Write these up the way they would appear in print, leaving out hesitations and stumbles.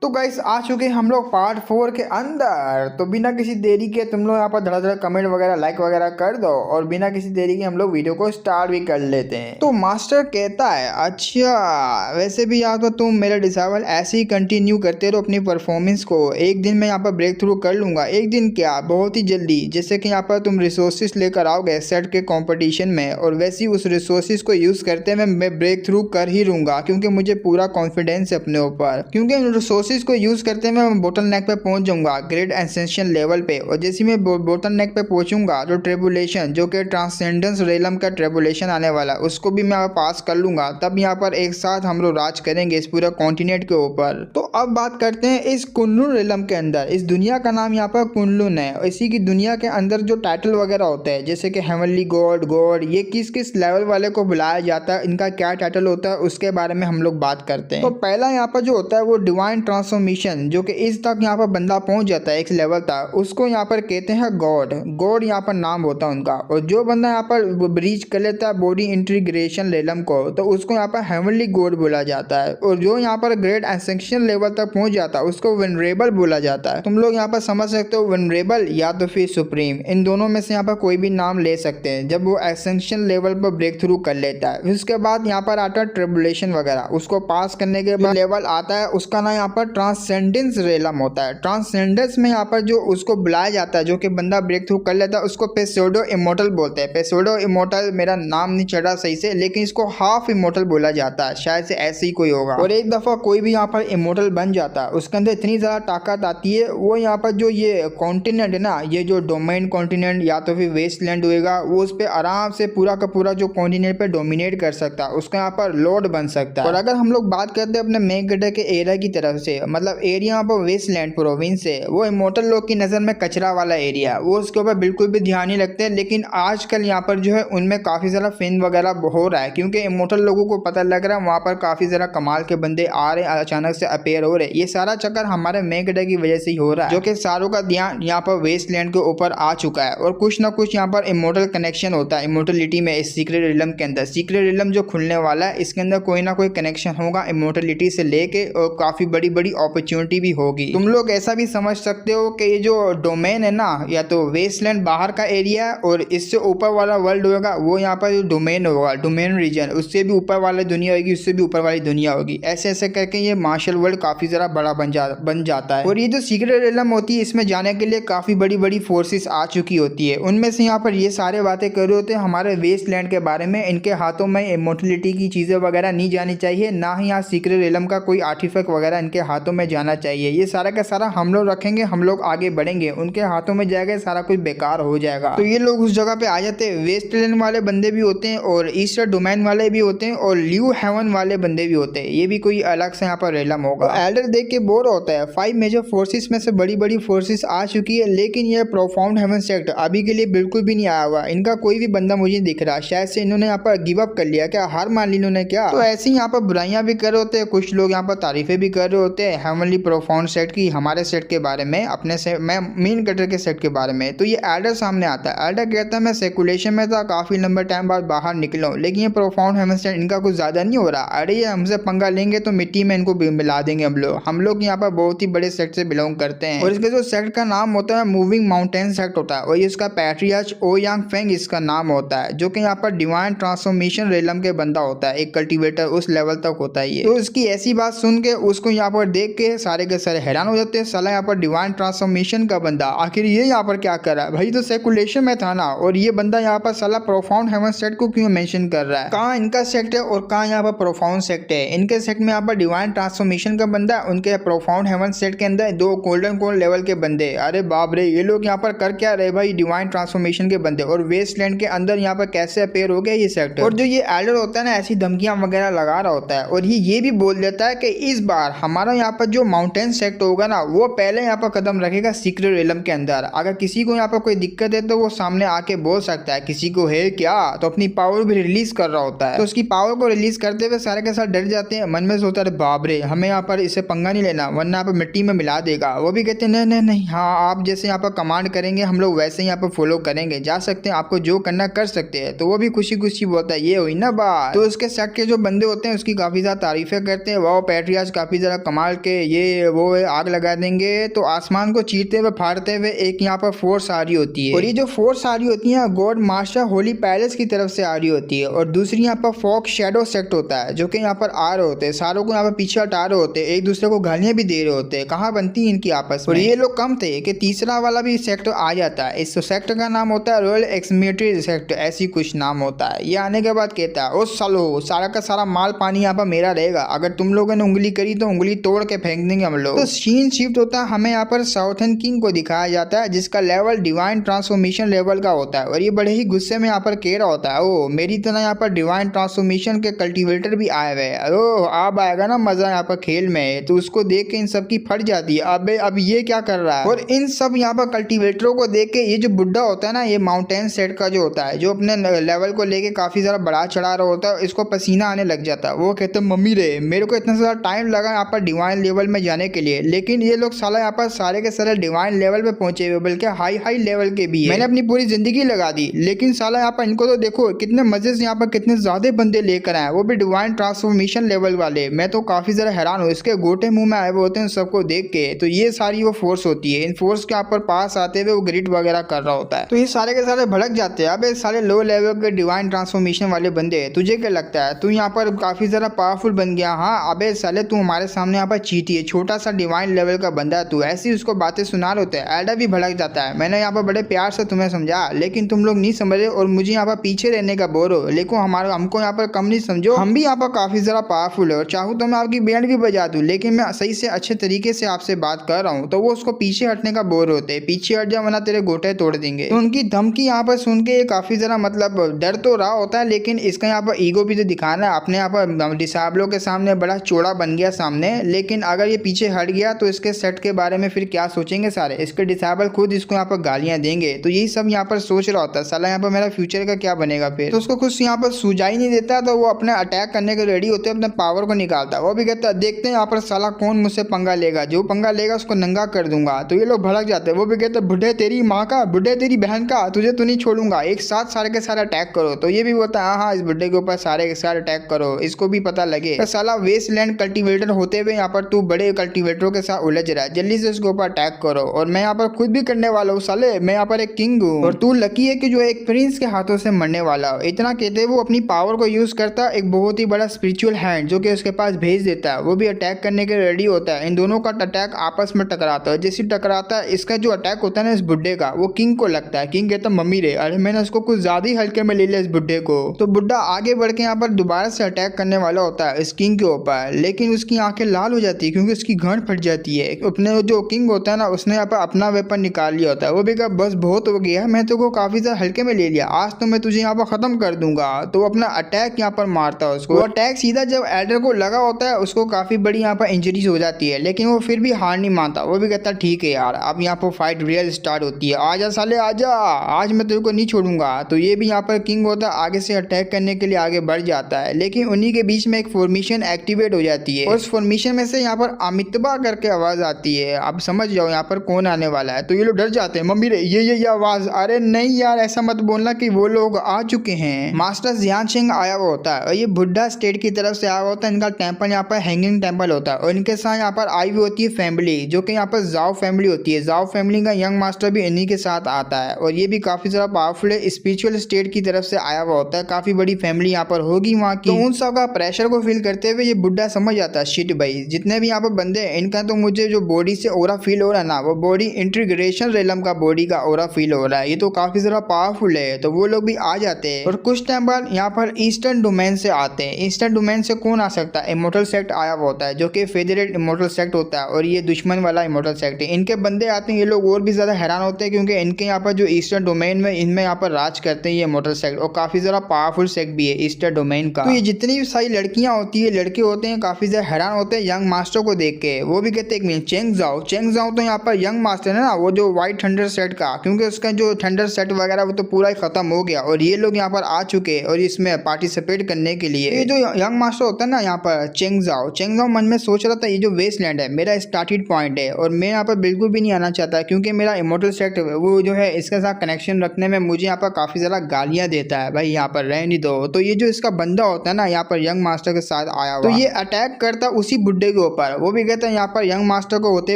तो गाइस आ चुके हैं हम लोग पार्ट 4 के अंदर। तो बिना किसी देरी के तुम लोग यहाँ पर धड़ाधड़ कमेंट वगैरह लाइक वगैरह कर दो और बिना किसी देरी के हम लोग वीडियो को स्टार्ट भी कर लेते हैं। तो मास्टर कहता है अच्छा वैसे भी यहाँ तो तुम मेरा डिसाइबल ऐसे ही कंटिन्यू करते रहो अपनी परफॉर्मेंस को। एक दिन मैं यहाँ पर ब्रेक थ्रू कर लूंगा, एक दिन क्या बहुत ही जल्दी। जैसे कि यहाँ पर तुम रिसोर्सेज लेकर आओगे सेट के कॉम्पिटिशन में और वैसे ही उस रिसोर्सेज को यूज करते हुए मैं ब्रेक थ्रू कर ही लूंगा, क्योंकि मुझे पूरा कॉन्फिडेंस है अपने ऊपर। क्योंकि उन रिसोर्सेज को यूज करते हुए मैं बोटल नेक पे पहुंच जाऊंगा ग्रेड एसेंशियल लेवल पे। और जैसे मैं बोटल नेक पे पहुंचूंगा तो ट्रिबुलेशन जो कि ट्रांसेंडेंस रेलम का ट्रिबुलेशन आने वाला है उसको भी मैं पास कर लूंगा। तब यहाँ पर एक साथ हम लोग राज करेंगे इस पूरे कॉन्टिनेंट के ऊपर। तो अब बात करते हैं इस कुनलुन रेलम के अंदर। इस दुनिया का नाम यहाँ पर कुनलुन है और इसी की दुनिया के अंदर जो टाइटल वगैरह होते हैं जैसे कि हेवनली गॉड गॉड, ये किस किस लेवल वाले को बुलाया जाता है, इनका क्या टाइटल होता है, उसके बारे में हम लोग बात करते हैं। तो पहला यहाँ पर जो होता है वो डिवाइन ट्रांसफॉर्मेशन, जो कि इस तक यहाँ पर बंदा पहुंच जाता है एक लेवल तक, उसको यहाँ पर कहते हैं गॉड। गॉड यहाँ पर नाम होता है उनका। और जो बंदा यहाँ पर ब्रीच कर लेता है बॉडी इंटीग्रेशन रेलम को तो उसको यहाँ पर हेवनली गॉड बोला जाता है। और जो यहाँ पर ग्रेट एसेंशियल लेवल तक पहुंच जाता है उसको वेनरेबल बोला जाता है। तुम लोग यहाँ पर समझ सकते हो वेनरेबल या तो फिर सुप्रीम, इन दोनों में से यहाँ पर कोई भी नाम ले सकते हैं जब वो एसेंशियल लेवल पर ब्रेक थ्रू कर लेता है। उसके बाद यहाँ पर आता है ट्रिबुलेशन वगैरह, उसको पास करने के बाद लेवल आता है उसका नाम यहाँ पर ट्रांसेंडेंस रेलम होता है। ट्रांसेंडेंस में यहाँ पर जो उसको बुलाया जाता है जो कि बंदा ब्रेक थ्रू कर लेता है उसको पेसोडो इमोर्टल बोलते हैं। पेसोडो इमोर्टल मेरा नाम नहीं चढ़ा सही से, लेकिन इसको हाफ इमोर्टल बोला जाता है, शायद से ऐसे ही कोई होगा। और एक दफा कोई भी यहाँ पर इमोर्टल बन जाता है उसके अंदर इतनी ज्यादा ताकत आती है, वो यहाँ पर जो ये कॉन्टिनेंट है ना, ये जो डोमेन कॉन्टिनेंट या तो फिर वेस्टलैंड होएगा, वो उस पर आराम से पूरा का पूरा जो कॉन्टिनेंट पे डोमिनेट कर सकता है, उसका यहाँ पर लॉर्ड बन सकता है। और अगर हम लोग बात करते हैं अपने मेघगढ़ के एरिया की तरफ से, मतलब एरिया यहाँ पर वेस्टलैंड प्रोविंस है, वो इमोर्टल लोग की नज़र में कचरा वाला एरिया, वो उसके ऊपर बिल्कुल भी ध्यान नहीं रखते। लेकिन आजकल यहाँ पर जो है उनमें काफ़ी ज़्यादा फिन वगैरह हो रहा है, क्योंकि इमोर्टल लोगों को पता लग रहा है वहाँ पर काफ़ी ज़्यादा कमाल के बंदे आ रहे हैं, अचानक से अपेयर हो रहे हैं। ये सारा चक्कर हमारे मेघगढ़ की वजह से ही हो रहा है, जो कि सारों का ध्यान यहाँ पर वेस्टलैंड के ऊपर आ चुका है। और कुछ ना कुछ यहाँ पर इमोर्टल कनेक्शन होता है इमोर्टलिटी में। इस सीक्रेट रिलम के अंदर, सीक्रेट रिलम जो खुलने वाला है, इसके अंदर कोई ना कोई कनेक्शन होगा इमोर्टलिटी से लेके, और काफ़ी बड़ी बड़ी अपॉर्चुनिटी भी होगी। तुम लोग ऐसा भी समझ सकते हो कि ये जो डोमेन है ना, या तो वेस्टलैंड बाहर का एरिया है और इससे ऊपर वाला वर्ल्ड होगा वो यहाँ पर जो डोमेन होगा, डोमेन रीजन, उससे भी ऊपर वाली दुनिया होगी, उससे भी ऊपर वाली दुनिया होगी। ऐसे ऐसे करके ये मार्शल वर्ल्ड काफ़ी ज़्यादा बड़ा बन जाता है। और ये जो सीक्रेट रिलम होती है इसमें जाने के लिए काफ़ी बड़ी बड़ी फोर्सेस आ चुकी होती है। उनमें से यहाँ पर ये सारे बातें कर रहे होते हैं हमारे वेस्टलैंड के बारे में। इनके हाथों में इमोर्टलिटी की चीज़ें वगैरह नहीं जानी चाहिए, ना ही यहाँ सीक्रेट रिलम का कोई आर्टिफैक्ट वगैरह इनके हाथों में जाना चाहिए। ये सारा का सारा हम लोग रखेंगे, हम लोग आगे बढ़ेंगे, उनके हाथों में जाएगा सारा कुछ बेकार हो जाएगा। तो ये लोग उस जगह पे आ जाते हैं। वेस्टलैंड वाले बंदे भी होते हैं और ईस्टर डोमेन वाले भी होते हैं और ल्यू हेवन वाले बंदे भी होते हैं। ये भी कोई अलग से यहाँ पर रेलम होगा। एल्डर देख के बोर होता है। 5 मेजर फोर्सेस में से बड़ी बड़ी फोर्सेस आ चुकी है, लेकिन ये प्रोफाउंड हेवन सेक्ट अभी के लिए बिल्कुल भी नहीं आया हुआ। इनका कोई भी बंदा मुझे दिख रहा, शायद से इन्होंने यहाँ पर गिव अप कर लिया, क्या हार मान ली इन्होंने क्या। तो ऐसे ही यहाँ पर बुराइयां भी कर रहे होते हैं, कुछ लोग यहाँ पर तारीफें भी कर रहे होते हैं हेवनली प्रोफाउंड सेट की, हमारे सेट के बारे में, अपने से मैं मेन कटर के सेट के बारे में। तो ये एल्डर सामने आता है। एल्डर कहता है मैं सर्कुलेशन में था, काफी लंबे टाइम बाद बाहर निकला हूँ, लेकिन ये प्रोफाउंड हेवन सेट इनका कुछ ज्यादा नहीं हो रहा। अरे ये हमसे पंगा लेंगे तो मिट्टी में इनको मिला देंगे हम लोग यहाँ पर बहुत ही बड़े सेट से बिलोंग करते हैं। और इसके जो सेक्ट का नाम होता है मूविंग माउंटेन सेक्ट होता है, और इसका पैट्रियार्च ओ यांग फेंग इसका नाम होता है, जो कि यहाँ पर डिवाइन ट्रांसफॉर्मेशन रेलम के बंदा होता है, एक कल्टीवेटर उस लेवल तक होता है ये। तो इसकी ऐसी बात सुन के उसको यहाँ पर देख के सारे के सारे हैरान हो जाते हैं, साला यहाँ पर डिवाइन ट्रांसफॉर्मेशन का बंदा आखिर ये यहाँ पर क्या कर रहा है, भाई तो सर्कुलेशन में था ना, और ये बंदा यहाँ पर साला प्रोफाउंड हेवन सेट को क्यों मेंशन कर रहा है। कहाँ इनका सेक्ट है और कहाँ यहाँ पर प्रोफाउंड सेक्ट है। इनके सेक्ट में यहाँ पर डिवाइन ट्रांसफॉर्मेशन का बंदा, उनके प्रोफाउंड हेवन सेट के अंदर 2 गोल्डन कोन लेवल के बंदे। अरे बाप रे, ये लोग यहाँ पर कर क्या रहे भाई, डिवाइन ट्रांसफॉर्मेशन के बंदे, और वेस्टलैंड के अंदर यहाँ पर कैसे अपेयर हो गया ये सेक्टर। और जो ये एल्डर होता है ना, ऐसी धमकियां वगैरह लगा रहा होता है, और ये भी बोल देता है कि इस बार हमारा यहाँ पर जो माउंटेन सेक्ट होगा ना, वो पहले यहाँ पर कदम रखेगा सीक्रेट रिलम के अंदर। अगर किसी को यहाँ पर कोई दिक्कत है तो वो सामने आके बोल सकता है, किसी को है क्या, तो अपनी पावर भी रिलीज कर रहा होता है। तो उसकी पावर को रिलीज करते हुए सारे के साथ डर जाते हैं, मन में सोचता है बाप रे हमें यहाँ पर इससे पंगा नहीं लेना वरना यहाँ पर मिट्टी में मिला देगा। वो भी कहते हैं नहीं नहीं नहीं, हाँ आप जैसे यहाँ पर कमांड करेंगे हम लोग वैसे ही यहाँ पर फॉलो करेंगे, जा सकते हैं, आपको जो करना कर सकते हैं। तो वो भी खुशी खुशी बोलता है ये हुई ना बात। तो उसके सेट के जो बंदे होते हैं उसकी काफी ज्यादा तारीफें करते हैं, वो पैट्रियार्च काफी ज्यादा कमाल मार के ये वो आग लगा देंगे। तो आसमान को चीरते हुए फाड़ते हुए एक यहाँ पर फोर्स आ रही होती है, और ये जो फोर्स आ रही होती है गॉड मास्टर होली पैलेस की तरफ से आ रही होती है। और दूसरी यहाँ पर फॉक्स शैडो सेक्ट होता है जो कि यहाँ पर आ रहे होते हैं, सारों को यहाँ पर पीछे हटा रहे होते हैं, एक दूसरे को गालियां भी दे रहे होते हैं। कहाँ बनती है इनकी आपस में। और ये लोग कम थे कि तीसरा वाला भी सेक्टर आ जाता है। इस सेक्टर का नाम होता है रॉयल एक्समिलिट्री सेक्टर, ऐसी कुछ नाम होता है। ये आने के बाद कहता है ओ सालो, सारा का सारा माल पानी यहाँ पर मेरा रहेगा, अगर तुम लोगों ने उंगली करी तो उंगली तोड़ के फेंक देंगे हम लोग। तो सीन शिफ्ट होता है, हमें यहाँ पर साउथर्न किंग को दिखाया जाता है जिसका लेवल डिवाइन ट्रांसफॉर्मेशन लेवल का होता है। और ये बड़े ही गुस्से में यहाँ पर कह रहा होता है ओ मेरी तरह यहाँ पर डिवाइन ट्रांसफॉर्मेशन के कल्टीवेटर भी आए हुए हैं, ओ अब आएगा ना मजा यहाँ पर खेल में। तो उसको देख के इन सब की फट जाती है, अबे अब ये क्या कर रहा है। और इन सब यहाँ पर कल्टीवेटरों को देख के ये जो बुड्ढा होता है ना, ये माउंटेन सेट का जो होता है, जो अपने लेवल को लेके काफी ज्यादा बढ़ा चढ़ा रहा होता है, इसको पसीना आने लग जाता है। वो कहते हैं मम्मी रे मेरे को इतना सारा टाइम लगा यहाँ पर डिवाइन लेवल में जाने के लिए, लेकिन ये लोग साला यहाँ पर सारे के सारे डिवाइन लेवल पे पहुंचे हुए, बल्कि हाई हाई लेवल के भी है। मैंने अपनी पूरी जिंदगी लगा दी, लेकिन साला यहाँ पर इनको तो देखो कितने मजे से यहाँ पर कितने ज्यादा बंदे लेकर आए, वो भी डिवाइन ट्रांसफॉर्मेशन लेवल वाले। मैं तो काफी ज्यादा हैरान हूँ, इसके गोटे मुंह में आए हुए होते हैं सबको देख के। तो ये सारी वो फोर्स होती है, इन फोर्स के यहाँ पर पास आते हुए वो ग्रिड वगैरह कर रहा होता है। तो ये सारे के सारे भड़क जाते हैं। अबे सारे लो लेवल के डिवाइन ट्रांसफॉर्मेशन वाले बंदे, तुझे क्या लगता है तू यहाँ पर काफी ज्यादा पावरफुल बन गया? हाँ अबे साले तू हमारे सामने यहाँ पर चीटी है, छोटा सा डिवाइन लेवल का बंदा है तू। ऐसी उसको बातें सुना रहे होते हैं। एडा भी भड़क जाता है, मैंने यहाँ पर बड़े प्यार से तुम्हें समझा, लेकिन तुम लोग नहीं समझ रहे और मुझे यहाँ पर पीछे रहने का बोर हो, लेकिन हमको यहाँ पर कम नहीं समझो, हम भी यहाँ पर काफी ज्यादा पावरफुल है। और चाहूँ तो मैं आपकी बैंड भी बजा दूं, लेकिन मैं सही से अच्छे तरीके से आपसे बात कर रहा हूँ। तो वो उसको पीछे हटने का बोर होते हैं, पीछे हट जा वरना तेरे गोटे तोड़ देंगे। तो उनकी धमकी यहाँ पर सुन के काफी ज्यादा मतलब डर तो रहा होता है, लेकिन इसका यहाँ पर ईगो भी तो दिखाना है अपने यहाँ पर डिसेबलों के सामने बड़ा चौड़ा बन गया सामने। लेकिन अगर ये पीछे हट गया तो इसके सेट के बारे में फिर क्या सोचेंगे सारे, इसके डिसेबल खुद इसको यहाँ पर गालियां देंगे। तो यही सब यहाँ पर सोच रहा होता है, साला यहाँ पर मेरा फ्यूचर का क्या बनेगा फिर। तो उसको कुछ यहाँ पर सुझाई नहीं देता, तो वो अपने अटैक करने के रेडी होते हैं, अपने पावर को निकालता है। वो भी कहता है देखते हैं यहाँ पर साला कौन मुझसे पंगा लेगा, जो पंगा लेगा उसको नंगा कर दूंगा। तो ये लोग भड़क जाते हैं। वो भी कहते हैं बुढ़े तेरी माँ का, बुढ़े तेरी बहन का, तुझे तो नहीं छोड़ूंगा, एक साथ सारे के सारे अटैक करो। तो ये भी बोलता है हाँ इस बुढ़े के ऊपर सारे के सारे अटैक करो, इसको भी पता लगे तो साला वेस्टलैंड कल्टीवेटर होते हुए यहाँ पर तू बड़े कल्टीवेटरों के साथ उलझ रहा है, जल्दी से उसके ऊपर अटैक करो। और मैं यहाँ पर खुद भी करने वाला हूँ साले, मैं यहाँ पर एक किंग हूँ और तू लकी है कि जो एक प्रिंस के हाथों से मरने वाला हो। इतना कहते वो अपनी पावर को यूज करता एक बहुत ही बड़ा स्पिरिचुअल हैंड जो कि उसके पास भेज देता है, वो भी अटैक करने के रेडी होता है। इन दोनों का अटैक आपस में टकराता है, जैसे टकराता है इसका जो अटैक होता है ना इस बुड्ढे का, वो किंग को लगता है। किंग कहता मम्मी रे अरे मैंने उसको कुछ ज्यादा ही हल्के में ले लिया इस बुड्ढे को। तो बुड्ढा आगे बढ़ के यहाँ पर दोबारा से अटैक करने वाला होता है इस किंग के ऊपर, लेकिन उसकी आंखें लाल हो जाती है क्योंकि उसकी गांड फट जाती है। अपने जो किंग होता है ना उसने यहाँ पर अपना वेपन निकाल लिया होता है। वो भी कहा बस बहुत हो गया, मैं तो काफी ज्यादा हल्के में ले लिया, आज तो मैं तुझे यहाँ पर खत्म कर दूंगा। तो अपना अटैक यहाँ पर मारता है उसको। अटैक सीधा जब एल्डर को लगा होता है उसको काफी बड़ी यहाँ पर इंजरीज हो जाती है, लेकिन वो फिर भी हार नहीं मानता। वो भी कहता ठीक है यार अब यहाँ पर फाइट रियल स्टार्ट होती है, आजा साले आजा, आज मैं तेरे को नहीं छोड़ूंगा। तो ये भी यहाँ पर किंग होता है आगे से अटैक करने के लिए आगे बढ़ जाता है, लेकिन उन्हीं के बीच में एक फॉर्मेशन एक्टिवेट हो जाती है और उस फॉर्मेशन में से यहाँ पर अमितबा करके आवाज आती है। अब समझ जाओ यहाँ पर कौन आने वाला है। तो ये लोग डर जाते हैं, मम्मी रे ये आवाज, अरे नहीं यार ऐसा मत बोलना कि वो लोग आ चुके हैं। मास्टर जियान सिंह आया हुआ होता है और ये बुड्ढा स्टेट की तरफ से आया हुआ होता है। इनका टेम्पल यहाँ पर हैंगिंग टेम्पल होता है और इनके साथ यहाँ पर आई हुई होती है फैमिली जो कि यहाँ पर जाओ फैमिली होती है। जाओ फैमिली का यंग मास्टर भी इन्हीं के साथ आता है और ये भी काफी ज्यादा पावरफुल है, स्पिरिचुअल स्टेट की तरफ से आया हुआ होता है, काफी बड़ी फैमिली यहाँ पर होगी वहाँ की। तो उन सब का प्रेशर को फील करते हुए ये बुड्ढा समझ जाता है शिट भाई जितने भी यहाँ पर बंदे हैं इनका तो मुझे जो बॉडी से ओरा फील हो रहा है ना, वो बॉडी इंटीग्रेशन रेलम का बॉडी का ओरा फील हो रहा है, ये तो काफी ज्यादा पावरफुल है। तो वो लोग भी आ जाते हैं और कुछ टाइम बाद यहाँ पर ईस्टर्न डोमेन से आते हैं। ईस्टर्न डोमेन से कौन आ सकता है? इमोर्टल सेक्ट आया हुआ होता है जो कि फेडरेट इमोर्टल सेक्ट होता है और ये दुश्मन वाला इमोर्टल सेक्ट है। इनके बंदे आते हैं, ये लोग और भी ज्यादा हैरान होते हैं क्योंकि इनके यहाँ पर जो ईस्टर्न डोमेन में इनमें यहाँ पर राज करते हैं ये इमोर्टल सेक्ट और काफी ज्यादा पावरफुल सेक्ट भी है ईस्टर्न डोमेन का। तो ये जितनी भी सारी लड़कियां होती है लड़के होते हैं काफी ज्यादा हैरान होते हैं यंग मास्टर को देख के। वो भी कहते हैं चेंग जाओ तो यहाँ पर यंग मास्टर है ना वो जो व्हाइट थंडर सेट का, क्योंकि उसका जो थंडर सेट वगैरह वो तो पूरा ही खत्म हो गया और ये लोग यहाँ पर आ चुके और इसमें पार्टिसिपेट करने के लिए। ये जो यंग मास्टर होता है ना यहाँ पर चेंग जाओ मन में सोच रहा था ये जो वेस्टलैंड है मेरा स्टार्टेड पॉइंट है और मैं यहाँ पर बिल्कुल भी नहीं आना चाहता क्योंकि मेरा इमोर्टल सेक्ट वो जो है इसके साथ कनेक्शन रखने में मुझे यहाँ पर काफी ज्यादा गालियां देता है, भाई यहाँ पर रहने दो। तो ये जो इसका बंदा होता है ना यहाँ पर यंग मास्टर के साथ आया हुआ, तो ये अटैक करता उसी बुड्ढे के के ऊपर। वो भी कहता है यहाँ पर यंग मास्टर को होते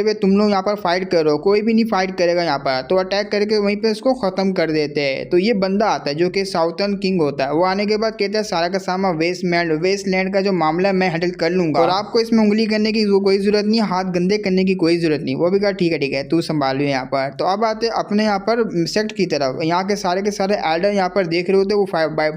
हुए तुम लोग यहाँ पर फाइट करो, कोई भी नहीं फाइट करेगा यहाँ पर। तो अटैक करके वहीं पे उसको खत्म कर देते हैं। तो ये बंदा आता है जो कि साउथर्न किंग होता है। वो आने के बाद कहता है सारा का सारा वेस्टलैंड का जो मामला है मैं हैंडल कर लूंगा और आपको इसमें उंगली करने की कोई जरूरत नहीं, हाथ गंदे करने की कोई जरूरत नहीं। वो भी कहा ठीक है तू संभालियो यहाँ पर। तो अब आते अपने यहाँ पर सेक्ट की तरफ। यहाँ के सारे एल्डर यहाँ पर देख रहे होते वो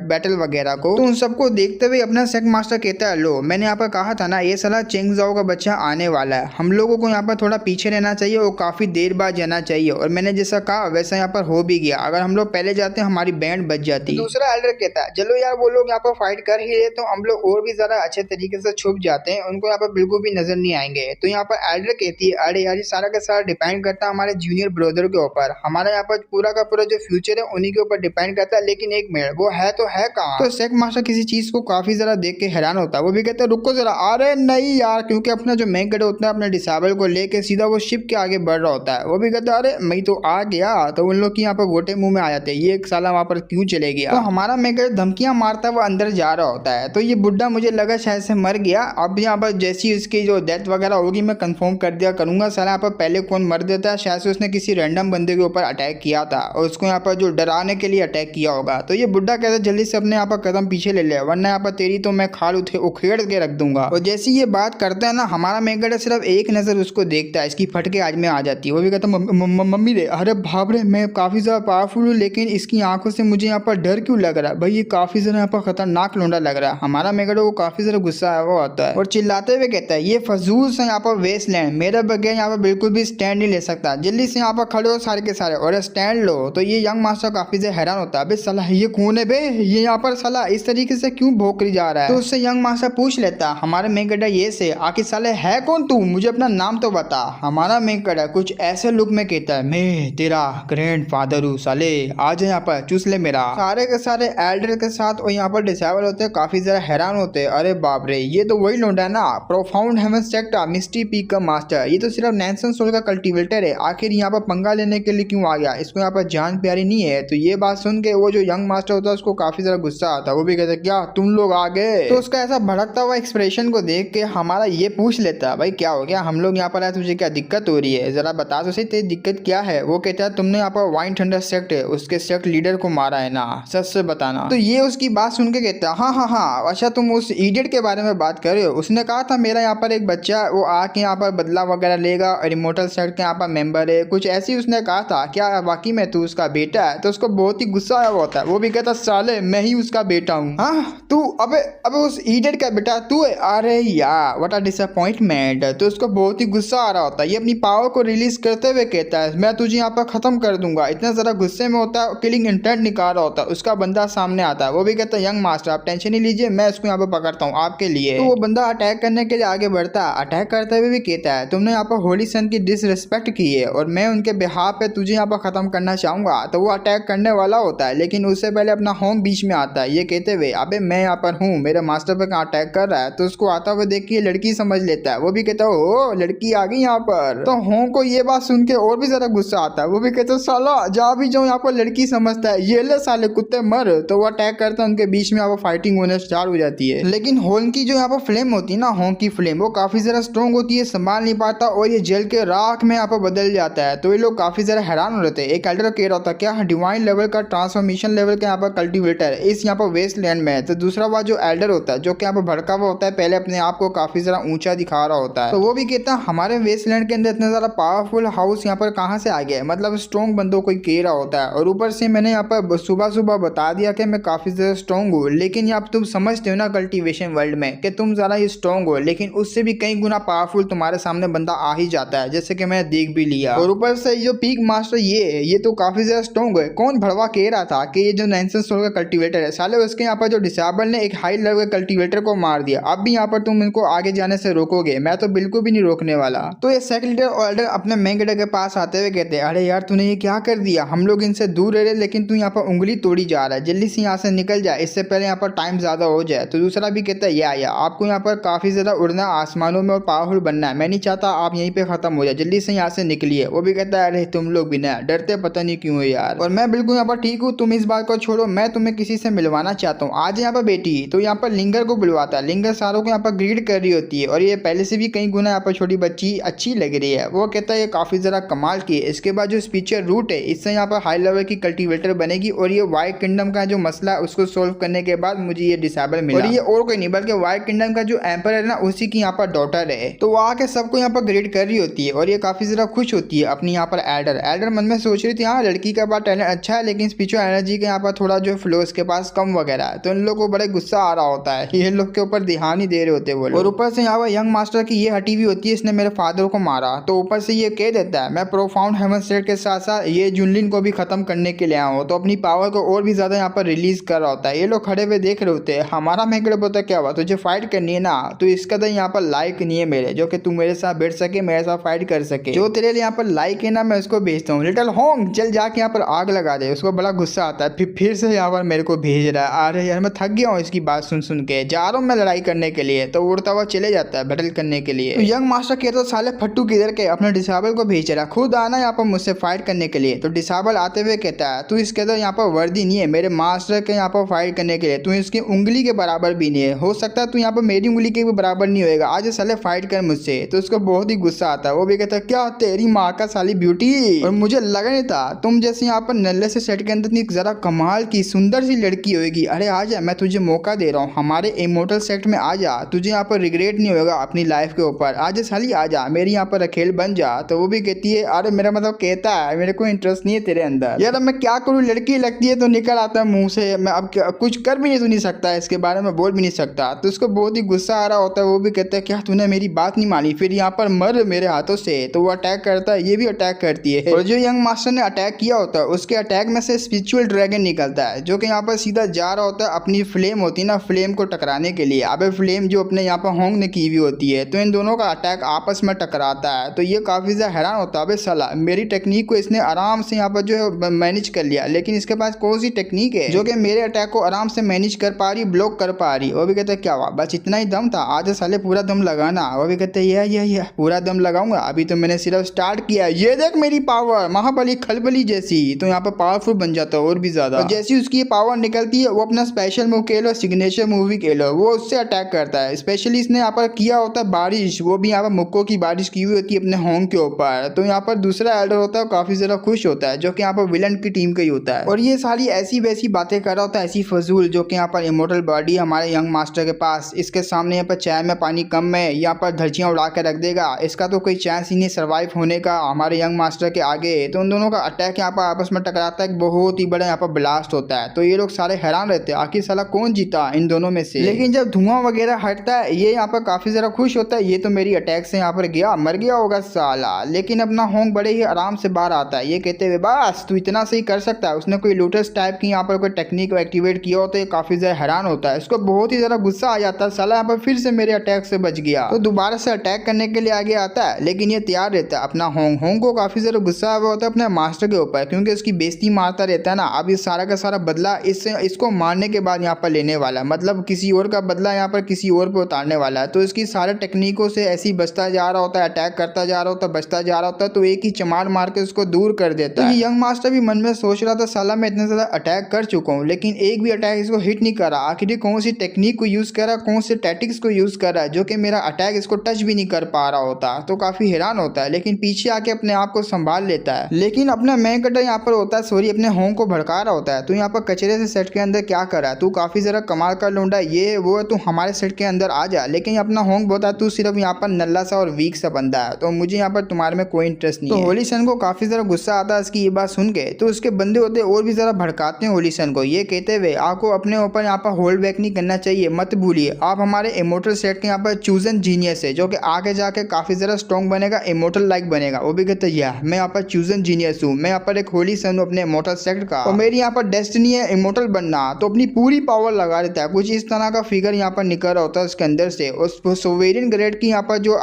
बैटल वगैरह को। तो उन सबको देखते हुए अपना सेक्ट मास्टर कहता है लो मैंने यहाँ पर कहा था ना ये साला चेंगजाओ का बच्चा आने वाला है, हम लोगों को यहाँ पर थोड़ा पीछे रहना चाहिए और काफी देर बाद जाना चाहिए। और मैंने जैसा कहा वैसा यहाँ पर हो भी गया, अगर हम लोग पहले जाते हमारी बैंड बच जाती। दूसरा एल्डर कहता है चलो यार वो लोग यहाँ पर फाइट कर ही रहे तो हम लोग और भी ज्यादा अच्छे तरीके से छुप जाते हैं, उनको यहाँ पर बिल्कुल भी नजर नहीं आएंगे। तो यहाँ पर एल्डर कहती है अरे यार ये सारा का सारा डिपेंड करता है हमारे जूनियर ब्रदर के ऊपर, हमारा यहाँ पर पूरा का पूरा जो फ्यूचर है उन्हीं के ऊपर डिपेंड करता है। लेकिन एक मिनट वो है तो है कहाँ? तो सेक्ट मास्टर किसी चीज को काफी ज्यादा देख के हैरान होता है। वो भी कहता है रुको जरा, अरे नहीं यार, क्योंकि अपना जो मेन गड होता है अपने डिसेबल को लेके सीधा वो शिप के आगे बढ़ रहा होता है। वो भी कहता है अरे मैं तो आ गया। तो उन लोग की यहाँ पर गोटे मुंह में आ जाते हैं, ये एक साला वहां पर क्यों चले गया? तो हमारा मेन गड धमकियां मारता है वो अंदर जा रहा होता है। तो ये बुड्ढा मुझे लगा शायद से मर गया, अब यहाँ पर जैसी उसकी जो डेथ वगैरह होगी मैं कंफर्म कर दिया करूंगा। साला यहाँ पर पहले कौन मर देता है, शायद से उसने किसी रैंडम बंदे के ऊपर अटैक किया था और उसको यहाँ पर जो डराने के लिए अटैक किया होगा। तो ये बुड्ढा कहता है जल्दी से अपने यहाँ पर कदम पीछे ले ले वरना यहाँ पर तेरी तो मैं खाल उखेड़ के रख दूंगा। और जैसी ये बात करता है ना हमारा मेगड सिर्फ एक नजर उसको देखता है, इसकी फटके आज में आ जाती है। वो भी कहता मम्मी रे, अरे बाप रे मैं काफी ज्यादा पावरफुल हूँ लेकिन इसकी आंखों से मुझे यहाँ पर डर क्यों लग रहा है? भाई ये काफी ज्यादा यहाँ पर खतरनाक लौंडा लग रहा है। हमारा मेगड को काफी ज्यादा गुस्सा आया हुआ होता है और चिल्लाते हुए कहता है ये फजूल से यहाँ पर वेस्टलैंड मेरे बगैर यहाँ पर बिल्कुल भी स्टैंड नहीं ले सकता, जल्दी से यहाँ पर खड़े हो सारे के सारे और स्टैंड लो। तो ये यंग मास्टर काफी ज्यादा हैरान होता है, साला ये कौन है बे, ये यहाँ पर साला इस तरीके से क्यों भोंकरी जा रहा है? तो उससे यंग मास्टर पूछ लेता हमारे मेगडा ये से आखिर साले है कौन तू, मुझे अपना नाम तो बता। हमारा मेगडा कुछ ऐसे लुक में कहता है मैं तेरा ग्रैंड फादर हूँ, साले आज यहाँ पर चूस ले मेरा। सारे के सारे एल्डर के साथ और यहाँ पर डिसेबल होते हैं काफी ज्यादा हैरान होते हैं, अरे बाप रे ये तो वही लौंडा है ना profound heaven sect mystery peak का मास्टर, ये तो सिर्फ नैंसन सोल का कल्टीवेटर है, आखिर यहाँ पर पंगा लेने के लिए क्यों आ गया, इसको यहाँ पर जान प्यारी नहीं है। तो ये बात सुन के वो जो यंग मास्टर होता है उसको काफी ज्यादा गुस्सा आता है। वो भी कहता है क्या तुम लोग आ गए? तो उसका ऐसा भड़कता हुआ एक्सप्रेशन को देख के हमारा ये पूछ लेता है भाई क्या हो गया, हम लोग यहाँ पर आए, तुझे क्या दिक्कत हो रही है, जरा बता तो सही तेरी दिक्कत क्या है? वो कहता है तुमने यहाँ पर वाइन थंडर सेक्ट है उसके सेक्ट लीडर को मारा है ना, सच से बताना। तो ये उसकी बात सुन के कहता है हाँ अच्छा तुम उस इडियट के बारे में बात कर रहे हो, उसने कहा था मेरा यहाँ पर एक बच्चा वो आके यहाँ पर बदला वगैरह लेगा और इमोर्टल सेक्ट के यहाँ पर मेंबर है, कुछ ऐसी उसने कहा था, क्या वाकई में तू उसका बेटा है? तो उसको बहुत ही गुस्सा आया होता है। वो भी कहता साले मैं ही उसका बेटा हूँ। हाँ तू अबे उस इडियट का बेटा तू है? अरे यार व्हाट अ डिसअपॉइंटमेंट। तो उसको बहुत ही गुस्सा आ रहा होता है, ये अपनी पावर को रिलीज करते हुए कहता है मैं तुझे यहाँ पर खत्म कर दूंगा। इतना ज्यादा गुस्से में होता है, किलिंग इंटेंट निकाल रहा होता है, उसका बंदा सामने आता है। वो भी कहता है यंग मास्टर आप टेंशन नहीं लीजिए, मैं इसको यहाँ पर पकड़ता हूँ आपके लिए। तो वो बंदा अटैक करने के लिए आगे बढ़ता है, अटैक करते हुए भी कहता है तुमने यहाँ पर होली सन की डिसरिस्पेक्ट की है और मैं उनके बिहाफ पे तुझे यहाँ पर खत्म करना चाहूंगा। तो वो अटैक करने वाला होता है लेकिन उससे पहले अपना होम बीच में आता है, ये कहते हुए अबे मैं यहाँ पर हूँ, मेरे मास्टर पे कहाँ अटैक कर रहा है। तो उसको आता हुआ देख के लड़की समझ लेता है। वो भी कहता है ओ लड़की आ गई यहाँ पर। तो होम को ये बात सुन के और भी ज्यादा गुस्सा आता है। वो भी कहता है साला जा भी जाऊँ यहाँ पर लड़की समझता है, ये ले साले कुत्ते मर। तो वो अटैक करता है, उनके बीच में यहाँ पर फाइटिंग होने स्टार्ट हो जाती है। लेकिन होम की जो यहाँ पर फ्लेम होती है ना, होम की फ्लेम वो काफी ज्यादा स्ट्रॉन्ग होती है, संभाल नहीं पाता और ये जल के राख में यहाँ पर बदल जाता है। तो ये लोग काफी ज्यादा हैरान हो रहे थे। एक एल्डर कह रहा था क्या डिवाइन लेवल का ट्रांसफॉर्मेशन लेवल का यहाँ पर कल्टीवेटर है इस यहाँ पर वेस्टलैंड में है। तो दूसरा बात जो एल्डर होता है जो कि यहाँ पर भड़का हुआ होता है, पहले अपने आप को काफी ज्यादा ऊंचा दिखा रहा होता है। तो वो भी कहता है हमारे वेस्टलैंड के अंदर इतना ज्यादा पावरफुल हाउस यहाँ पर कहाँ से आ गया है, मतलब स्ट्रॉन्ग बंदों को कह रहा होता है। और ऊपर से मैंने यहाँ पर सुबह सुबह बता दिया कि मैं काफी ज्यादा स्ट्रॉन्ग हूँ, लेकिन यहाँ तुम समझते हो ना कल्टीवेशन वर्ल्ड में कि तुम ज्यादा ही स्ट्रॉन्ग हो, लेकिन उससे भी कई गुना पावरफुल तुम्हारे सामने बंदा आ ही जाता है, जैसे कि मैंने देख भी लिया। और ऊपर से जो पीक मास्टर ये तो काफी ज्यादा स्ट्रॉन्ग है। कौन भड़वा कह रहा था कि ये जो नैंसन सोल का कल्टीवेटर है, साले उसके यहाँ पर जो डिसेबल ने एक हाई लेवल के कल्टीवेटर को मार दिया, अब भी यहाँ पर तुम इनको आगे जाने से रोकोगे? मैं तो बिल्कुल भी नहीं रोकने वाला। तो ये सेक्ट लीडर ऑर्डर अपने मेन लीडर के पास आते हुए कहते हैं अरे यार तूने ये क्या कर दिया, हम लोग इनसे दूर रह रहे लेकिन तू यहाँ पर उंगली तोड़ी जा रहा है, जल्दी से यहाँ से निकल जाए इससे पहले यहाँ पर टाइम ज्यादा हो जाए। तो दूसरा भी कहता है या आपको यहाँ पर काफी ज्यादा उड़ना, आसमानों में और पावरफुल बनना है, मैं नहीं चाहता आप यहीं पे खत्म हो जाए, जल्दी से यहाँ से निकलिए। वो भी कहता है अरे तुम लोग भी ना डरते पता नहीं क्यों है यार, और मैं बिल्कुल यहाँ पर ठीक हूँ, तुम इस बात को छोड़ो, मैं तुम्हें किसी से मिलवाना चाहता हूँ, आज यहाँ पर बेटी। तो यहाँ पर लिंगर को बुलवाता है, लिंगर सारों को यहाँ पर ग्रीड कर रही होती है और ये पहले से भी कई गुना यहाँ पर छोटी बच्ची अच्छी लग रही है। वो कहता है ये काफी जरा कमाल की है। इसके बाद जो स्पिरिचुअल रूट है इससे यहाँ पर हाई लेवल की कल्टीवेटर बनेगी और ये वाइट किंगडम का जो मसला है उसको सोल्व करने के बाद मुझे ये डिसेबल मिला। और ये और कोई नहीं बल्कि वाइट किंगडम का जो एम्पर है ना उसी की यहाँ पर डॉटर है। तो वो आके सबको यहाँ पर ग्रेड कर रही होती है और ये काफी जरा खुश होती है अपनी यहाँ पर एल्डर मन में सोच रही थी हाँ लड़की का बात टैलेंट अच्छा है लेकिन स्पिरिचुअल एनर्जी के यहाँ पर थोड़ा जो फ्लो इसके पास कम वगैरह है। तो इन लोगों को बड़े गुस्सा आ रहा होता है, ये लोग के ऊपर ध्यान ही दे रहे होते वो लोग। और ऊपर से यहाँ पर यंग मास्टर की ये हटी हुई होती है इसने मेरे फादर को मारा। तो ऊपर से ये कह देता है मैं प्रोफाउंड हेवन स्टेट के साथ साथ ये जुनलिन को भी खत्म करने के लिए आया हूँ। तो अपनी पावर को और भी ज्यादा यहाँ पर रिलीज कर रहा होता है। ये लोग खड़े हुए देख रहे होते हैं। हमारा मैकड़े बोलता क्या हुआ तुझे फाइट करनी है ना, तो इसका तो यहाँ पर लाइक नहीं है मेरे जो कि तू मेरे साथ बैठ सके मेरे साथ फाइट कर सके। जो तेरे लिए यहाँ पर लाइक है ना मैं उसको भेजता हूँ। लिटिल होंग चल जाके यहाँ पर आग लगा दे। उसको बड़ा गुस्सा आता है फिर से यहाँ पर मेरे को भेज रहा है। अरे यार मैं थक गया हूँ इसकी बात सुन के, जा रहा हूँ मैं लड़ाई करने के लिए। तो उड़ता हुआ चले जाता है बैटल करने के लिए। तो यंग मास्टर कहता है साले फट्टू किधर के, अपने डिसेबल को भेज रहा खुद आना यहाँ पर मुझसे फाइट करने के लिए। तो डिसेबल आते हुए कहता है तू इसके अंदर यहाँ पर वर्दी नहीं है मेरे मास्टर के यहाँ पर फाइट करने के लिए, तू इसकी उंगली के बराबर भी नहीं है। हो सकता है तू यहाँ पर मेरी उंगली के भी बराबर नहीं होएगा, आज साले फाइट कर मुझसे। तो उसको बहुत ही गुस्सा आता है। वो भी कहता है क्या तेरी माँ का साली ब्यूटी, और मुझे लगा नहीं था तुम जैसे यहाँ पर नल्ले से सेट के अंदर इतनी जरा कमाल की सुंदर सी लड़की होगी। अरे आ जा मैं तुझे मौका दे रहा हूँ हमारे इमोर्टल सेक्ट में आ जा, तुझे यहाँ पर रिग्रेट नहीं होगा अपनी लाइफ के ऊपर। आज साली आ जा मेरी यहाँ पर अकेल बन जा। तो वो भी कहती है अरे मेरा मतलब कहता है मेरे को इंटरेस्ट नहीं है तेरे अंदर। यार अब मैं क्या करूँ लड़की लगती है तो निकल आता है मुंह से, मैं अब कुछ कर भी नहीं सकता इसके बारे में बोल भी नहीं सकता। तो उसको बहुत ही गुस्सा आ रहा होता है। वो भी कहता है क्या तूने मेरी बात नहीं मानी, फिर यहाँ पर मर मेरे हाथों से। तो वो अटैक करता है, ये भी अटैक करती है। और जो यंग मास्टर ने अटैक किया होता है उसके अटैक में से स्पिरिचुअल ड्रैगन निकलता है जो कि यहाँ पर सीधा जा रहा होता है अपनी फ्लेम होती है ना फ्लेम को टकराने के लिए। अबे फ्लेम जो अपने यहाँ पर होंग ने की हुई होती है। तो इन दोनों का अटैक आपस में टकराता है। तो ये काफी ज्यादा हैरान होता है अबे साला मेरी टेक्निक को इसने आराम से यहाँ पर जो है मैनेज कर लिया, लेकिन इसके पास कौन सी टेक्निक है जो कि मेरे अटैक को आराम से मैनेज कर पा रही ब्लॉक कर पा रही। वो भी कहते क्या हुआ बस इतना ही दम था, आज साले पूरा दम लगाना। वो भी कहते ये पूरा दम लगाऊंगा, अभी तो मैंने सिर्फ स्टार्ट किया। ये देख मेरी पावर महाबली खलबली जैसी। तो यहाँ पर पावरफुल बन जाता है और भी ज्यादा। जैसी उसकी पावर निकलती है वो अपना स्पेशल मूव कह लो सिग्नेचर मूवी कह लो वो उससे अटैक करता है। स्पेशली इसने यहाँ पर किया होता है बारिश, वो भी यहाँ पर मुक्कों की बारिश की हुई होती है अपने होंग के ऊपर। तो यहाँ पर दूसरा एल्डर होता है काफी ज्यादा खुश होता है जो कि यहाँ पर विलन की टीम का ही होता है। और ये सारी ऐसी वैसी बातें कर रहा होता है ऐसी फजूल जो कि यहाँ पर इमोर्टल बॉडी हमारे यंग मास्टर के पास, इसके सामने यहाँ पर चाय में पानी कम है, यहाँ पर धरचियां उड़ा के रख देगा, इसका तो कोई चांस ही नहीं सर्वाइव होने का हमारे यंग मास्टर के आगे। तो उन दोनों का अटैक यहाँ पर आपस में टकराता है, बहुत ही बड़ा यहाँ पर ब्लास्ट होता है। तो ये लोग सारे हैरान रहते हैं आखिर साला कौन जीता इन दोनों में से। लेकिन जब धुआं वगैरह हटता है ये यहाँ पर काफी ज्यादा खुश होता है, ये तो मेरी अटैक से यहाँ पर गया मर गया होगा साला। लेकिन अपना होंग बड़े ही आराम से बाहर आता है, ये कहते हुए बस तू इतना सही कर सकता है। उसने कोई लोटस टाइप की यहाँ पर कोई टेक्निक एक्टिवेट किया हो तो ये काफी ज्यादा हैरान होता है। इसको बहुत ही ज्यादा गुस्सा आ जाता है साला यहाँ पर फिर से मेरे अटैक से बच गया। तो दोबारा से अटैक करने के लिए आगे आता है, लेकिन ये तैयार रहता है। अपना होंग को काफी ज्यादा गुस्सा होता है अपने मास्टर के ऊपर क्योंकि उसकी बेइज्जती मारता रहता है ना। अब ये सारा का सारा बदला इसको मारने के बाद यहाँ पर लेने वाला है, मतलब किसी और का बदला यहाँ पर किसी और पे उतारने वाला है। तो इसकी सारे टेक्निकों से ऐसे ही बचता जा रहा होता है, अटैक करता जा रहा होता है, बचता जा रहा होता है। तो एक ही चमार मार के उसको दूर कर देता है। यंग मास्टर भी मन में सोच रहा था साला मैं इतने ज्यादा अटैक कर चुका हूँ लेकिन एक भी अटैक इसको हिट नहीं कर रहा। आखिर कौन सी टेक्निक को यूज कर रहा, कौन से टैक्टिक्स को यूज कर रहा है जो कि मेरा अटैक इसको टच भी नहीं कर पा रहा होता। तो काफी हैरान होता है लेकिन पीछे आके अपने आप को संभाल लेता है। लेकिन अपना मैं कटर यहाँ पर होता है सॉरी अपने होंग को भड़का रहा होता है। तू यहाँ पर कचरे से सेट के अंदर क्या कर रहा है, तू काफी जरा कमाल का लौंडा ये वो तू हमारे सेट के अंदर आ जा। लेकिन अपना होंग बोलता है तू सिर्फ यहाँ पर नल्ला सा और वीक सा बंदा है, तो मुझे यहाँ पर तुम्हारे में कोई इंटरेस्ट नहीं है। तो होली सन को काफी जरा गुस्सा आता है इसकी ये बात सुन के। तो उसके बंदे होते और भी जरा भड़काते हैं होली सन को, ये कहते हुए आपको अपने ऊपर यहाँ पर होल्ड बैक नहीं करना चाहिए, मत भूलिए आप हमारे इमोर्टल सेट के यहाँ पर चूजन जीनियस है जो कि आगे जाके काफी जरा स्ट्रॉन्ग बनेगा, इमोर्टल लाइक बनेगा। वो भी कहते हैं मैं यहाँ पर चूजन जीनियस हूँ, मैं यहाँ पर एक होली सन हूँ अपने इमोर्टल सेट का और मेरी यहाँ पर डेस्टिनी है इमोर्टल बनना। तो अपनी पूरी पावर लगा देता है। कुछ इस तरह का फिगर यहाँ पर निकल रहा होता है उसके अंदर से। उस सोवेरियन ग्रेड की यहाँ पर जो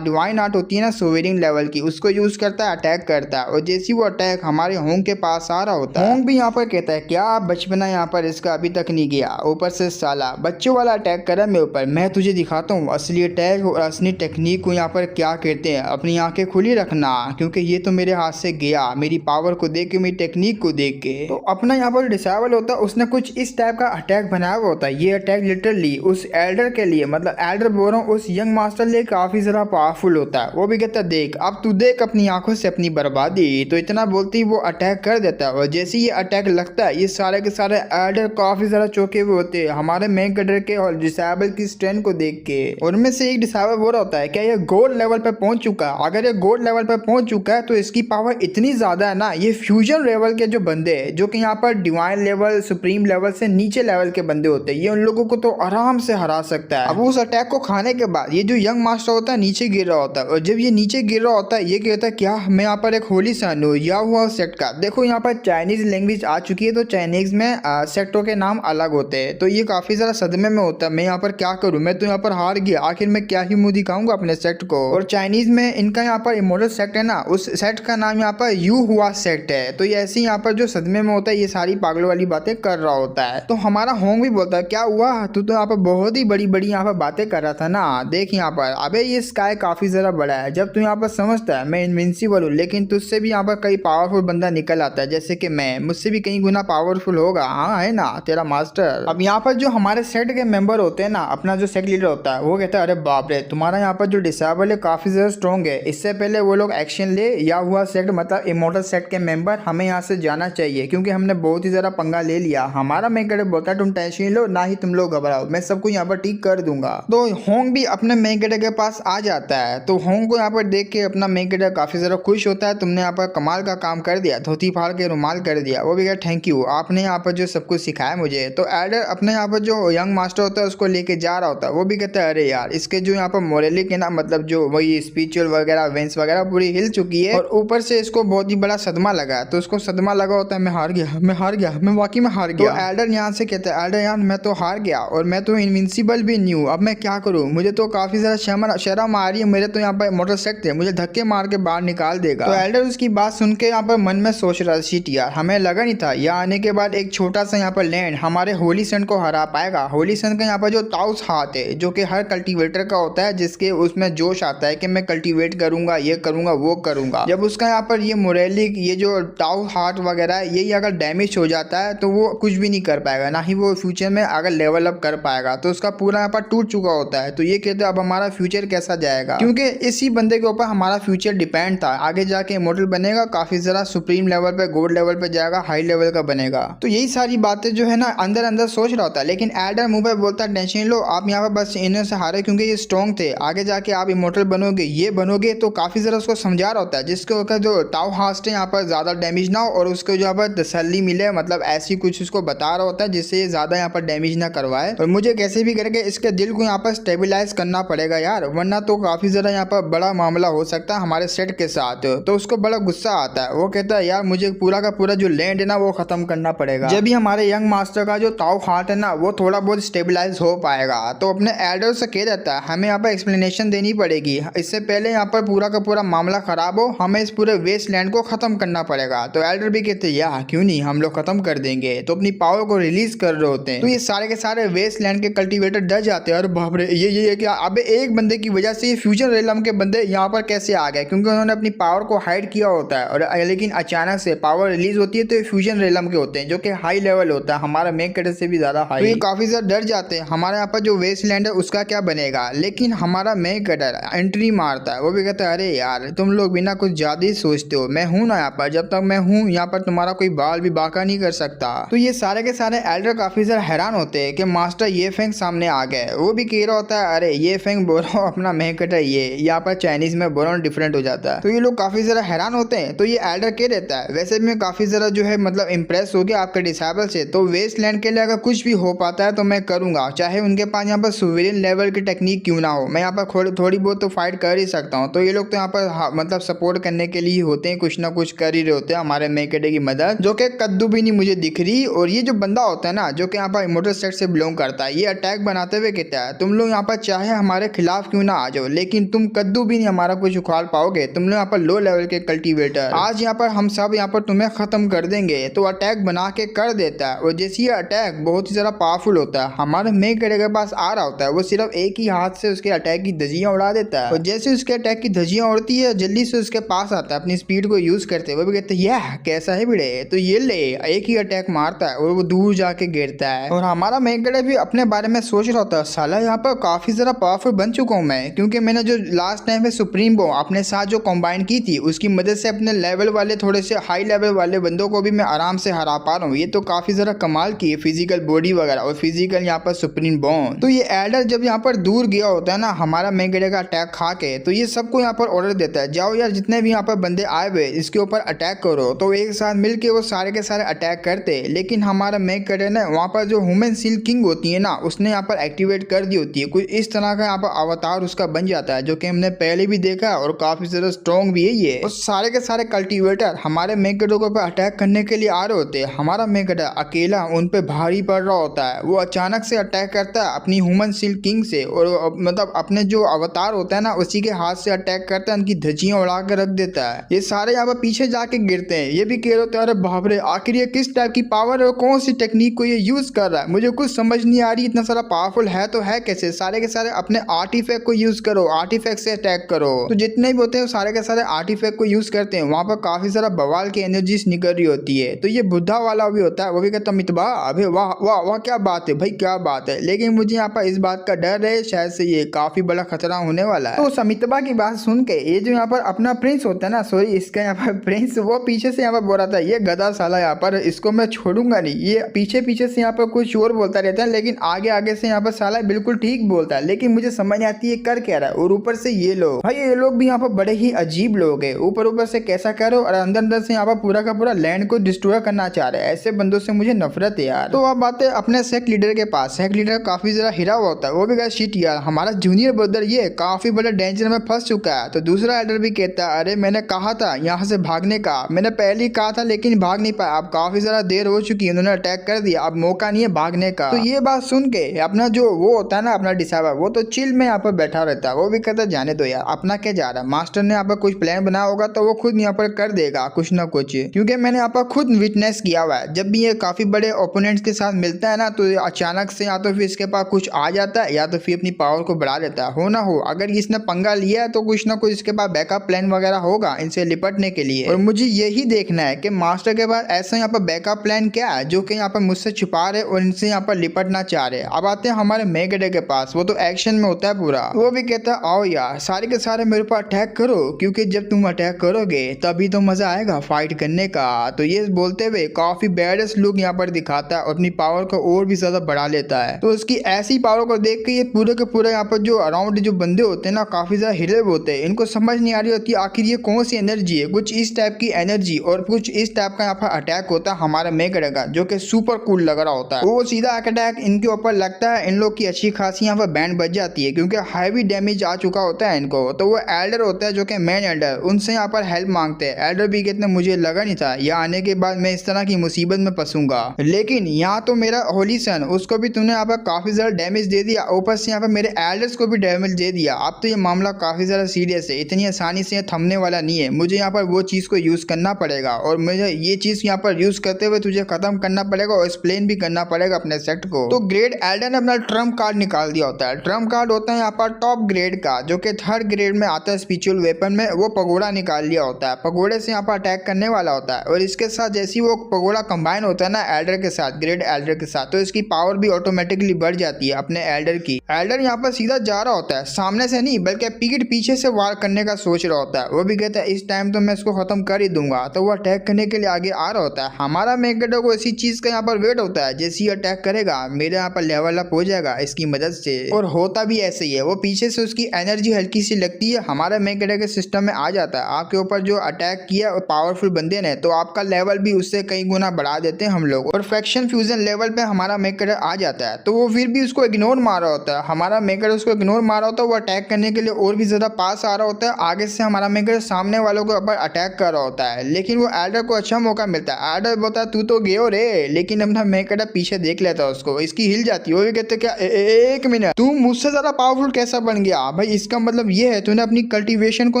डिवाइन आर्ट होती है ना सोवेरियन लेवल की, उसको यूज करता है, अटैक करता है। और जैसे वो अटैक हमारे होंग के पास आ रहा होता है, होंग भी यहाँ पर कहता है क्या बचपना यहाँ पर इसका अभी तक नहीं गया, ऊपर से साला बच्चों वाला अटैक करा मेरे ऊपर। मैं तुझे दिखाता हूँ असली अटैक और असली टेक्निक को यहाँ पर क्या कहते हैं। अपनी आंखें खुली रखना क्योंकि ये तो मेरे हाथ से गया, मेरी पावर को देख के, मेरी टेक्निक को देख के। तो अपना यहाँ पर डिसेबल होता है, उसने कुछ इस टाइप का अटैक बनाया हुआ होता है। ये अटैक लिटरली उस एल्डर के लिए, मतलब एल्डर बोर बोल रहा हूँ उस यंग मास्टर लिए काफी ज्यादा पावरफुल होता है। वो भी कहता है देख अब तू देख अपनी आंखों से अपनी बर्बादी। तो इतना बोलते ही वो अटैक कर देता है और जैसे ये अटैक लगता है ये सारे के सारे एल्डर काफी ज्यादा चौंके हुए होते हैं हमारे मेन कैरेक्टर के और डिसेबल की स्ट्रेंथ को देख के। उनमें से एक डिसेबल बोल रहा होता है क्या ये गोल्ड लेवल पे पहुंच चुका है? अगर ये गोल्ड लेवल पे पहुंच चुका है तो इसकी पावर इतनी ज्यादा है ना, ये फ्यूजन लेवल के जो बंदे हैं जो कि यहाँ पर डिवाइन लेवल सुप्रीम लेवल से नीचे लेवल के बंदे होते हैं ये उन लोगों को तो आराम से हरा सकता है। अब उस अटैक को खाने के बाद ये जो यंग मास्टर होता है नीचे गिर रहा होता है और जब ये नीचे गिर रहा होता है ये कहता है क्या मैं यहाँ पर एक होली सन हूँ या हुआ सेक्ट का। देखो यहाँ पर चाइनीज लैंग्वेज आ चुकी है तो चाइनीज में सेक्टों के नाम अलग होते हैं तो ये काफी ज्यादा सदमे में होता है मैं यहाँ पर क्या करूँ, मैं तो यहाँ पर हार गया, आखिर मैं क्या ही मुंह दिखाऊंगा अपने सेक्ट को। और चाइनीज में इनका यहाँ पर इमोर्टल सेक्ट है ना, उस सेक्ट का नाम यहाँ पर यू हुआ सेक्ट है। तो ये ऐसे यहाँ पर जो सदमे में होता है ये सारी पागलों वाली बातें कर रहा होता है। तो हमारा होंग भी बोलता है क्या हुआ, तू तो यहाँ पर बहुत ही बड़ी बड़ी यहाँ पर बातें कर रहा था ना, देख यहाँ पर अबे ये स्काई काफी ज्यादा बड़ा है। जब तू यहाँ पर समझता है मैं इनविंसिबल हूँ लेकिन तुझसे भी यहाँ पर कई पावरफुल बंदा निकल आता है जैसे कि मैं, मुझसे भी कई गुना पावरफुल होगा। हाँ है ना तेरा मास्टर। अब यहाँ पर जो हमारे सेट के मेंबर होते हैं ना, अपना जो सेट लीडर होता है वो कहता है अरे बाप रे तुम्हारा यहाँ पर जो डिसेबल है काफी ज्यादा स्ट्रॉन्ग है, इससे पहले वो लोग एक्शन ले या हुआ सेट मतलब इमोर्टल सेट के मेंबर हमें यहाँ से जाना चाहिए क्योंकि हमने बहुत ही ज्यादा पंगा ले लिया। हमारा मेन कैरेक्टर बोलता है तुम टेंशन लो ना ही तुम लोग घबराओ, मैं सबको यहाँ पर ठीक कर दूंगा। तो होंग भी अपने मेन कैरेक्टर के पास आ जाता है तो होंग को यहाँ पर देख के अपना मेन कैरेक्टर काफी ज्यादा खुश होता है, तुमने यहाँ पर कमाल का काम कर दिया, धोती फाड़ के रुमाल कर दिया। वो भी कहा थैंक यू, आपने यहाँ पर जो सब कुछ सिखाया मुझे। तो एल्डर अपने यहाँ पर जो यंग मास्टर होता है उसको लेके जा रहा होता है, वो भी कहता है अरे यार इसके जो यहाँ पर मोरलिक है ना, मतलब जो वही स्पिरिचुअल वगैरह वेंस वगैरह पूरी हिल चुकी है और ऊपर से इसको बहुत ही बड़ा सदमा लगा है। तो उसको सदमा लगा होता है मैं हार गया, मैं हार गया, मैं वाकई में हार गया। तो एल्डर यहाँ से कहता है एल्डर यार मैं तो हार गया और मैं तो इनविंसिबल भी नहीं हूँ, अब मैं क्या करूँ, मुझे तो काफी ज्यादा शर्म आ रही है, मेरे तो यहाँ पर मोटर सेक्ट है, मुझे धक्के मार के बाहर निकाल देगा। तो एल्डर उसकी बात सुन के यहाँ पर मन में सोच रहा शिट यार हमें लगा नहीं था यहाँ आने के बाद एक छोटा सा यहाँ पर लैंड हमारे होली सन को हरा पाएगा। होली सन का यहाँ पर जो ताउस हाथ है जो कि हर कल्टीवेटर का होता है जिसके उसमें जोश आता है कि मैं कल्टीवेट करूंगा, ये करूंगा, वो करूंगा। जब उसका यहाँ पर ये मोरेलिक ये जो टाउ हार्ट वगैरह है यही अगर डैमेज हो जाता है तो वो कुछ भी नहीं कर पाएगा, ना ही वो फ्यूचर में अगर लेवल अप कर पाएगा। तो उसका पूरा यहाँ पर टूट चुका होता है। तो ये कहते हैं अब हमारा फ्यूचर कैसा जाएगा, क्योंकि इसी बंदे के ऊपर हमारा फ्यूचर डिपेंड था। आगे जाके इमॉर्टल बनेगा, काफी ज्यादा सुप्रीम लेवल पे गोल्ड लेवल पे जाएगा, हाई लेवल का बनेगा। तो यही सारी बातें जो है ना अंदर अंदर सोच रहा होता है। लेकिन एल्डर मुंह पे बोलता है टेंशन लो, आप यहाँ पर बस इन्हें से हारे क्योंकि ये स्ट्रॉन्ग थे, आगे जाके आप इमॉर्टल बनोगे, ये बनोगे। तो काफी ज्यादा उसको समझा रहा होता है जिसके ऊपर जो टाउ हास्ट है यहाँ पर ज्यादा डैमेज ना हो और उसको जो यहाँ पर तसल्ली मिले, मतलब ऐसी कुछ उसको बता रहा होता है जिससे ये ज्यादा यहाँ पर डैमेज ना करवाए। और मुझे कैसे भी करके इसके दिल को यहाँ पर स्टेबिलाईज करना पड़ेगा यार, वरना तो काफी ज्यादा यहाँ पर बड़ा मामला हो सकता है हमारे सेट के साथ। तो उसको बड़ा गुस्सा आता है, वो कहता है यार मुझे पूरा का पूरा जो लैंड है ना वो खत्म करना पड़ेगा, जब भी हमारे यंग मास्टर का जो ताउ हार्ट है ना वो थोड़ा बहुत स्टेबिलाईज हो पाएगा। तो अपने एल्डर से कह देता है हमें यहाँ पर एक्सप्लेनेशन देनी पड़ेगी, इससे पहले यहाँ पर पूरा का पूरा मामला खराब हो, हमें इस पूरे वेस्ट लैंड को खत्म करना पड़ेगा। तो एल्डर भी कहते हैं यार क्यों नहीं, हम लोग खत्म कर देंगे। तो अपनी पावर को रिलीज कर रहे होते हैं। तो ये सारे के सारे वेस्ट लैंड के कल्टीवेटर डर जाते हैं और बाप रे ये क्या, अबे एक बंदे की वजह से ये फ्यूचर रेलम के बंदे यहाँ पर कैसे आ गए, क्योंकि उन्होंने अपनी पावर को हाइड किया होता है। और लेकिन अचानक से पावर रिलीज होती है तो ये फ्यूजन रेलम के होते हैं जो कि हाई लेवल होता है, हमारा मेन कैरेक्टर से भी ज्यादा हाई। तो ये काफी ज्यादा डर जाते हैं हमारे यहाँ पर जो वेस्ट लैंड है उसका क्या बनेगा। लेकिन हमारा मेन कैरेक्टर एंट्री मारता है, वो भी कहता है अरे यार तुम लोग बिना कुछ ज्यादा ही सोचते हो, मैं हूं ना यहाँ पर, जब तक मैं हूं यहाँ पर तुम्हारा कोई बाल भी बाका नहीं कर सकता। तो ये सारे के सारे एल्डर काफी ज्यादा हैरान होते हैं कि मास्टर ये फेंग सामने आ गए। वो भी कह रहा होता है अरे ये फेंग बोल रहा हूँ अपना मेन कैरेक्टर ये, यहाँ पर चाइनीज में बोल रहा हूँ डिफरेंट हो जाता है। तो ये लोग काफी ज्यादा हैरान होते हैं। तो ये एल्डर कह देता है वैसे भी मैं काफी ज्यादा जो है मतलब इंप्रेस हो गया आपके डिसेबल से, तो वेस्ट लैंड के लिए अगर कुछ भी हो पाता है तो मैं करूंगा, चाहे उनके पास यहाँ पर सुवेरियन लेवल की टेक्निक क्यों ना हो, मैं यहाँ पर थोड़ी बहुत तो फाइट कर ही सकता हूँ। तो ये लोग तो यहाँ पर मतलब सपोर्ट करने के लिए होते हैं, कुछ ना कुछ कर ही रहे होते हैं हमारे मेन कैरेक्टर की मदद, जो कि कद्दू भी नहीं मुझे दिख रही। और ये जो बंदा होता है ना जो कि यहाँ पर इमॉर्टल सेट से बिलोंग करता है, ये अटैक बनाते हुए कहता है तुम लोग यहाँ पर चाहे हमारे खिलाफ क्यों ना आ जाओ लेकिन तुम कद्दू भी नहीं हमारा कुछ उखाड़ पाओगे, तुम लोग यहाँ पर लो लेवल के कल्टीवेटर, आज यहाँ पर हम सब यहाँ पर तुम्हें खत्म कर देंगे। तो अटैक बना के कर देता है। और जैसे ये अटैक बहुत ही ज्यादा पावरफुल होता है, हमारे मेन कैरेक्टर के पास आ रहा होता है, वो सिर्फ एक ही हाथ से उसके अटैक की धज्जियां उड़ा देता है। और जैसे उसके अटैक की धज्जियां उड़ती है जल्दी से उसके पास आता है अपनी स्पीड को यूज करते हुए, वो भी कहते हैं यह कैसा है भिड़े, तो ये ले एक ही अटैक मारता है और वो दूर जाके गिरता है। और हमारा मेन कैरेक्टर भी अपने बारे में सोच रहा होता है साला यहाँ पर काफी काफी ज्यादा पावरफुल बन चुका हूँ मैं, क्योंकि मैंने जो लास्ट टाइम में सुप्रीम बॉम्ब अपने साथ जो कंबाइन की थी उसकी मदद से अपने लेवल वाले थोड़े से हाई लेवल वाले बंदों को भी मैं आराम से हरा पा रहा हूँ। ये तो काफी ज्यादा कमाल की है फिजिकल बॉडी वगैरह और फिजिकल यहाँ पर सुप्रीम बॉम्ब। तो ये एल्डर जब यहाँ पर दूर गया होता है ना हमारा मेगेडा का अटैक खा के, तो ये सबको यहाँ पर ऑर्डर देता है, जाओ यार जितने भी यहाँ पर बंदे आए हुए इसके ऊपर अटैक करो। तो एक साथ मिलके वो सारे के सारे अटैक करते, लेकिन हमारा मेगेडा ना वहाँ पर जो ह्यूमन सील किंग होती है ना उसने यहाँ पर एक्टिवेट कर दी होती है, कुछ इस तरह का यहाँ पर अवतार उसका बन जाता है, जो कि हमने पहले भी देखा है और काफी ज्यादा स्ट्रॉन्ग भी है ये। और सारे के सारे कल्टीवेटर हमारे मेगेडा के ऊपर अटैक करने के लिए आ रहे होते हैं। हमारा मेगेडा अकेला उन पे भारी पड़ रहा होता है, वो अचानक से अटैक करता है अपनी ह्यूमन सील किंग से, और मतलब अपने जो अवतार होता है ना उसी के हाथ से अटैक करता है, उनकी धज्जियां उड़ा के रख देता है। ये सारे यहाँ पर पीछे जाके गिरते हैं, ये भी कह रहे होते हैं अरे बाप रे आखिर ये किस टाइप की पावर है और कौन सी टेक्निक को ये यूज कर रहा है, मुझे कुछ समझ नहीं आ रही, इतना सारा पावरफुल है तो है कैसे। सारे के सारे अपने आर्टिफैक्ट को यूज करो, आर्टिफैक्ट से अटैक करो। तो जितने भी होते हैं सारे के सारे आर्टिफैक्ट को यूज करते हैं, वहां पर काफी सारा बवाल की एनर्जीज निकल रही होती है। तो ये बुद्धा वाला भी होता है, वो भी कहता मितबा अबे वाह वाह वाह क्या बात है भाई क्या बात है, लेकिन मुझे यहाँ पर इस बात का डर है शायद से ये काफी बड़ा खतरा होने वाला है। तो समितबा की बात सुन के ये जो यहाँ पर अपना प्रिंस होता है ना, सॉरी इसका यहाँ पर प्रिंस, वो पीछे से यहाँ पर बोल रहा था ये गधा साला यहाँ पर इसको मैं छोड़ूंगा नहीं, ये पीछे पीछे से यहाँ पर कुछ और बोलता रहता है, लेकिन आगे आगे से यहाँ पर साला बिल्कुल ठीक बोलता है, लेकिन मुझे समझ नहीं आती है कर क्या रहा है। और ऊपर से ये लोग भाई, ये लोग भी यहाँ पर बड़े ही अजीब लोग है, ऊपर ऊपर से कैसा करो और अंदर अंदर से यहाँ पर पूरा का पूरा लैंड को डिस्ट्रॉय करना चाह रहे हैं। ऐसे बंदों से मुझे नफरत है यार। तो अब बातें अपने सेक्ट लीडर के पास, सेक्ट लीडर काफी ज्यादा हिरा हुआ होता है, वो भी कहा शिट यार हमारा जूनियर ब्रदर ये काफी बड़ा डेंजर में फंस चुका है। तो दूसरा एल्डर भी कहता है अरे मैंने कहा था यहाँ से भागने का, मैंने पहले ही कहा था लेकिन भाग नहीं पाया, अब काफी ज्यादा देर हो चुकी है, उन्होंने अटैक कर दिया, अब मौका नहीं है भागने का। तो ये बात सुन के अपना जो वो होता है ना अपना डिसाइवर, वो तो चिल में यहाँ पर बैठा रहता है, वो भी कहता जाने दो यार अपना क्या जा रहा है, मास्टर ने यहाँ पर कुछ प्लान बनाया होगा तो वो खुद यहाँ पर कर देगा कुछ ना कुछ, क्योंकि मैंने यहाँ पर खुद विटनेस किया हुआ है। जब भी ये काफी बड़े ओपोनेंट्स के साथ मिलता है ना तो अचानक से या तो फिर इसके पास कुछ आ जाता है या तो फिर अपनी पावर को बढ़ा लेता है। हो ना हो अगर इसने पंगा लिया है तो कुछ ना कुछ इसके पास बैकअप प्लान वगैरह होगा इनसे निपटने के लिए। और मुझे यही देखना है कि मास्टर के पास ऐसा यहाँ पर बैकअप प्लान क्या है जो कि यहाँ पर मुझसे छुपा रहे और इनसे यहाँ पर निपटना चाह रहे। अब आते हैं हमारे मेगेडा के पास, वो तो एक्शन में होता है पूरा, वो भी कहता है आओ यार सारे के सारे मेरे ऊपर अटैक करो, क्योंकि जब तुम अटैक करोगे तभी तो मजा आएगा फाइट करने का। तो ये बोलते हुए काफी बैडेस्ट लुक यहाँ पर दिखाता है और अपनी पावर को और भी ज्यादा बढ़ा लेता है। तो उसकी ऐसी पावर को देख के ये पूरे के पूरे यहाँ पर जो अराउंड जो बंदे होते हैं ना काफी ज्यादा हिले होते हैं, इनको समझ नहीं आ रही होती आखिर ये कौन सी एनर्जी है। कुछ इस टाइप की एनर्जी और कुछ इस टाइप का यहाँ पर अटैक होता है हमारे मेगेडा का, जो कि सुपर कूल लग रहा होता है। वो सीधा अटैक इनके ऊपर लगता है, इन लोग की अच्छी खासी यहाँ पर बैंड बच जाती है, क्योंकि हैवी डैमेज आ चुका होता है इनको। तो वो एल्डर होता है जो कि मेन एल्डर, उनसे यहाँ पर हेल्प मांगते हैं। एल्डर भी कहते मुझे लगा नहीं था यहाँ आने के बाद मैं इस तरह की मुसीबत में फंसूंगा, लेकिन यहाँ तो मेरा होली सन उसको भी तुमने यहाँ पर काफी ज्यादा डैमेज दे दिया, ऊपर से यहाँ पर मेरे एल्डर्स को भी डैमेज दे दिया। अब तो ये मामला काफी ज्यादा सीरियस है, इतनी आसानी से थमने वाला नहीं है, मुझे यहाँ पर वो चीज को यूज करना पड़ेगा और मुझे ये चीज यहाँ पर यूज करते हुए तुझे खत्म करना पड़ेगा और एक्सप्लेन भी करना पड़ेगा अपने सेक्ट को। तो ग्रेड एल्डर ने अपना ट्रम्प कार्ड निकाल दिया होता है। ट्रम्प कार्ड होता है यहाँ पर टॉप ग्रेड का, जो कि 3rd ग्रेड में आता है स्पिरिचुअल वेपन में। वो पगोड़ा निकाल लिया होता है, पगोड़े से यहाँ पर अटैक करने वाला होता है और इसके साथ जैसे वो पगोड़ा कंबाइन होता है ना एल्डर के साथ, ग्रेड एल्डर के साथ, तो इसकी पावर भी ऑटोमेटिकली बढ़ जाती है अपने एल्डर की। एल्डर यहाँ पर सीधा जा रहा होता है, सामने से नहीं बल्कि पीठ पीछे से वार करने का सोच रहा होता है। वो भी कहता है इस टाइम तो मैं इसको खत्म कर ही दूंगा। तो वो अटैक करने के लिए आगे आ रहा होता है। हमारा मेगेडा को इसी चीज का यहाँ पर वेट होता है, जैसे ही अटैक करेगा मेरे यहाँ पर लेवल अप हो जाएगा इसकी मदद से, और होता भी ऐसे ही है। वो पीछे से उसकी एनर्जी हल्की सी लगती है, हमारा मेगेडा के सिस्टम में आ जाता है। आपके ऊपर जो अटैक किया पावरफुल बंदे ने तो आपका लेवल भी उससे कई गुना बढ़ा देते हैं हम लोग। परफेक्शन फ्यूजन लेवल पे हमारा मेगेडा आ जाता है। तो वो फिर भी उसको इग्नोर मार रहा होता है, हमारा मेगेडा उसको इग्नोर मार रहा होता है। वो अटैक करने के लिए और भी ज्यादा पास आ रहा होता है, आगे से हमारा मेगेडा सामने वालों के ऊपर अटैक कर रहा होता है, लेकिन वो एल्डर को अच्छा मौका मिलता है। एल्डर बोलता है तू तो गयो रे, लेकिन अपना मेगेडा पीछे देख लेता है उसको, इसकी हिल जाती है। वो भी कहते क्या एक मिनट तू मुझसे ज्यादा पावरफुल कैसा बन गया भाई, इसका मतलब ये है तूने अपनी कल्टीवेशन को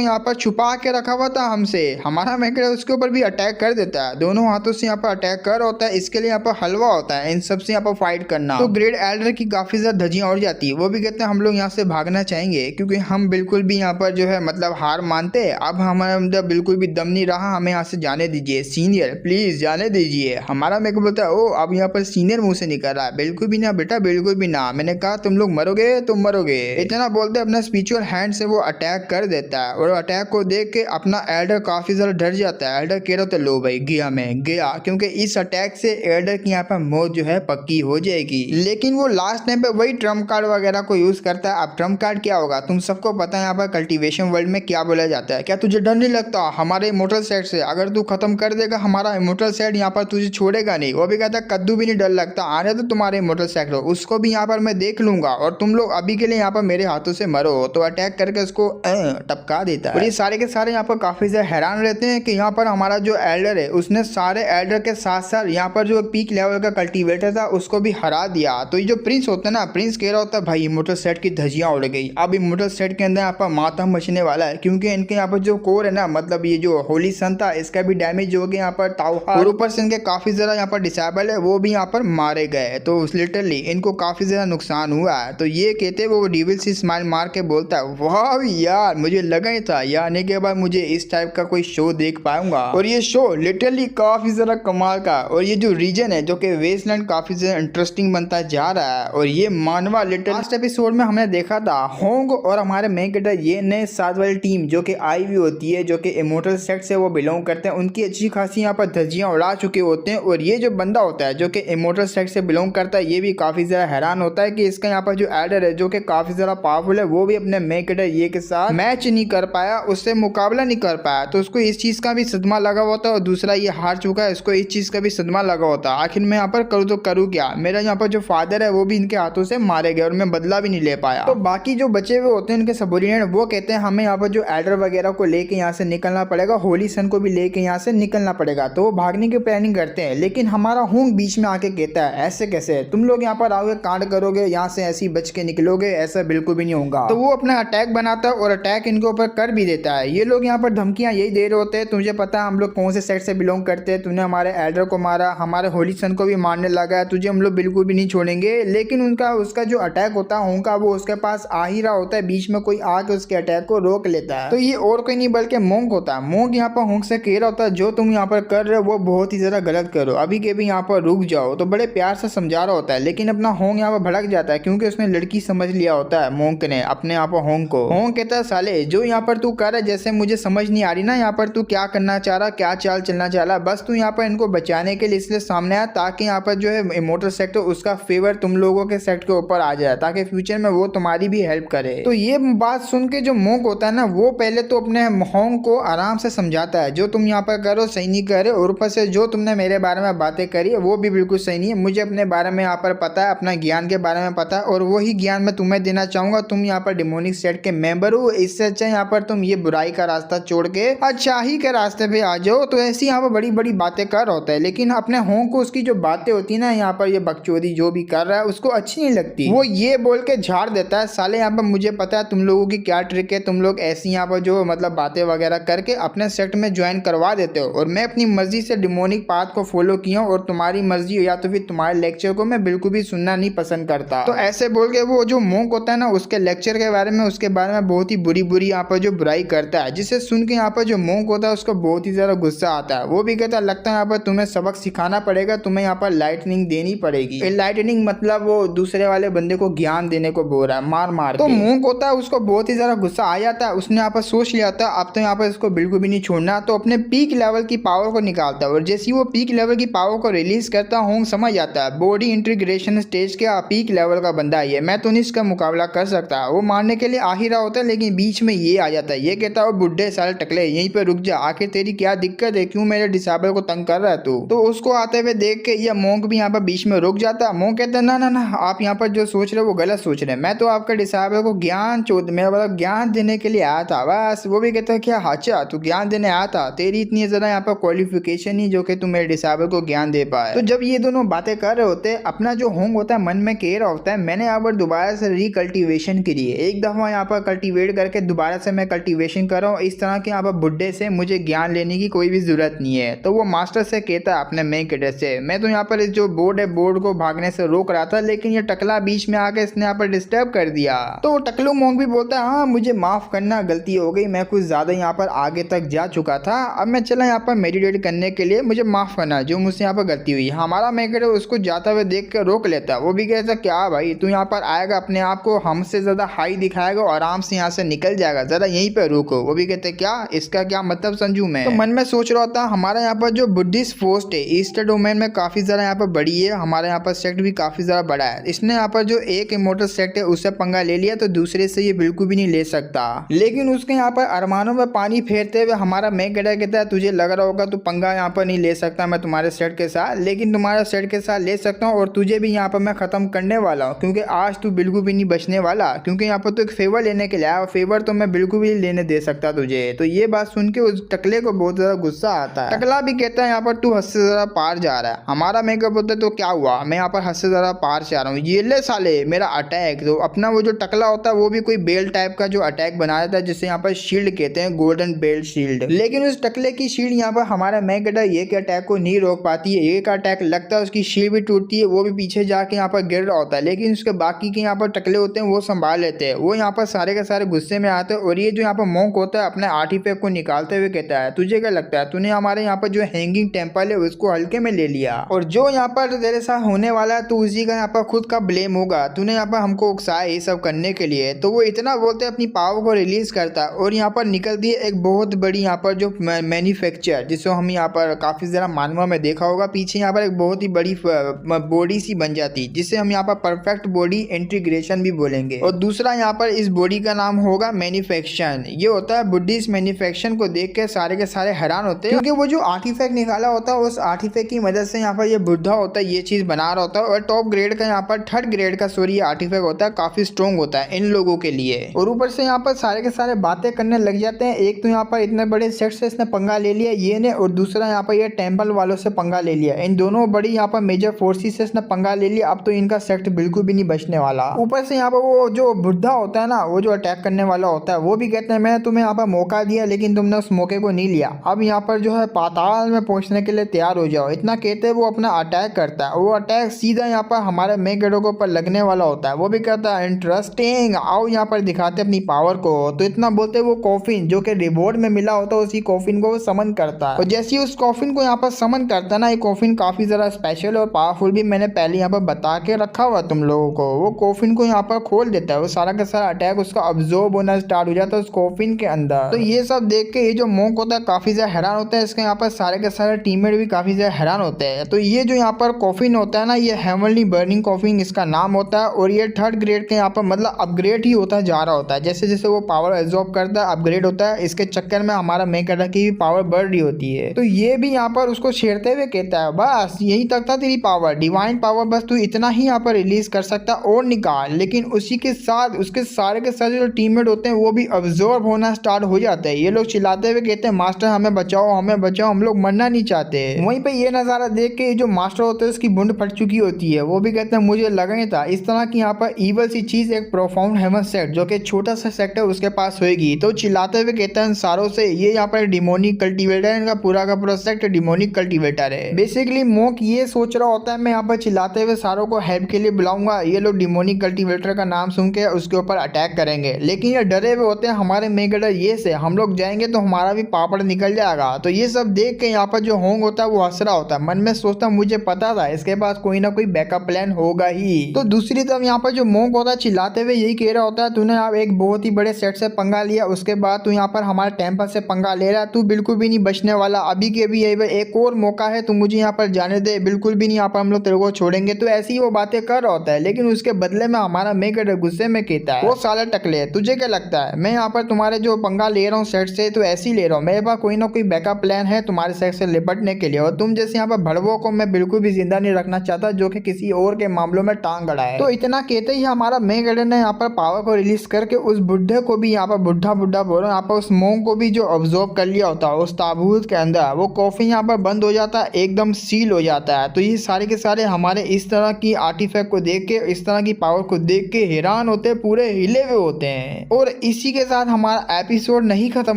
यहाँ पर छुपा के रखा हुआ था हमसे। हमारा मेगेडा उसके ऊपर भी अटैक कर देता है, दोनों हाथों से यहाँ पर अटैक कर होता है। इसके लिए यहाँ पर हलवा होता है इन सबसे यहाँ पर फाइट करना। तो ग्रेड एल्डर की काफी ज्यादा धज्जियां उड़ जाती है। वो भी कहते हैं हम लोग यहाँ से भागना चाहेंगे, क्योंकि हम बिल्कुल भी यहाँ पर जो है मतलब हार मानते हैं, अब हमारे अंदर बिल्कुल भी दम नहीं रहा, हमें यहाँ से जाने दीजिए सीनियर, प्लीज जाने दीजिए। हमारा मेरे को बोलता है ओ अब यहाँ पर सीनियर मुंह से निकल रहा है, बिल्कुल भी ना बेटा बिल्कुल भी ना, मैंने कहा तुम लोग मत मरोगे तो मरोगे। इतना बोलते अपने स्पिरिचुअल हैंड से वो अटैक कर देता है और अटैक को देख के अपना एल्डर काफी ज्यादा डर जाता है। एल्डर कह रहा था लो भाई गया मैं गया, क्योंकि इस अटैक से एल्डर की यहाँ पर मौत जो है पक्की हो जाएगी। लेकिन वो लास्ट टाइम पे वही ट्रम्प कार्ड वगैरह को यूज करता है। अब ट्रम्प कार्ड क्या होगा तुम सबको पता है यहाँ पर कल्टीवेशन वर्ल्ड में क्या बोला जाता है। क्या तुझे डर नहीं लगता हमारे इमोर्टल सेट से? अगर तू खत्म कर देगा हमारा इमोर्टल सेट यहाँ पर तुझे छोड़ेगा नहीं। वो भी कहता है कद्दू भी नहीं डर लगता, आने तो तुम्हारे इमोर्टल सेट हो, उसको भी यहाँ पर मैं देख लूंगा और तुम लोग अभी के लिए यहाँ पर मेरे हाथों से मरो। तो अटैक करके उसको टपका देता है। और ये सारे के सारे यहाँ पर काफी ज्यादा हैरान रहते हैं कि यहाँ पर हमारा जो एल्डर है उसने सारे एल्डर के साथ साथ यहाँ पर जो पीक लेवल का कल्टीवेटर था उसको भी हरा दिया। तो ये जो प्रिंस होता है ना, प्रिंस कह रहा होता है भाई इमोर्टल सेट की धज्जियां उड़ गई। अब इमोर्टल सेट के अंदर यहाँ पर मातम मचने वाला है, क्योंकि इनके यहाँ पर जो कोर है ना, मतलब ये जो होली सन था इसका भी डैमेज हो गया यहाँ पर ताउहा, और ऊपर से इनके काफी ज्यादा यहाँ पर डिसेबल है वो भी यहाँ पर मारे गए। तो लिटरली इनको काफी ज्यादा नुकसान हुआ है। तो ये कहते वो डिविल सी स्माइल मार के बोलता है वाह यार मुझे लगा ही था ये आने के बाद मुझे इस टाइप का कोई शो देख पाऊंगा। और ये शो लिटरली काफी ज्यादा कमाल का। और ये जो रीजन है जो कि वेस्टलैंड काफी ज्यादा इंटरेस्टिंग बनता जा रहा है। और ये मानवा लिटरली लास्ट एपिसोड में हमने देखा था होंग और हमारे मेन कैरेक्टर ये नए साथ वाली टीम जो कि आई हुई होती है, जो कि इमोर्टल सेक्ट से वो बिलोंग करते हैं, उनकी अच्छी खासी यहाँ पर धज्जियां उड़ा चुके होते हैं। और ये जो बंदा होता है जो कि इमोर्टल सेक्ट से बिलोंग करता है ये भी काफी ज्यादा हैरान होता है कि इसका यहाँ पर जो एल्डर है जो कि काफी ज्यादा पावरफुल है वो भी अपने मेन कैरेक्टर ये के साथ मैच नहीं कर पाया, उससे मुकाबला नहीं कर पाया। तो उसको इस चीज का भी सदमा लगा होता है और दूसरा ये हार चुका है, इसको इस चीज का भी सदमा लगा होता है। आखिर मैं यहाँ पर करूँ तो करूँ क्या, मेरा यहाँ पर जो फादर है वो भी इनके हाथों से मारे गए और मैं बदला भी नहीं ले पाया। तो बाकी जो बचे हुए होते हैं इनके सबोर्डिनेट वो कहते हैं हमें यहाँ पर जो एल्डर वगैरह को लेके यहाँ से निकलना पड़ेगा, होली सन को भी लेके यहाँ से निकलना पड़ेगा। तो वो भागने की प्लानिंग करते हैं, लेकिन हमारा होंग बीच में आके कहता है ऐसे कैसे तुम लोग यहाँ पर आओगे कांड करोगे यहाँ से ऐसे ही बच के निकलोगे, ऐसा बिल्कुल भी नहीं होगा। तो वो अपना अटैक बनाता है और अटैक इनके ऊपर कर भी देता है। ये लोग यहाँ पर धमकियां यही दे रहे होते हैं तुझे पता है हम लोग कौन से सेट से बिलोंग करते हैं, तूने हमारे एल्डर को मारा, हमारे होली सन को भी मारने लगा है, तुझे हम लोग बिल्कुल भी नहीं छोड़ेंगे। लेकिन उनका उसका जो अटैक होता है होंग का वो उसके पास आ ही रहा होता है, बीच में कोई आके उसके अटैक को रोक लेता है। तो ये और कोई नहीं बल्कि मोंग होता है। मोंग यहाँ पर होंग से कह रहा होता है जो तुम यहाँ पर कर रहे हो वो बहुत ही ज्यादा गलत करो, अभी के भी यहाँ पर रुक जाओ। तो बड़े प्यार से समझा रहा होता है, लेकिन अपना होंग यहाँ पर भड़क जाता है क्योंकि उसने लड़की समझ लिया होता है मोंग ने अपने यहाँ पर होंग को। होंग कहता है साले जो यहाँ पर तू कर रहा है जैसे मुझे समझ नहीं आ रही ना यहाँ पर तू क्या करना चाह रहा, क्या चाल चलना चाह रहा, बस तू यहाँ पर इनको बचाने के लिए इसलिए सामने आया ताकि यहाँ पर जो है इमोर्टल सेक्ट उसका फेवर तुम लोगों के सेक्ट के ऊपर आ जाए ताकि फ्यूचर में वो तुम्हारी भी हेल्प करे। तो ये बात सुन के जो मोंग होता है ना वो पहले तो अपने होंग को आराम से समझाता है जो तुम यहाँ पर करो सही नहीं करे, और ऊपर से जो तुमने मेरे बारे में बातें करी है वो भी बिल्कुल सही नहीं है, मुझे अपने बारे में यहाँ पर पता है, अपना ज्ञान के बारे में पता है और वही ज्ञान मैं तुम्हें देना चाहूंगा। तुम यहाँ पर डिमोनिक सेट के मेंबर हो, इससे अच्छा यहाँ पर तुम ये बुराई का रास्ता छोड़ के अच्छाई के रास्ते पे आ जाओ। तो ऐसी यहाँ पर बड़ी बड़ी बातें कर होता है, लेकिन अपने होंग को उसकी जो बातें होती है ना यहाँ पर ये बकचोदी जो भी कर रहा है उसको अच्छी नहीं लगती। वो ये बोल के झाड़ देता है साले यहाँ पर मुझे पता है तुम लोगों की क्या ट्रिक है, तुम लोग ऐसी यहाँ पर जो मतलब बातें वगैरह करके अपने सेक्ट में ज्वाइन करवा देते हो और मैं अपनी मर्जी से डिमोनिक पाथ को फॉलो किया हूँ और तुम्हारी मर्जी या तो फिर तुम्हारे लेक्चर को मैं बिल्कुल भी सुनना नहीं पसंद करता। तो ऐसे बोल के वो जो मोंक होता है ना उसके लेक्चर के बारे में उसके बारे में बहुत ही बुरी बुरी यहाँ पर जो बुराई करता है, जिसे सुन के यहाँ पर जो मोंक होता है उसको बहुत ही ज्यादा गुस्सा आता है। वो भी कहता है लगता है यहाँ पर तुम्हें सबक सिखाना पड़ेगा, तुम्हें यहाँ पर लाइटनिंग देनी पड़ेगी। लाइटनिंग मतलब वो दूसरे वाले बंदे को ज्ञान देने को बोल रहा है मार मार। तो मोंक होता है उसको बहुत ही ज्यादा गुस्सा आ जाता है, उसने यहाँ पर सोच लिया था अब तो यहाँ पर इसको बिल्कुल भी नहीं छोड़ना, तो अपने पीक लेवल की पावर को निकालता है और जैसे वो पीक लेवल की पावर को रिलीज करता होंग समझ जाता है बॉडी इंटीग्रेशन स्टेज के पीक लेवल का बंदा है, मैं तो नहीं इसका मुकाबला कर सकता। वो मारने के लिए आ ही रहा होता है लेकिन बीच में ये आ जाता है, ये कहता है बुड्ढे साले टकले यहीं पे रुक जा, आखिर तेरी क्या दिक्कत है, क्यों मेरे डिसेबल को तंग कर रहा है तू। तो उसको आते हुए देख के ये मोंक भी यहाँ पर बीच में रुक जाता है। मोंक कहता है ना ना ना आप यहाँ पर जो सोच रहे हो वो गलत सोच रहे हैं, मैं तो आपका डिसेबल को ज्ञान मेरा मतलब ज्ञान देने के लिए आया था बस। वो भी कहता है क्या अच्छा तू ज्ञान देने आया था, तेरी इतनी ज्यादा यहाँ पर क्वालिफिकेशन ही जो कि तू मेरे डिसेबल को ज्ञान दे पाए। तो जब ये दोनों बातें कर रहे होते अपना जो होंग होता है मन में कह रहा होता है मैंने यहाँ पर दोबारा से रिकल्टिवेशन के लिए एक दफा यहाँ पर कल्टीवेट करके दोबारा से मैं कल्टीवेशन कर रहा हूँ, इस तरह के यहाँ पर बुड्ढे से मुझे ज्ञान लेने की कोई भी जरूरत नहीं है। तो वो मास्टर से कहता है अपने मेन कैरेक्टर से मैं तो यहाँ पर इस जो बोर्ड है बोर्ड को भागने से रोक रहा था लेकिन ये टकला बीच में आके इसने यहाँ पर डिस्टर्ब कर दिया। तो टकलू मोंग भी बोलता है हाँ मुझे माफ करना गलती हो गई, मैं कुछ ज्यादा यहाँ पर आगे तक जा चुका था, अब मैं चला यहाँ पर मेडिटेट करने के लिए, मुझे माफ करना जो मुझसे यहाँ पर गलती हुई। हमारा मेन कैरेक्टर उसको जाता हुए देख कर रोक लेता, वो भी कहता क्या भाई तू यहाँ पर आएगा, अपने आप को हमसे ज्यादा हाई दिखाएगा और आराम से यहाँ से निकल जाएगा, जरा यहीं पे रुको। वो भी कहते क्या, इसका क्या मतलब समझू मैं। तो मन में सोच रहा था हमारा यहाँ पर जो बुद्धिस्ट फोर्स है ईस्ट डोमेन में काफी ज्यादा यहाँ पर बड़ी है, हमारे यहाँ पर सेक्ट भी काफी ज्यादा बड़ा है। इसने यहाँ पर जो एक इमोर्टल सेक्ट है उससे पंगा ले लिया तो दूसरे से ये बिल्कुल भी नहीं ले सकता। लेकिन उसके यहाँ पर अरमानों में पानी फेरते हुए हमारा मैकगेडर कहता है तुझे लग रहा होगा तू पंगा यहाँ पर नहीं ले सकता मैं तुम्हारे सेट के साथ, लेकिन तुम्हारे सेट के साथ ले सकता हूँ और तुझे भी यहाँ पर मैं खत्म करने वाला हूँ, क्योंकि आज तू बिल्कुल भी नहीं बचने वाला, क्योंकि यहाँ पर तो एक फेवर लेने के लिए आया, फेवर तो मैं बिल्कुल भी लेने दे सकता तुझे। तो ये बात सुन के उस टकले को बहुत ज्यादा गुस्सा आता है। टकला भी कहता है यहाँ पर तू हद से ज्यादा पार जा रहा है। हमारा मेकअप बोलता है तो क्या हुआ, मैं यहाँ पर हद से ज्यादा पार जा रहा हूँ, ये ले साले मेरा अटैक। तो अपना वो जो टकला होता है वो भी कोई बेल टाइप का जो अटैक बना देता है जिसे यहाँ पर शील्ड कहते हैं, गोल्डन बेल्ट शील्ड। लेकिन उस टकले की शील्ड यहाँ पर हमारा मैकगेडर ये के अटैक को नहीं रोक पाती है। एक अटैक लगता है उसकी शील्ड भी टूटती है, वो भी पीछे जाके यहाँ पर गिर रहा होता है, लेकिन उसके बाकी के यहाँ पर टकले होते हैं वो संभाल लेते हैं। वो यहाँ पर सारे के सारे गुस्से में आते हैं और ये जो यहाँ पर मॉन्क होता है अपने आर्टिफैक्ट को निकालते हुए कहता है तुझे क्या लगता है तूने हमारे यहाँ पर जो हैंगिंग टेम्पल है उसको हल्के में ले लिया, और जो यहाँ पर तेरे साथ होने वाला है तो उसी का यहाँ पर खुद का ब्लेम होगा, तूने यहाँ पर हमको उकसाया ये सब करने के लिए। तो वो इतना बोलते अपनी पावर को रिलीज करता है और यहाँ पर निकलती है एक बहुत बड़ी यहाँ पर जो मैन्युफैक्चर, जिसको हम यहाँ पर काफी ज्यादा मानवा में देखा होगा, पीछे यहाँ पर एक बहुत ही बड़ी बॉडी सी बन जाती जिसे हम यहाँ पर परफेक्ट बॉडी इंटीग्रेशन भी बोलेंगे। और दूसरा यहाँ पर इस बॉडी का नाम होगा मैन्युफैक्चर। ये होता है बुद्धिस्ट मैन्युफैक्चर को देख के सारे के सारे हैरान होते हैं, क्योंकि वो जो आर्टिफैक्ट निकाला होता है उस आर्टिफैक्ट की मदद से यहाँ पर ये बुढ़ा होता है ये चीज बना रहा होता है। और टॉप ग्रेड का यहाँ पर थर्ड ग्रेड का सॉरी आर्टिफैक्ट होता है, काफी स्ट्रॉन्ग होता है इन लोगों के लिए। और ऊपर से यहाँ पर सारे के सारे बातें करने लग जाते हैं। एक तो यहाँ पर इतने बड़े सेट से इसने पंगा ले लिया ये ने, और दूसरा यहाँ पर ये टेम्पल वालों से पंगा ले लिया। इन दोनों बड़ी यहाँ पर मेजर फोर्सेस से इसने पंगा ले लिया, अब तो इनका सेक्ट बिल्कुल भी नहीं बचने वाला। ऊपर से यहाँ पर वो जो बुढ़ा होता है ना, वो जो अटैक करने वाला होता है, वो भी कहते हैं मैंने तुम्हें यहाँ पर मौका दिया लेकिन तुमने उस मौके को नहीं लिया, अब यहाँ पर जो है पाताल में पहुंचने के लिए तैयार हो जाओ। इतना कहते हैं वो अपना अटैक करता है। वो अटैक सीधा यहाँ पर हमारे मैकगेडर के ऊपर लगने वाला होता है। वो भी कहता है इंटरेस्टिंग, आओ यहाँ पर दिखाते अपनी पावर को। तो इतना बोलते वो कॉफिन जो कि रिवॉर्ड में मिला होता है उसी कॉफिन को वो समन करता है। और जैसे ही उस कॉफिन को यहाँ पर समन करता है ना, ये कॉफिन काफी ज्यादा स्पेशल और पावरफुल भी मैंने पहले यहाँ पर बता के रखा हुआ तुम लोगों को। वो कॉफिन को यहाँ पर खोल देता है, वो सारा का सारा अटैक उसका अब्जॉर्ब होना स्टार्ट हो जाता है उस कॉफिन के अंदर। तो ये सब देख के ये जो मॉन्क होता है काफी ज्यादा हैरान होता है। इसके यहाँ पर सारे के सारे टीममेट भी काफी ज्यादा हैरान होते हैं। तो ये जो यहाँ पर कॉफिन होता है ना, ये हेवनली बर्निंग कॉफिन इसका नाम होता है, और ये थर्ड ग्रेड के यहाँ पर मतलब अपग्रेड ही होता जा रहा होता है। जैसे जैसे वो पावर एब्जॉर्ब करता है अपग्रेड होता है, इसके चक्कर में हमारा मैकगेडर की भी पावर बढ़ रही होती है। तो ये भी यहाँ पर उसको छेड़ते हुए कहता है बस यही तक था तेरी पावर, डिवाइन पावर, बस तू इतना ही यहाँ पर रिलीज कर सकता और निकाल। लेकिन उसी के साथ उसके सारे के सारे जो टीममेट होते हैं वो भी अब्जॉर्ब होना स्टार्ट हो जाते हैं। ये लोग चिल्लाते हुए कहते हैं मास्टर हमें बचाओ हमें बचाओ, हम लोग मरना नहीं चाहते। वहीं पे ये नजारा देख के जो मास्टर होते हैं उसकी बुंड फट चुकी होती है। वो भी कहते हैं मुझे लगा ही था इस तरह की यहाँ पर ईवल सी चीज एक प्रोफाउंड हेवन सेट जो कि छोटा सा सेक्ट है उसके पास होगी। तो चिल्लाते हुए कहते हैं सारों से ये यहाँ पर डिमोनिक कल्टीवेटर है, इनका पूरा का पूरा सेक्ट डिमोनिक कल्टीवेटर है। बेसिकली मॉन्क ये सोच रहा होता है मैं यहाँ पर चिल्लाते हुए सारों को हेल्प के लिए बुलाऊंगा, ये लोग डिमोनिक कल्टीवेटर का नाम सुन के उसके ऊपर अटैक करेंगे। लेकिन ये डरे हुए होते हैं हमारे मैकगेडर ये से हम लोग जाएंगे तो हमारा भी पापड़ निकल जाएगा। तो ये सब देख के यहाँ पर जो होंग होता है वो हंस रहा होता है, मन में सोचता मुझे पता था इसके पास कोई ना कोई बैकअप प्लान होगा ही। तो दूसरी तरफ यहाँ पर जो मॉन्क होता है चिल्लाते हुए यही कह रहा होता है तूने आप एक बहुत ही बड़े सेट से पंगा लिया, उसके बाद तू यहाँ पर हमारे टेम्पल से पंगा ले रहा है, तू बिल्कुल भी नहीं बचने वाला, अभी के भी एक और मौका है, तू मुझे यहाँ पर जाने दे, बिल्कुल भी नहीं यहाँ पर हम लोग तेरे को छोड़ेंगे। तो ऐसी ही वो बातें कर रहा होता है, लेकिन उसके बदले में हमारा मैकगेडर गुस्से में कहता है वो साला टकले तुझे क्या लगता है मैं यहाँ पर तुम्हारे जो पंगा ले रहा हूँ सेट से तो ऐसे ही ले रहा हूँ, मेरे पास कोई ना कोई बैकअप प्लान है तुम्हारे सेट से निपटने के लिए, और तुम जैसे यहाँ पर भड़वों को मैं बिल्कुल भी जिंदा नहीं रखना चाहता जो कि किसी और के मामलों में टांग गड़ा है। तो इतना कहते ही हमारा मैकगेडर ने यहाँ पर पावर को रिलीज करके उस बुढ़े को भी यहाँ पर बुढ़ा बोलो यहाँ पर उस मॉन्क को भी जो ऑब्जॉर्व कर लिया होता है उस ताबूत के अंदर, वो कॉफी यहाँ पर बंद हो जाता है, एकदम सील हो जाता है। तो ये सारे के सारे हमारे इस तरह की आर्टिफैक्ट को देख के इस तरह की पावर को देख के हैरान होते हैं, पूरे हिले हुए होते हैं। और इसी के साथ हमारा एपिसोड नहीं खत्म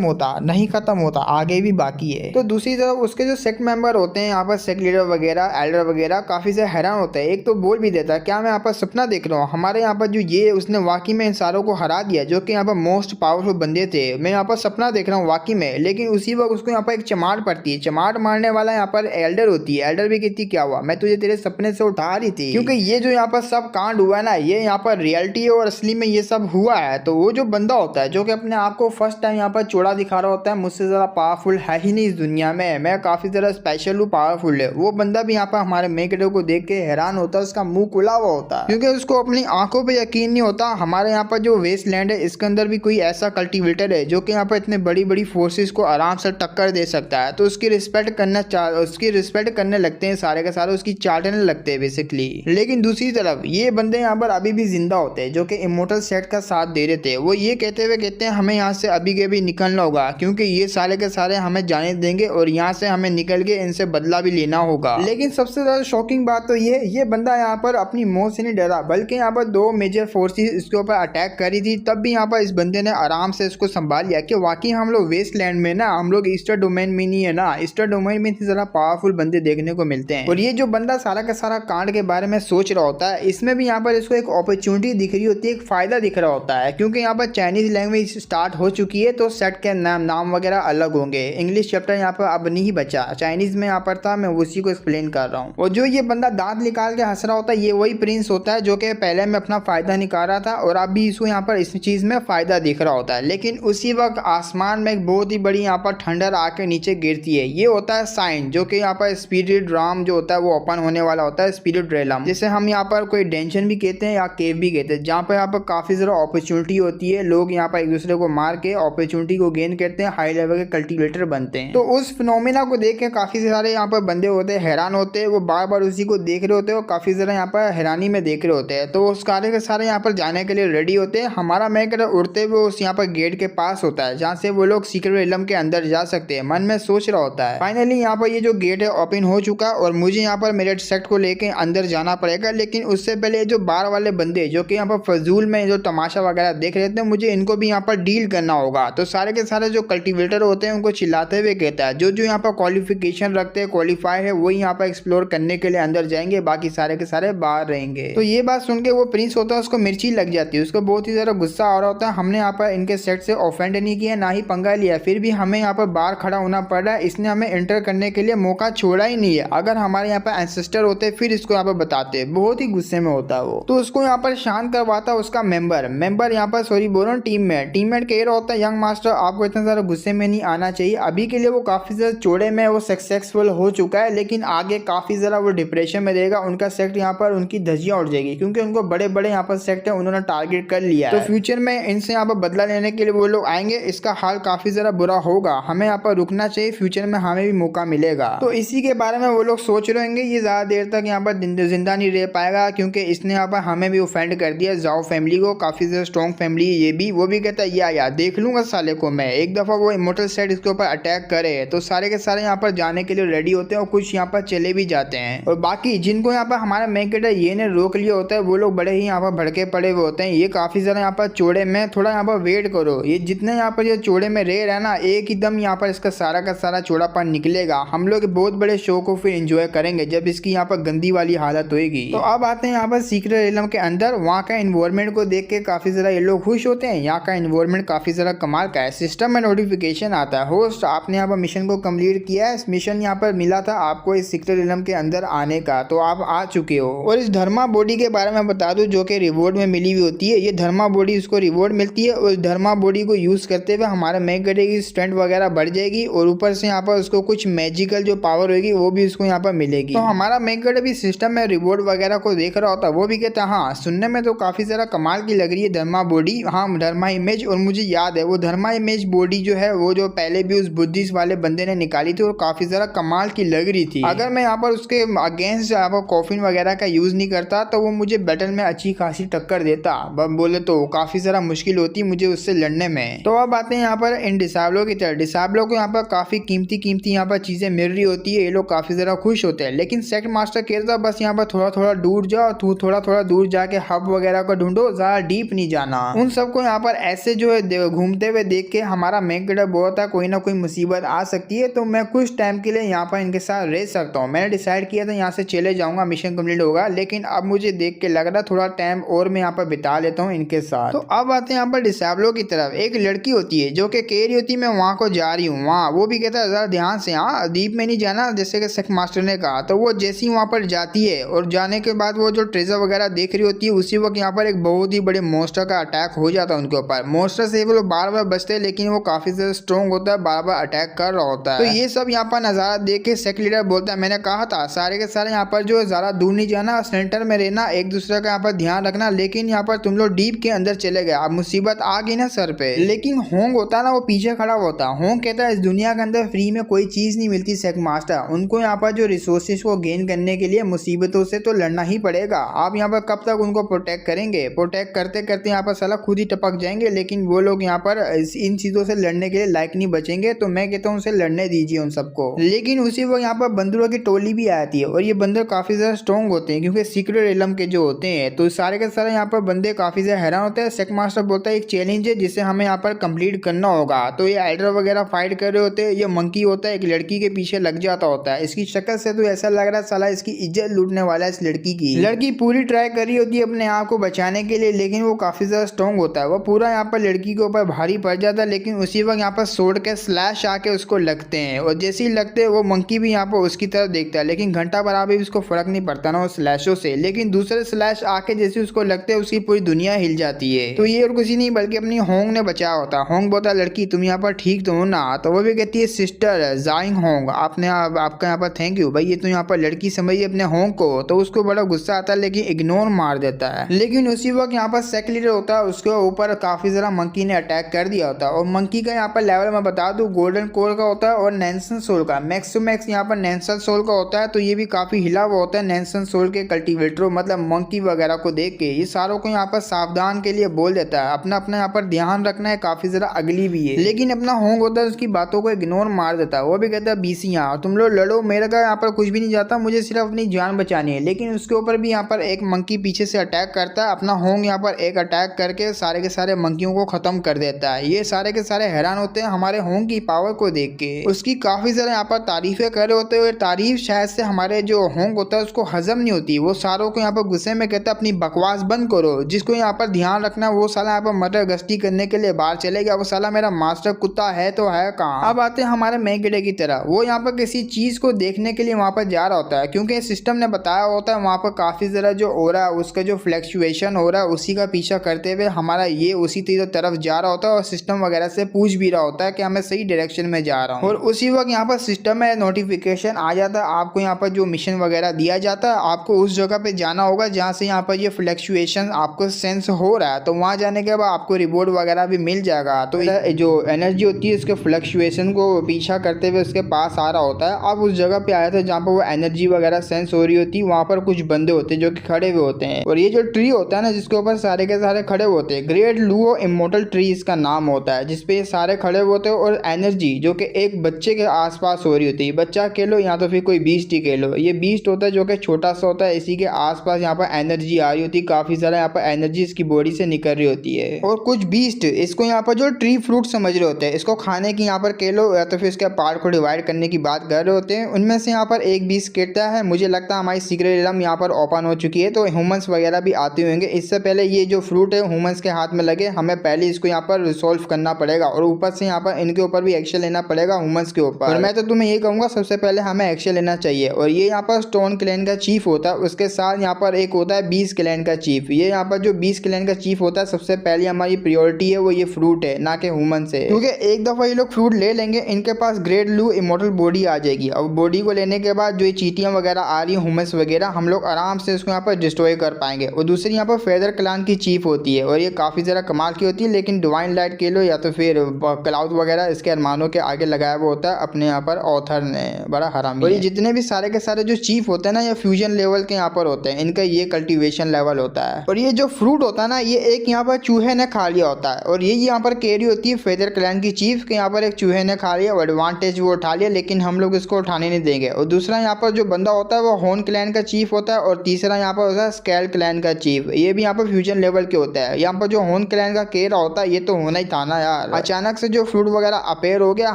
होता आगे भी बाकी है। तो दूसरी तरफ उसके जो सेक्ट मेंबर होते हैं यहाँ पर सेक्ट लीडर वगैरह एल्डर वगैरह काफी से हैरान होते हैं। एक तो बोल भी देता है क्या मैं यहाँ पर सपना देख रहा हूँ, हमारे यहाँ पर जो ये उसने वाकई में इन सारों को हरा दिया जो कि यहाँ पर मोस्ट पावरफुल बंदे थे, मैं यहाँ पर सपना देख रहा हूँ वाकई में। लेकिन उसी वक्त उसको यहाँ पर एक चमाट पड़ती है, चमाट मारने वाला यहाँ पर एल्डर होती है। एल्डर भी कहती क्या हुआ मैं तुझे तेरे सपने से उठा रही थी, क्योंकि ये जो यहाँ पर सब कांड हुआ है ना ये यहाँ पर रियलिटी है और असली में ये सब हुआ है। तो वो जो बंदा होता है जो कि अपने आप को फर्स्ट टाइम यहाँ पर चौड़ा दिखा रहा होता है, मुझसे ज़्यादा पावरफुल है ही नहीं इस दुनिया में, मैं काफ़ी ज़्यादा स्पेशल हूँ, पावरफुल है, वो बंदा भी यहाँ पर हमारे मेन कैरेक्टर को देख के हैरान होता है, उसका मुंह खुला हुआ होता है क्योंकि उसको अपनी आंखों पे यकीन नहीं होता। हमारे यहाँ पर जो वेस्टलैंड है इसके अंदर भी कोई ऐसा कल्टीवेटर है जो कि यहाँ पर इतने बड़ी बड़ी फोर्सेस को आराम से टक्कर दे सकता है। तो उसकी रिस्पेक्ट करने लगते हैं सारे के सारे, उसकी चाटने लगते हैं बेसिकली। लेकिन दूसरी तरफ ये बंदे यहाँ पर अभी भी जिंदा होते हैं जो कि इमोर्टल सेट का साथ दे रहे थे। वो ये कहते हैं हमें यहाँ से अभी के भी निकलना होगा क्योंकि ये सारे के सारे हमें जाने देंगे और यहाँ से हमें निकल के इनसे बदला भी लेना होगा। लेकिन सबसे ज्यादा शॉकिंग बात तो ये बंदा यहाँ पर अपनी मौत से नहीं डरा, बल्कि यहाँ पर 2 मेजर फोर्सेस इसके ऊपर अटैक करी थी, तब भी यहाँ पर इस बंदे ने आराम से इसको संभाल लिया कि वाकई हम लोग वेस्टलैंड में ना, हम लोग ईस्टर डोमेन में नहीं है ना, ईस्टर डोमेन में इतने ज्यादा पावरफुल बंदे देखने को मिलते हैं। और ये जो बंदा सारा का सारा कांड के बारे में सोच रहा होता है, इसमें भी यहाँ पर इसको एक अपॉर्चुनिटी दिख रही होती है, एक फायदा दिख रहा होता है क्योंकि यहाँ पर चाइनीज लैंग्वेज स्टार्ट हो चुकी है तो सेट के नाम वगैरह अलग होंगे। इंग्लिश चैप्टर यहाँ पर अब नहीं बचा, चाइनीज में यहाँ पर था, मैं उसी को एक्सप्लेन कर रहा हूँ। और जो ये बंदा दांत निकाल के हंस रहा होता है ये वही प्रिंस होता है जो कि पहले में अपना फायदा निकाल रहा था और अब भी इसको यहाँ पर इस चीज में फायदा दिख रहा होता है। लेकिन उसी वक्त आसमान में एक बहुत ही बड़ी यहाँ पर ठंडर आके नीचे गिरती है, ये होता है साइन जो कि यहाँ पर स्पिरिट राम जो होता है वो ओपन होने वाला होता है, स्पिरिट रेलम जिसे हम यहाँ पर कोई डेंशन भी कहते हैं या केव भी कहते हैं, जहाँ पर यहाँ पर काफी ज्यादा अपॉर्चुनिटी होती है, लोग यहाँ पर एक दूसरे को मार के अपॉर्चुनिटी को गेन करते हैं, हाई लेवल के कल्टीवेटर बनते हैं। तो उस फिनोमिना को देख के काफी सारे यहाँ पर बंदे होते हैं, हैरान होते हैं, वो बार बार उसी को देख रहे होते हैं और काफी ज्यादा यहाँ पर हैरानी में देख रहे होते हैं। तो उस कार्य के सारे यहाँ पर जाने के लिए रेडी होते हैं। हमारा मैकर उड़ते हुए उस यहाँ पर गेट के पास होता है जहाँ से वो लोग सीक्रेट रेलम के अंदर जा सकते हैं, मन में सोच रहा होता है। फाइनली यहाँ पर ये जो गेट है ओपन हो चुका है और मुझे यहाँ पर मेरे सेट को लेके अंदर जाना पड़ेगा। लेकिन उससे पहले जो बाहर वाले बंदे जो कि यहाँ पर फजूल में जो तमाशा वगैरह देख रहे थे, मुझे इनको भी यहाँ पर डील करना होगा। तो सारे के सारे जो कल्टीवेटर होते हैं उनको चिल्लाते हुए कहता है जो यहाँ पर क्वालिफिकेशन रखते हैं, क्वालिफाई है, वही यहाँ पर एक्सप्लोर करने के लिए अंदर जाएंगे, बाकी सारे के सारे बाहर रहेंगे। तो ये बात सुन के वो प्रिंस होता है उसको मिर्ची लग जाती है, उसको बहुत ही ज्यादा गुस्सा आ रहा होता है, हमने यहाँ पर इनके सेट से ऑफेंड नहीं किया ना ही पंगा लिया, फिर भी हमें यहाँ पर बाहर खड़ा होना पड़ रहा है, इसने हमें एंटर करने के लिए मौका छोड़ा ही नहीं है। अगर हमारे यहाँ पर एंसेस्टर होते फिर इसको यहाँ पर बताते, बहुत ही गुस्से में होता है वो। तो उसको यहाँ पर शांत करवाता उसका मेंबर यहाँ पर सॉरी बोलो टीममेट कह रहा होता है यंग मास्टर आपको इतना ज्यादा गुस्से में नहीं आना चाहिए, अभी के लिए वो काफी ज्यादा चौड़े में वो सक्सेसफुल हो चुका है, लेकिन आगे काफी ज्यादा वो डिप्रेशन में रहेगा, उनका सेक्ट यहाँ पर उनकी धज्जियां उड़ जाएगी क्योंकि उनको बड़े बड़े यहाँ पर सेक्ट है उन्होंने टारगेट कर लिया है। तो फ्यूचर में इनसे यहाँ पर बदला लेने के लिए वो लोग आएंगे, इसका हाल काफी ज्यादा बुरा होगा, हमें यहाँ पर रुकना चाहिए, फ्यूचर में हमें भी मौका मिलेगा। तो इसी के बारे में वो लोग सोच रहे होंगे, ये ज्यादा देर तक यहाँ पर जिंदा नहीं रह पाएगा क्योंकि इसने यहाँ पर हमें भी ऑफेंड कर दिया, जाओ फैमिली को, काफी ज्यादा स्ट्रॉन्ग फैमिली है ये भी। वो भी कहता है या देख लूंगा साले को मैं, एक दफा वो इमोर्टल सेट इसके ऊपर अटैक करे। तो सारे के सारे यहाँ पर जाने के लिए रेडी होते हैं और कुछ यहाँ पर चले भी जाते हैं। और बाकी जिनको यहाँ पर हमारा मेन कैरेक्टर ये ने रोक लिया होता है वो लोग बड़े ही यहाँ पर भड़के पड़े हुए होते हैं, ये काफी ज्यादा यहाँ पर चौड़े में, थोड़ा यहाँ पर वेट करो, ये जितने यहाँ पर ये चौड़े में रह रहा है ना एक एकदम यहाँ पर इसका सारा का सारा चौड़ापन निकलेगा, हम लोग बहुत बड़े शो को फिर एंजॉय करेंगे जब इसकी यहाँ पर गंदी वाली हालत होगी। तो अब आते हैं यहाँ पर सीक्रेट रेलम के अंदर, वहाँ का एनवायरमेंट को देख के काफी ज्यादा ये लोग खुश होते हैं, यहाँ का एनवायरमेंट काफी ज्यादा कमाल का है। सिस्टम में नोटिफिकेशन आता है होस्ट आपने यहाँ पर मिशन को कंप्लीट किया है, मिशन यहाँ पर मिला था आपको इस सीक्रेट रेलम के अंदर आने का, तो आप आ चुके हो। और इस धर्मा बॉडी के बारे में बता दूं जो कि रिवॉर्ड में मिली हुई होती है, ये धर्मा बॉडी उसको रिवॉर्ड मिलती है और धर्मा बॉडी को यूज करते हुए हमारे मेन कैरेक्टर की स्ट्रेंथ वगैरह बढ़ जाएगी और ऊपर से यहाँ पर उसको कुछ मैजिकल जो पावर होगी वो भी उसको यहाँ पर मिलेगी। तो हमारा मेन कैरेक्टर भी सिस्टम में रिवॉर्ड वगैरह को देख रहा होता है, वो भी कहता है हाँ सुनने में तो काफी ज्यादा कमाल की लग रही है धर्मा बॉडी, हाँ धर्मा इमेज। और मुझे याद है वो धर्मा इमेज बॉडी जो है वो जो पहले भी उस बुद्धिस्ट वाले बंदे ने निकाली थी और काफी ज्यादा कमाल की लग रही थी। अगर मैं यहाँ पर उसके अगेंस्ट यहाँ पर कॉफिन वगैरह का यूज नहीं करता तो वो मुझे बैटल में अच्छी खासी टक्कर देता, बोले तो काफी ज्यादा मुश्किल होती मुझे उससे लड़ने में। तो अब आते हैं यहाँ पर इन डिसेबलों की तरफ, डिसेबलों को यहाँ पर काफी कीमती यहाँ पर चीजें मिल रही होती है, ये लोग काफी ज्यादा खुश होते हैं। लेकिन सेक्ट मास्टर कहता है बस यहाँ पर थोड़ा दूर जाओ, तू थोड़ा दूर जाके हब वगैरह को ढूंढो, ज्यादा डीप नहीं जाना। उन सबको यहाँ पर ऐसे जो है घूमते हुए देख के हमारा मेन कैरेक्टर बोलता है कोई ना कोई मुसीबत आ सकती है तो मैं कुछ टाइम के लिए यहाँ पर इनके साथ रह सकता हूँ। मैंने डिसाइड किया था यहाँ से चले जाऊंगा, मिशन कंप्लीट होगा, लेकिन अब मुझे देख के लग रहा थोड़ा टाइम और मैं यहाँ पर बिता लेता हूँ इनके साथ। तो अब आते हैं यहाँ पर डिसेबलों की तरफ, एक लड़की होती है जो कि कह रही होती है मैं वहाँ को जा रही हूँ, वहाँ वो भी कहता है जरा ध्यान से, हाँ डीप में नहीं जाना जैसे कि सेक्ट मास्टर ने कहा। तो वो जैसी वहाँ पर जाती है और जाने के बाद वो जो ट्रेजर वगैरह वगैरह देख रही होती है, उसी वक्त यहाँ पर एक बहुत ही बड़े मॉन्स्टर का अटैक हो जाता है उनके ऊपर। मॉन्स्टर से वो लोग बार बार बचते हैं, लेकिन वो काफी ज्यादा स्ट्रॉन्ग होता है, बार बार अटैक कर रहा होता है। तो ये सब यहाँ पर नजारा देख के सेक्ट लीडर बोलता है, मैंने कहा था सारे के सारे यहाँ पर जो ज्यादा दूर नहीं जाना, सेंटर में रहना, एक दूसरे का यहाँ पर ध्यान रखना, लेकिन यहाँ पर तुम लोग डीप के अंदर चले गए, अब मुसीबत आ गई ना सर पे। लेकिन होंग होता है ना, वो पीछे खड़ा होता है। होंग कहता है इस दुनिया के अंदर फ्री में कोई चीज नहीं मिलती सेक्ट मास्टर, उनको यहाँ पर जो रिसोर्सेज को गेन करने के लिए मुसीबतों से तो लड़ना ही पड़ेगा। आप यहाँ पर कब तक उनको प्रोटेक्ट करेंगे? प्रोटेक्ट करते करते यहाँ पर साला खुद ही टपक जाएंगे, लेकिन वो लोग यहाँ पर इन चीजों से लड़ने के लिए लायक नहीं बचेंगे। तो मैं कहता हूँ उनसे लड़ने दीजिए उन सबको। लेकिन उसी वक्त यहाँ पर बंदरों की टोली भी आती है, और ये बंदर काफी ज्यादा स्ट्रॉन्ग होते हैं क्योंकि सीक्रेट एलम के जो होते हैं। तो सारे के सारे यहाँ पर बंदे काफी ज्यादा हैरान होते हैं। सेक्ट मास्टर बोलता है एक चैलेंज है जिसे हमें यहाँ पर कंप्लीट करना होगा। तो ये एल्डर वगैरह फाइट कर रहे होते हैं। ये मंकी होता है, एक लड़की के पीछे लग जाता होता है। इसकी शक्ल से तो ऐसा लग रहा है साला इसकी इज्जत लूटने वाला है इस लड़की की। लड़की पूरी ट्राई कर रही होती है अपने आप को बचाने के लिए, लेकिन वो काफी ज्यादा स्ट्रॉन्ग होता है। वो पूरा यहाँ पर लड़की के ऊपर भारी पड़ जाता है, लेकिन उसी वक्त यहाँ पर सोड के स्लैश आके उसको लगते हैं, और जैसे ही लगते हैं वो मंकी भी यहाँ पर उसकी तरफ देखता है, लेकिन घंटा बराबर भी उसको फर्क नहीं पड़ता ना उस स्लैशों से। लेकिन दूसरे स्लैश आके जैसे उसको लगते हैं उसकी पूरी दुनिया हिल जाती है। तो ये और कुछ नहीं बल्कि अपनी होंग ने बचाया होता है। होंग बोलता है लड़की तुम यहाँ पर ठीक तो हो ना? तो वो भी कहती है सिस्टर जाइंग होंग, आपने आपका यहाँ पर थैंक यू भाई, ये तो यहाँ पर लड़की समझिए अपने होंग को। तो उसको बड़ा गुस्सा आता है, लेकिन इग्नोर मार देता है। लेकिन उसी वक्त यहाँ पर सेक्ट लीडर होता है, उसके ऊपर काफी ज्यादा मंकी ने अटैक कर दिया होता है। और मंकी का यहाँ पर लेवल मैं बता दूं गोल्डन कोर का होता है और नैन्सन सोल का। मैक्स टू मैक्स यहाँ पर नैन्सन सोल का होता है। तो ये भी काफी हिला हुआ होता है नैन्सन सोल के कल्टीवेटरों मतलब मंकी वगैरह को देख के। ये सारों को यहाँ पर सावधान के लिए बोल देता है, अपना अपना यहाँ पर ध्यान रखना है, काफी ज्यादा अगली भी है। लेकिन अपना होंग होता है उसकी बातों को इग्नोर मार देता है। वो भी कहता है बीसियां तुम लोग लड़ो, मेरे का यहाँ पर कुछ भी नहीं जाता, मुझे सिर्फ अपनी जान बचानी है। लेकिन उसके ऊपर भी यहाँ पर एक मंकी पीछे से अटैक करता है। अपना होंग यहाँ पर एक अटैक करके सारे के सारे मंकियों को खत्म कर देता है। ये सारे के सारे हैरान होते हैं हमारे होंग की पावर को देख के। उसकी काफी ज्यादा यहाँ पर तारीफें कर रहे होते हैं। तारीफ शायद से हमारे जो होंग होता है उसको हजम नहीं होती। वो सारों को यहाँ पर गुस्से में कहता है अपनी बकवास बंद करो, जिसको यहाँ पर ध्यान रखना वो साला यहाँ पर मटर गश्ती करने के लिए बाहर चले गया। वो साला मेरा मास्टर कुत्ता है तो है कहाँ। अब आते हैं हमारे मैगेडे की तरह। वो यहाँ पर किसी चीज को देखने के लिए वहां पर जा रहा होता है, क्योंकि सिस्टम ने बताया होता है वहां पर काफी ज्यादा जो हो रहा है उसका जो फ्लैक्चुएशन हो रहा है उसी का पीछा करते हुए हमारा ये उसी तरफ जा रहा होता है। और सिस्टम वगैरह से पूछ भी रहा होता है कि मैं सही डायरेक्शन में जा रहा हूँ। और उसी वक्त यहाँ पर सिस्टम में नोटिफिकेशन आ जाता है, आपको यहाँ पर जो मिशन वगैरह दिया जाता है, आपको उस जगह पे जाना होगा जहाँ से यहाँ पर ये फ्लैक्चुएशन आपको सेंस हो रहा है। तो वहाँ जाने के बाद आपको रिवॉर्ड वगैरह भी मिल जाएगा। तो जो एनर्जी होती है उसके फ्लैक्चुएशन को पीछा करते हुए उसके पास आ रहा होता है। अब उस जगह पे आया था जहाँ पर वो एनर्जी वगैरह सेंस हो रही होती है। वहाँ पर कुछ बंदे होते हैं जो कि खड़े हुए होते हैं, और ये जो ट्री होता है ना जिसके ऊपर सारे के सारे खड़े होते हैं, ग्रेट लुओ इमोर्टल ट्री इसका नाम होता है, जिसपे ये सारे खड़े होते हैं। और एनर्जी जो कि एक बच्चे के आसपास हो रही होती है, बच्चा कह लो या तो फिर कोई बीस्ट ही कह लो, ये बीस्ट होता है जो कि छोटा सा होता है, इसी के आसपास यहाँ पर एनर्जी आ रही होती है, काफी सारा यहाँ पर एनर्जी इसकी बॉडी से निकल रही होती है। और कुछ बीस्ट इसको यहाँ पर जो ट्री फ्रूट समझ रहे होते हैं, इसको खाने की यहाँ पर कह लो या तो फिर इसके पार्ट को डिवाइड करने की बात कर रहे होते हैं। उनमें से यहाँ पर एक बीस्ट कहता है मुझे लगता है हमारी सीक्रेट एलम यहाँ पर ओपन हो चुकी है, तो ह्यूमंस वगैरह भी आते होंगे। इससे पहले ये जो फ्रूट है ह्यूमंस के हाथ में लगे, हमें पहले इसको यहाँ पर रिसोल्व करना पड़ेगा, और ऊपर से यहाँ पर इनके ऊपर भी एक्शन लेना पड़ेगा ह्यूमंस के ऊपर। और मैं तो तुम्हें ये कहूँगा सबसे पहले हमें एक्शन लेना चाहिए। और ये यहाँ पर स्टोन क्लैन का चीफ होता है, उसके साथ यहाँ पर एक होता है 20 क्लैन का चीफ। ये यहाँ पर जो 20 क्लैन का चीफ होता है सबसे पहले हमारी प्रायोरिटी है वो ये फ्रूट है, ना कि ह्यूमंस है। क्योंकि एक दफा ये लोग फ्रूट ले लेंगे इनके पास ग्रेट लू इमोर्टल बॉडी आ जाएगी। अब बॉडी को लेने के बाद जो ये चीटियां वगैरह आ रही है ह्यूमंस वगैरह, हम लोग आराम से इसको यहाँ पर डिस्ट्रॉय कर पाएंगे। और दूसरी यहाँ पर फेदर क्लैन की चीफ होती है, और ये काफी ज्यादा कमाल की होती है। लेकिन डिवाइन लाइट के लो या तो फिर क्लाउड वगैरह इसके अरमानों के आगे लगाया हुआ होता है अपने यहाँ पर ऑथर ने, बड़ा हरामी। और ये जितने भी सारे के सारे जो चीफ होते हैं ना ये फ्यूजन लेवल के यहाँ पर होते हैं, इनका ये कल्टीवेशन लेवल होता है। और ये जो फ्रूट होता है ना ये एक यहाँ पर चूहे ने खा लिया होता है, और ये यहाँ पर कैरी होती है फेदर क्लैन की चीफ के यहाँ पर एक चूहे ने खा लिया, एडवांटेज वो उठा लिया, लेकिन हम लोग इसको उठाने नहीं देंगे। और दूसरा यहाँ पर जो बंदा होता है वो हॉर्न क्लैन का चीफ होता है, और तीसरा यहाँ पर होता है स्केल क्लैन का चीफ, ये भी यहाँ पर फ्यूजन लेवल के होता है। यहाँ पर जो हॉर्न क्लैन का केरा होता है ये तो होना ही था ना यार, अचानक से जो फ्रूट वगैरह अपेयर हो गया,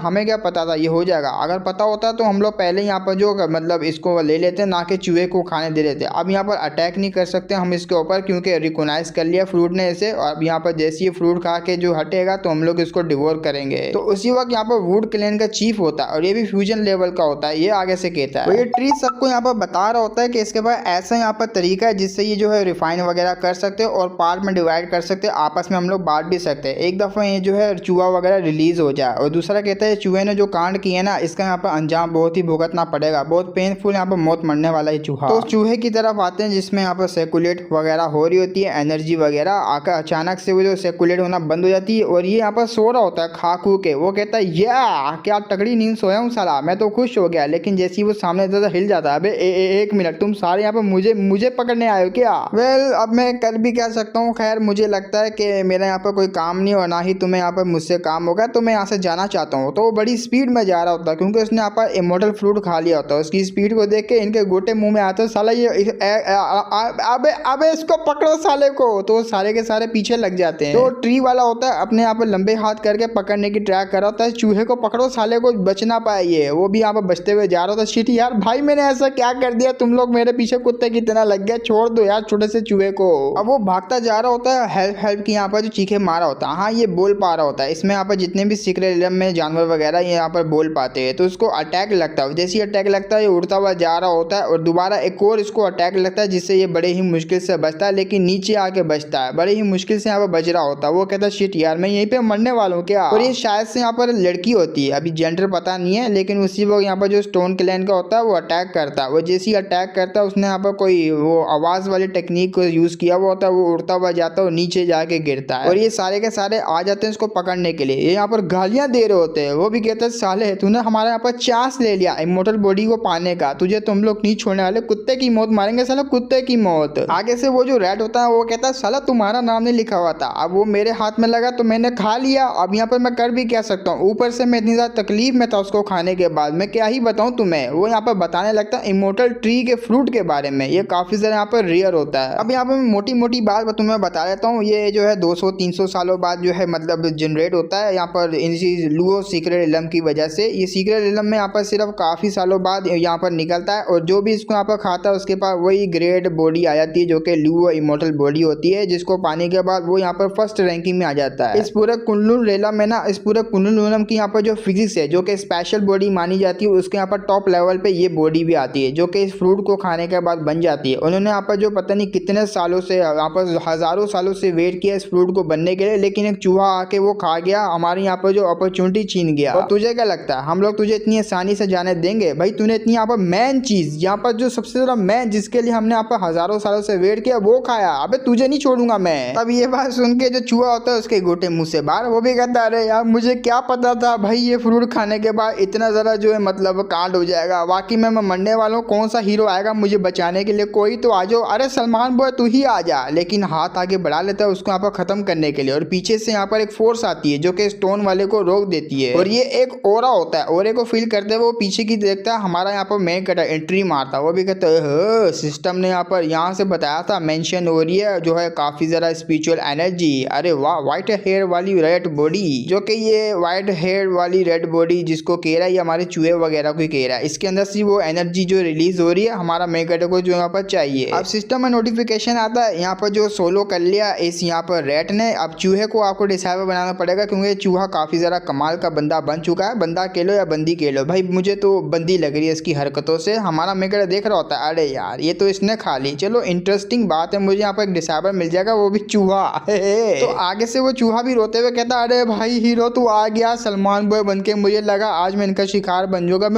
हमें क्या पता था ये हो जाएगा। अगर पता होता तो हम लोग पहले यहाँ पर जो मतलब इसको ले लेते ना कि चूहे को खाने दे देते। अब यहाँ पर अटैक नहीं कर सकते हम इसके ऊपर क्योंकि रिकॉग्नाइज कर लिया फ्रूट ने इसे, और अब यहाँ पर जैसे ये फ्रूट खा के जो हटेगा तो हम लोग इसको डिवोर करेंगे। तो उसी वक्त यहाँ पर वुड क्लैन का चीफ होता है, और ये भी फ्यूजन लेवल का होता है, ये आगे से कहता है। तो ये ट्री सबको यहाँ पर बता रहा होता है कि इसके बाद ऐसा यहाँ पर तरीका मिलेगा, जिससे ये जो है रिफाइन वगैरह कर सकते हो और पार्ट में डिवाइड कर सकते हो, आपस में हम लोग बांट भी सकते हैं। एक दफ़ा ये जो है चूहा वगैरह रिलीज हो जाए। और दूसरा कहता है चूहे ने जो कांड किए ना, इसका यहाँ पर अंजाम बहुत ही भुगतना पड़ेगा, बहुत पेनफुल, यहाँ पर मौत मरने वाला है चूहा। तो चूहे की तरफ आते हैं जिसमें यहाँ पर सर्कुलेट वगैरह हो रही होती है, एनर्जी वगैरह आकर अचानक से वो जो सर्कुलेट होना बंद हो जाती है और ये यहाँ पर सो रहा होता है खा खू के। वो कहता है या क्या तगड़ी नींद सोया हूँ साला, मैं तो खुश हो गया। लेकिन जैसे ही वो सामने ज़्यादा हिल जाता है, अबे एक मिनट, तुम सारे यहाँ पर मुझे पकड़ने आए हो क्या? वेल अब मैं कर भी क्या सकता हूँ। खैर मुझे लगता है कि मेरा यहाँ पर कोई काम नहीं और ना ही तुम्हें यहाँ पर मुझसे काम होगा, तो मैं यहाँ से जाना चाहता हूँ। तो वो बड़ी स्पीड में जा रहा होता है क्योंकि उसने यहाँ पर इमोर्टल फ्रूट खा लिया होता है। उसकी स्पीड को देख के इनके गोटे मुंह में आते साला ये अबे इसको पकड़ो साले को। तो सारे के सारे पीछे लग जाते हैं। तो ट्री वाला होता है अपने यहाँ पर लंबे हाथ करके पकड़ने की ट्राई कर रहा होता है, चूहे को पकड़ो साले को बच ना पाए ये। वो भी यहाँ पर बचते हुए जा रहा था। शिट यार भाई मैंने ऐसा क्या कर दिया, तुम लोग मेरे पीछे कुत्ते की तरह लग गए, छोड़ दो यार छोटे से चूहे को। अब वो भागता जा रहा होता है, हेल्प हेल्प की यहाँ पर जो चीखे मारा होता है। हाँ ये बोल पा रहा होता है। इसमें यहाँ पर जितने भी सीक्रेट रियलम में जानवर वगैरह ये यहाँ पर बोल पाते हैं। तो उसको अटैक लगता है, जैसे ही अटैक लगता है ये उड़ता हुआ जा रहा होता है और दोबारा एक और इसको अटैक लगता है, जिससे ये बड़े ही मुश्किल से बचता है, लेकिन नीचे आके बचता है, बड़े ही मुश्किल से यहाँ पर बच रहा होता है। वो कहता है शिट यार मैं यहीं पे मरने वाला हूँ क्या। और ये शायद से यहाँ पर लड़की होती है, अभी जेंडर पता नहीं है, लेकिन उसी वक्त यहाँ पर जो स्टोन क्लैन का होता है वो अटैक करता है। वो जैसे ही अटैक करता है उसने यहाँ पर कोई वो आवाज वाली टेक्निक को यूज किया हुआ होता है। वो उड़ता हुआ जाता है और नीचे जाके गिरता है और ये सारे के सारे आ जाते हैं इसको पकड़ने के लिए। ये यहाँ पर गालियां दे रहे होते हैं। वो भी कहते हैं साले तूने हमारे यहाँ पर चांस ले लिया इमोर्टल बॉडी को पाने का, तुझे तुम लोग नहीं छोड़ने वाले, कुत्ते की मौत मारेंगे साला, कुत्ते की मौत। आगे से वो जो रेड होता है वो कहता है साला तुम्हारा नाम नहीं लिखा हुआ था, अब वो मेरे हाथ में लगा तो मैंने खा लिया, अब यहाँ पर मैं कर भी क्या सकता हूँ। ऊपर से मैं इतनी ज्यादा तकलीफ में था उसको खाने के बाद, मैं क्या ही बताऊँ तुम्हें। वो यहाँ पर बताने लगता है इमोर्टल ट्री के फ्रूट के बारे में, ये काफी ज्यादा यहाँ पर रेयर होता है। अब यहाँ पर मैं मोटी मोटी बात तुम्हें बता देता हूँ। ये जो है 200-300 सालों बाद जो है मतलब जनरेट होता है यहाँ पर इसी लुओ सीक्रेट इलम की वजह से। ये सीक्रेट इलम में यहाँ पर सिर्फ काफी सालों बाद यहाँ पर निकलता है और जो भी इसको यहाँ पर खाता है उसके पास वही ग्रेट बॉडी आ जाती है जो कि लुओ इमोर्टल बॉडी होती है, जिसको पाने के बाद वो यहाँ पर फर्स्ट रैंकिंग में आ जाता है। इस पूरे कुल्लू रेलम में ना, इस पूरे कुल्लू रेलम की यहाँ पर जो फिजिक्स है जो कि स्पेशल बॉडी मानी जाती है, उसके यहाँ पर टॉप लेवल पे ये बॉडी भी आती है जो कि इस फ्रूट को खाने के बाद बन जाती है। उन्होंने यहाँ पर जो पता नहीं कितने सालों से, यहाँ पर हजारों सालों से वेट किया इस फ्रूट को बनने के लिए, लेकिन एक चूहा आके वो खा गया, हमारे यहाँ पर जो अपॉर्चुनिटी छीन गया। और तुझे क्या लगता है हम लोग तुझे इतनी आसानी से जाने देंगे? भाई तूने इतनी यहाँ पर मेन चीज, यहाँ पर जो सबसे ज्यादा मेन जिसके लिए हमने यहाँ पर हजारों सालों से वेट किया वो खाया, अबे तुझे नहीं छोड़ूंगा मैं। तब ये बात सुन के जो चूहा होता है उसके गोटे मुंह से बाहर, वो भी कहता है अरे यार मुझे क्या पता था भाई ये फ्रूट खाने के बाद इतना ज्यादा जो है मतलब कांड हो जाएगा, वाकई में मैं मरने वाला हूँ, कौन सा हीरो आएगा मुझे बचाने के लिए, कोई तो आ जाओ, अरे सलमान बॉय तू ही आ जा। लेकिन हाथ आगे बढ़ा लेता है उसको यहाँ पर खत्म करने के लिए और पीछे से यहाँ पर एक फोर्स आती है जो कि स्टोन वाले को रोक देती है और ये एक ओरा होता है। ओरे को फील करते हुए वो पीछे की देखता है, हमारा यहाँ पर मेन कटा एंट्री मारता है। वो भी कहता है सिस्टम ने यहाँ पर यहाँ से बताया था मेंशन हो रही है जो है काफी ज्यादा स्पिरिचुअल एनर्जी। अरे वाह, व्हाइट हेयर वाली रेड बॉडी, जो कि ये व्हाइट हेयर वाली रेड बॉडी जिसको कह रहा है ये हमारे चूहे वगैरह को कह रहा है, इसके अंदर से वो एनर्जी जो रिलीज हो रही है हमारा मेन कटा को जो यहाँ पर चाहिए। अब सिस्टम में नोटिफिकेशन आता है यहाँ पर जो सोलो कर लिया इस यहाँ पर रेट ने, अब चूहे को आपको डिसाइबर बनाना पड़ेगा क्योंकि चूहा काफी ज्यादा कमाल का बंदा बन चुका है। बंदा कह लो या बंदी कह लो, भाई मुझे तो बंदी लग रही है इसकी हरकतों से। हमारा मेकर देख रहा होता है अरे यार ये तो इसने खा ली, चलो इंटरेस्टिंग बात है, मुझे यहाँ पर एक डिसाइबर मिल जाएगा, वो भी चूहा। तो आगे से वो चूहा भी रोते हुए कहता अरे भाई हीरो तू आ गया सलमान बॉय बन के, मुझे लगा आज मैं इनका शिकार बन जाऊंगा,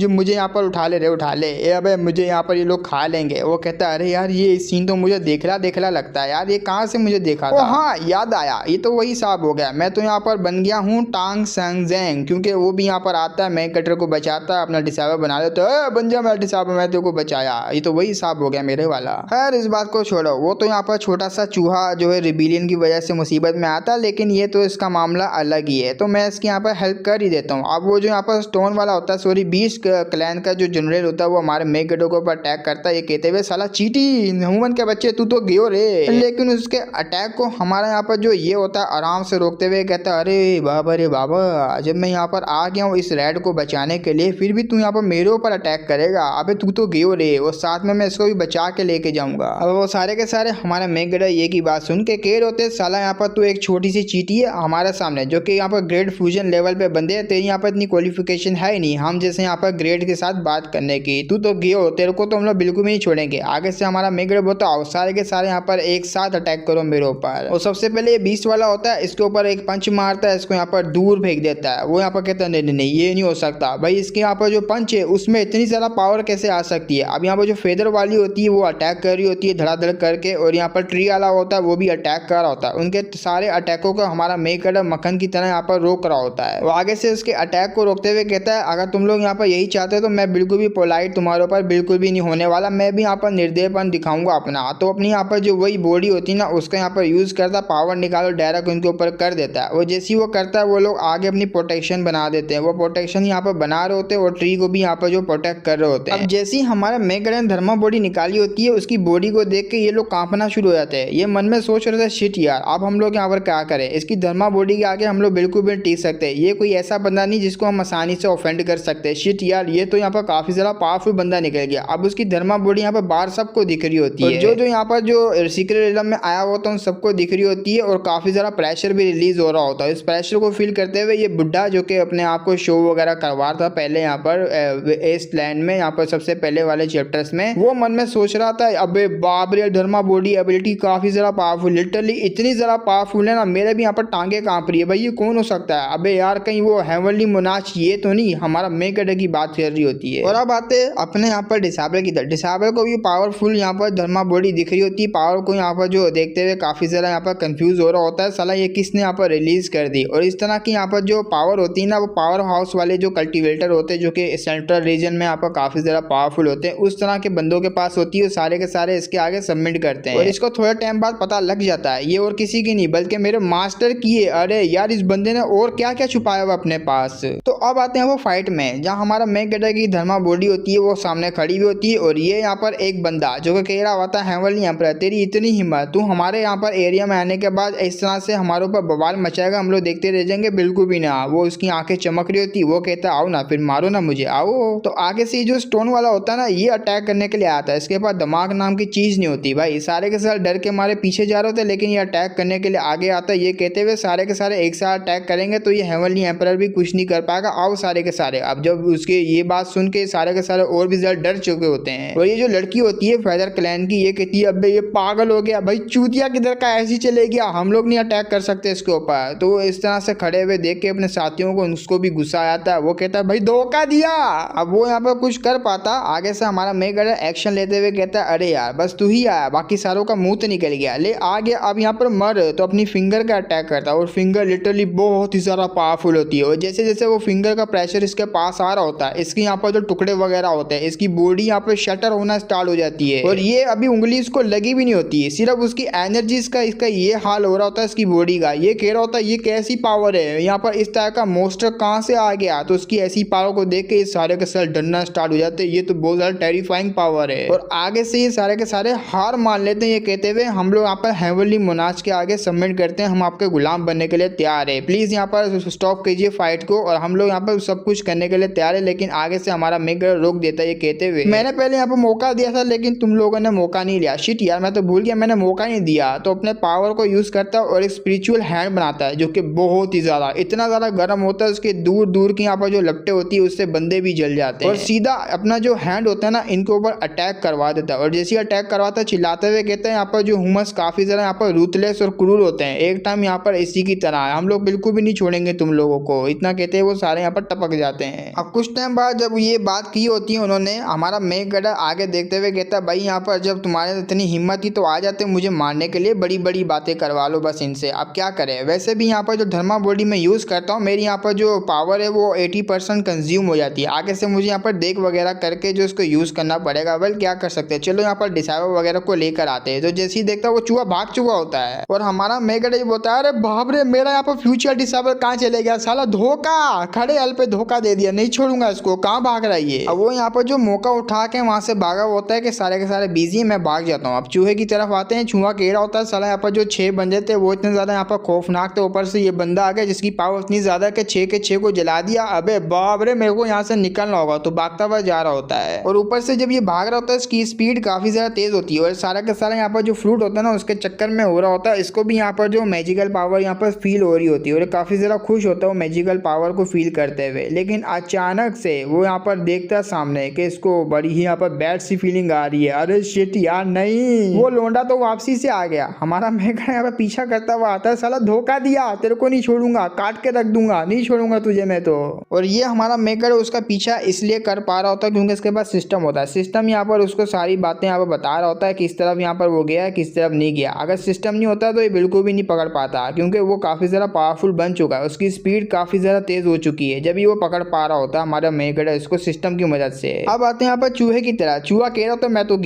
मुझे यहाँ पर उठा ले रे उठा ले, अबे मुझे यहाँ पर ये लोग खा लेंगे। वो कहता है अरे यार ये सीन तो मुझे देखला लगता है यार, ये कहाँ से मुझे देखा था। हाँ याद आया, ये तो वही साहब हो गया, मैं तो यहाँ पर बन गया हूँ टांग संग जेंग, क्योंकि वो भी यहाँ पर आता है मैं कटर को बचाता है, अपना डिसाइबर बना लेता है, बन जा मेरा डिसाइबर, मैं तेरे को बचाया, ये तो वही साहब हो गया मेरे वाला। खैर इस बात को छोड़ो, वो तो यहाँ पर छोटा सा चूहा जो है रिबिलियन की वजह से मुसीबत में आता है, लेकिन ये तो इसका मामला अलग ही है, तो मैं इसकी यहाँ पर हेल्प कर ही देता हूँ। अब वो जो यहाँ पर स्टोन वाला होता है, सॉरी बीस्ट क्लैन का जो जनरल होता है, वो हमारे मेगेडो के ऊपर अटैक करता है, ये कहते हुए साला चीटी ह्यूमन के बच्चे तू तो गयो रे। लेकिन उसके अटैक को हमारा यहाँ पर जो ये होता है आराम से रोकते हुए कहता है अरे बाबा जब मैं यहाँ पर आ गया हूँ इस रेड को बचाने के लिए, फिर भी तू यहाँ पर मेरे ऊपर अटैक करेगा, अबे तू तो गयो रे, और साथ में मैं इसको भी बचा के लेके जाऊंगा। अब वो सारे के सारे हमारा मेगेडो ये की बात सुन के कह रहे होते साला यहाँ पर तू एक छोटी सी चीटी है हमारे सामने, जो कि यहाँ पर ग्रेड फ्यूजन लेवल पे बंदे हैं, तेरी यहाँ पर इतनी क्वालिफिकेशन है ही नहीं हम जैसे यहाँ पर ग्रेड के साथ बात करने की, तू तो गयो, तेरे को तो हम लोग बिल्कुल भी नहीं छोड़ेंगे। आगे से हमारा मेगड़ बोलता है सारे के सारे यहाँ पर एक साथ अटैक करो मेरे ऊपर। और सबसे पहले ये बीस्ट वाला होता है, इसके ऊपर एक पंच मारता है, इसको यहाँ पर दूर फेंक देता है। वो यहाँ पर कहता है नहीं नहीं नहीं ये नहीं हो सकता भाई, इसके यहाँ पर जो पंच है उसमें इतनी ज्यादा पावर कैसे आ सकती है। अब यहाँ पर जो फेदर वाली होती है वो अटैक कर रही होती है धड़ाधड़ करके, और यहाँ पर ट्री वाला होता है वो भी अटैक कर रहा होता है। उनके सारे अटैकों को हमारा मेगड़ मक्खन की तरह यहाँ पर रोक रहा होता है। वो आगे से उसके अटैक को रोकते हुए कहता है अगर तुम लोग यहाँ पर यही चाहते हो तो मैं बिल्कुल भी पोलाइट तुम्हारे ऊपर बिल्कुल भी नहीं होने वाला, मैं भी यहाँ पर निर्दयपन दिखाऊंगा अपना। तो अपनी यहाँ पर जो वही बॉडी होती है ना उसका यहाँ पर यूज करता, पावर निकालो डायरेक्ट उनके ऊपर कर देता है। वो जैसे ही वो करता है वो लोग आगे अपनी प्रोटेक्शन बना देते हैं। वो प्रोटेक्शन यहाँ पर बना रहे होते हैं और ट्री को भी यहाँ पर जो प्रोटेक्ट कर रहे होते हैं। अब जैसे ही हमारा मेगड़ ने धर्मा बॉडी निकाली होती है उसकी बॉडी को देख के ये लोग कांपना शुरू हो जाते हैं। ये मन में सोच रहे थे शिट यार अब हम लोग यहाँ पर क्या करें, इसकी धर्मा बॉडी के आगे हम लोग बिल्कुल भी टिक सकते हैं, ये कोई ऐसा बंदा नहीं जिसको हम आसानी से ऑफेंड कर सकते हैं। शिट यार ये तो यहाँ पर काफी ज्यादा पावरफुल बंदा निकल गया। अब उसकी धर्मा बॉडी यहाँ पर बाहर सबको दिख रही होती है, जो यहाँ पर जो सीक्रेट एरियम में आया होता है उन सबको दिख रही होती है, और काफी ज्यादा प्रेशर भी रिलीज हो रहा होता है। इस प्रेशर को फील करते हुए ये बुढ़ा जो कि अपने आप को शो वगैरह करवा रहा था पहले यहाँ पर इस लैंड में, यहाँ पर सबसे पहले वाले चैप्टर्स में, वो मन में सोच रहा था अबे बाप रे धर्मा बॉडी एबिलिटी काफी ज्यादा पावरफुल, लिटरली इतनी ज्यादा पावरफुल है ना मेरे भी यहाँ पर टांगे कांप रही है भाई, ये कौन हो सकता है। अबे यार कहीं वो हेवनली मोनाच ये तो नहीं, हमारा मेगड़ की बात कर रही होती है। और अब आते अपने यहाँ पर डिसाबल की तरफ। डिसाबल को भी पावरफुल यहाँ पर धर्मा बॉडी दिख रही होती है। पावर को यहाँ पर जो देखते हुए काफी ज्यादा यहाँ पर कंफ्यूज हो रहा होता है, साला ये किसने यहाँ पर रिलीज कर दी। और इस तरह की यहाँ पर जो पावर होती है ना वो पावर हाउस वाले जो कल्टिवेटर होते हैं जो कि सेंट्रल रीजन में यहाँ पर काफी ज्यादा पावरफुल होते हैं, उस तरह के बंदों के पास होती है, सारे के सारे इसके आगे सबमिट करते हैं। और इसको थोड़े टाइम बाद पता लग जाता है ये और किसी की नहीं बल्कि मेरे मास्टर की है। अरे यार इस बंदे ने और क्या क्या छुपाया हुआ अपने पास। तो अब आते हैं वो फाइट में जहाँ हमारा मेगड़ की धर्मा बॉडी होती है वो सामने खड़ी भी होती है, और ये यहाँ पर एक बंदा जो कि कह रहा होता है हेवनली एम्परर तेरी इतनी हिम्मत, तू हमारे यहाँ पर एरिया में आने के बाद इस तरह से हमारे ऊपर बवाल मचाएगा, हम लोग देखते रह जाएंगे। बिल्कुल भी ना, वो उसकी आंखें चमक रही होती, वो कहता है आओ ना फिर मारो ना मुझे आओ। तो आगे से जो स्टोन वाला होता है ना ये अटैक करने के लिए आता है, इसके पास दिमाग नाम की चीज नहीं होती भाई, सारे के सारे डर के मारे पीछे जा रहे होते, लेकिन ये अटैक करने के लिए आगे आता है। ये कहते हुए सारे के सारे एक साथ अटैक करेंगे तो ये हेवनली एम्परर भी कुछ नहीं कर पाएगा, आओ सारे के सारे। अब जब उसके ये बात सुन के सारे के सारे और भी ज्यादा डर चुके होते हैं। और ये जो लड़की होती है फेदर क्लैन की ये कहती है अबे ये पागल हो गया भाई, चूतिया किधर का ऐसी चले गया, हम लोग नहीं अटैक कर सकते इसके ऊपर। तो इस तरह से खड़े हुए देख के अपने साथियों को उसको भी गुस्सा आता है, वो कहता है भाई धोखा दिया। अब वो यहाँ पर कुछ कर पाता, आगे से हमारा मेगड़ एक्शन लेते हुए कहता है अरे यार बस तू ही आया, बाकी सारों का मुंह तो निकल गया, ले आ गया अब यहाँ पर मर। तो अपनी फिंगर का अटैक करता है और फिंगर लिटरली बहुत ही ज्यादा पावरफुल होती है, और जैसे जैसे वो फिंगर का प्रेशर इसके पास आ रहा होता है इसके यहाँ पर जो टुकड़े वगैरह होते हैं इसकी बॉडी यहाँ पर शटर होना स्टार्ट हो जाती है, और ये अभी उंगली इसको लगी भी नहीं होती है, सिर्फ उसकी एनर्जीज का इसका ये हाल हो रहा होता है इसकी बॉडी का। ये कह रहा होता है ये कैसी पावर है, यहाँ पर इस तरह का मोस्टर कहाँ से आ गया। तो उसकी ऐसी पावर को देख के सारे के सारे डरना स्टार्ट हो जाते हैं, ये तो बहुत ज्यादा टेरिफाइंग पावर है। और आगे से ये सारे के सारे हार मान लेते हैं, ये कहते हुए हम लोग यहाँ पर हेवनली मोनाच के आगे सबमिट करते हैं, हम आपके गुलाम बनने के लिए तैयार है, प्लीज यहाँ पर स्टॉप कीजिए फाइट को। और हम लोग यहाँ पर सब कुछ करने के लिए तैयार है, लेकिन आगे से हमारा मेगड़ रोक देता है ये कहते हुए मैंने पहले यहाँ पर मौका दिया था लेकिन तुम लोगों ने मौका नहीं लिया। शिट यार मैं तो भूल गया मैंने मौका नहीं दिया। तो अपने पावर को यूज करता है और एक स्पिरिचुअल हैंड बनाता है जो कि बहुत ही ज्यादा इतना ज्यादा गर्म होता है, उसके दूर दूर की यहाँ पर जो लपटे होती है उससे बंदे भी जल जाते हैं, और सीधा अपना जो हैंड होता है ना इनके ऊपर अटैक करवा देता है। और जैसे ही अटैक करवाता है चिल्लाते हुए कहते हैं यहाँ पर जो ह्यूमंस काफी ज्यादा यहाँ पर रूथलेस और क्रूर होते हैं, एक टाइम यहाँ पर इसी की तरह है, हम लोग बिल्कुल भी नहीं छोड़ेंगे तुम लोगों को, इतना कहते हैं वो सारे यहाँ पर टपक जाते हैं। अब कुछ टाइम बाद जब ये बात की होती है उन्होंने, हमारा मेगड़ आगे देखते हुए कहता है भाई यहाँ पर जब तुम्हारे इतनी हिम्मत थी तो आ जाते मुझे मारने के लिए, बड़ी बड़ी बातें करवा लो बस इनसे, अब क्या करें। वैसे भी यहाँ पर जो धर्मा बॉडी में यूज करता हूँ मेरी यहाँ पर जो पावर है वो 80% कंज्यूम हो जाती है, आगे से मुझे यहाँ पर देख वगैरह करके जो इसको यूज करना पड़ेगा। वेल क्या कर सकते हैं, चलो यहाँ पर डिसाइवर वगैरह को लेकर आते हैं। तो जैसे ही देखता है वो चूहा भाग चुका होता है, और हमारा मेगड़ ये बोलता है अरे बाप रे मेरा यहाँ पर फ्यूचर डिसाइवर कहाँ चले गया, साला धोखा, खड़े हल पे धोखा दे दिया, नहीं छोड़ूंगा इसको, कहाँ भाग रहा है ये। अब वो यहाँ पर जो मौका उठा के वहां से भागा होता है कि सारे के सारे बिजी है मैं भाग जाता हूँ। अब चूहे की तरफ आते हैं, चूहा कह रहा होता है साला यहाँ पर जो 6 बंदे थे वो इतने ज्यादा यहाँ पर खौफनाक थे, ऊपर से ये बंदा आ गया जिसकी पावर इतनी ज्यादा कि 6 के 6 को जला दिया, अबे बाप रे मेरे को यहाँ से निकलना होगा। तो भागता हुआ जा रहा होता है, और ऊपर से जब ये भाग रहा होता है इसकी स्पीड काफी ज्यादा तेज होती है, और सारा का सारा यहाँ पर जो फ्रूट होता है ना उसके चक्कर में हो रहा होता है, इसको भी यहाँ पर जो मैजिकल पावर यहाँ पर फील हो रही होती है, और काफी ज्यादा खुश होता है वो मैजिकल पावर को फील करते हुए। लेकिन अचानक से वो यहाँ पर देखता है सामने कि इसको बड़ी ही यहाँ पर बैड सी फीलिंग आ रही है। अरे शिट यार नहीं, वो लोंडा तो वापसी से आ गया। हमारा मेकड़ यहाँ पे पीछा करता हुआ आता है। साला धोखा दिया, तेरे को नहीं छोड़ूंगा, काट के रख दूंगा, नहीं छोड़ूंगा तुझे मैं तो। और ये हमारा मेकड़ उसका पीछा इसलिए कर पा रहा होता है क्योंकि इसके पास सिस्टम होता है। सिस्टम यहाँ पर उसको सारी बातें यहाँ पर बता रहा होता है, किस तरफ यहाँ पर वो गया, किस तरफ नहीं गया। अगर सिस्टम नहीं होता तो ये बिल्कुल भी नहीं पकड़ पाता, क्योंकि वो काफी ज्यादा पावरफुल बन चुका है, उसकी स्पीड काफी ज्यादा तेज हो चुकी है। जब ये वो पकड़ पा रहा होता है हमारा मेकड़ इसको सिस्टम की मदद से। अब आते हैं यहाँ पर चूहे की तरह। चूहा कह रहा तो मैं तो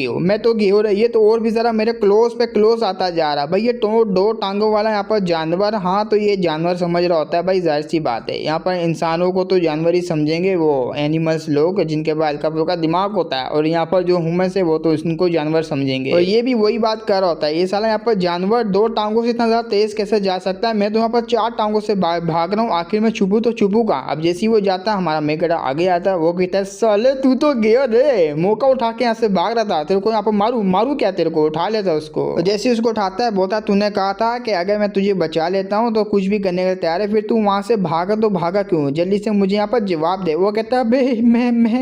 गेहूं रही है, तो और भी जरा मेरे क्लोज पे क्लोज आता जा रहा। भाई ये तो दो टांगों वाला यहाँ पर जानवर, हाँ तो ये जानवर समझ रहा होता है भाई, जाहिर सी बात है। यहाँ पर इंसानों को तो जानवर ही समझेंगे वो एनिमल्स लोग, जिनके पास हल्का फुल्का दिमाग होता है, और यहाँ पर जो ह्यूमंस है वो तो इनको जानवर समझेंगे। और ये भी वही बात कर रहा होता है, ये साला यहाँ पर जानवर दो टांगों से इतना ज्यादा तेज कैसे जा सकता है। मैं तो यहाँ पर चार टांगों से भाग रहा हूँ, आखिर में छुपू तो छुपू कहाँ। अब जैसे ही वो जाता हमारा मेकड़ा आगे आता है, वो कहता है साले तू तो गया रे, मौका उठा के यहाँ से भाग रहा था, तेरे को यहाँ पर मारू क्या, तेरे को उठा लेता उसको। तो जैसे ही उसको उठाता है बोलता तूने कहा था कि अगर मैं तुझे बचा लेता हूँ तो कुछ भी करने का तैयार है, फिर तू वहां से भागा तो भागा क्यों, जल्दी से मुझे यहाँ पर जवाब दे। वो कहता है भाई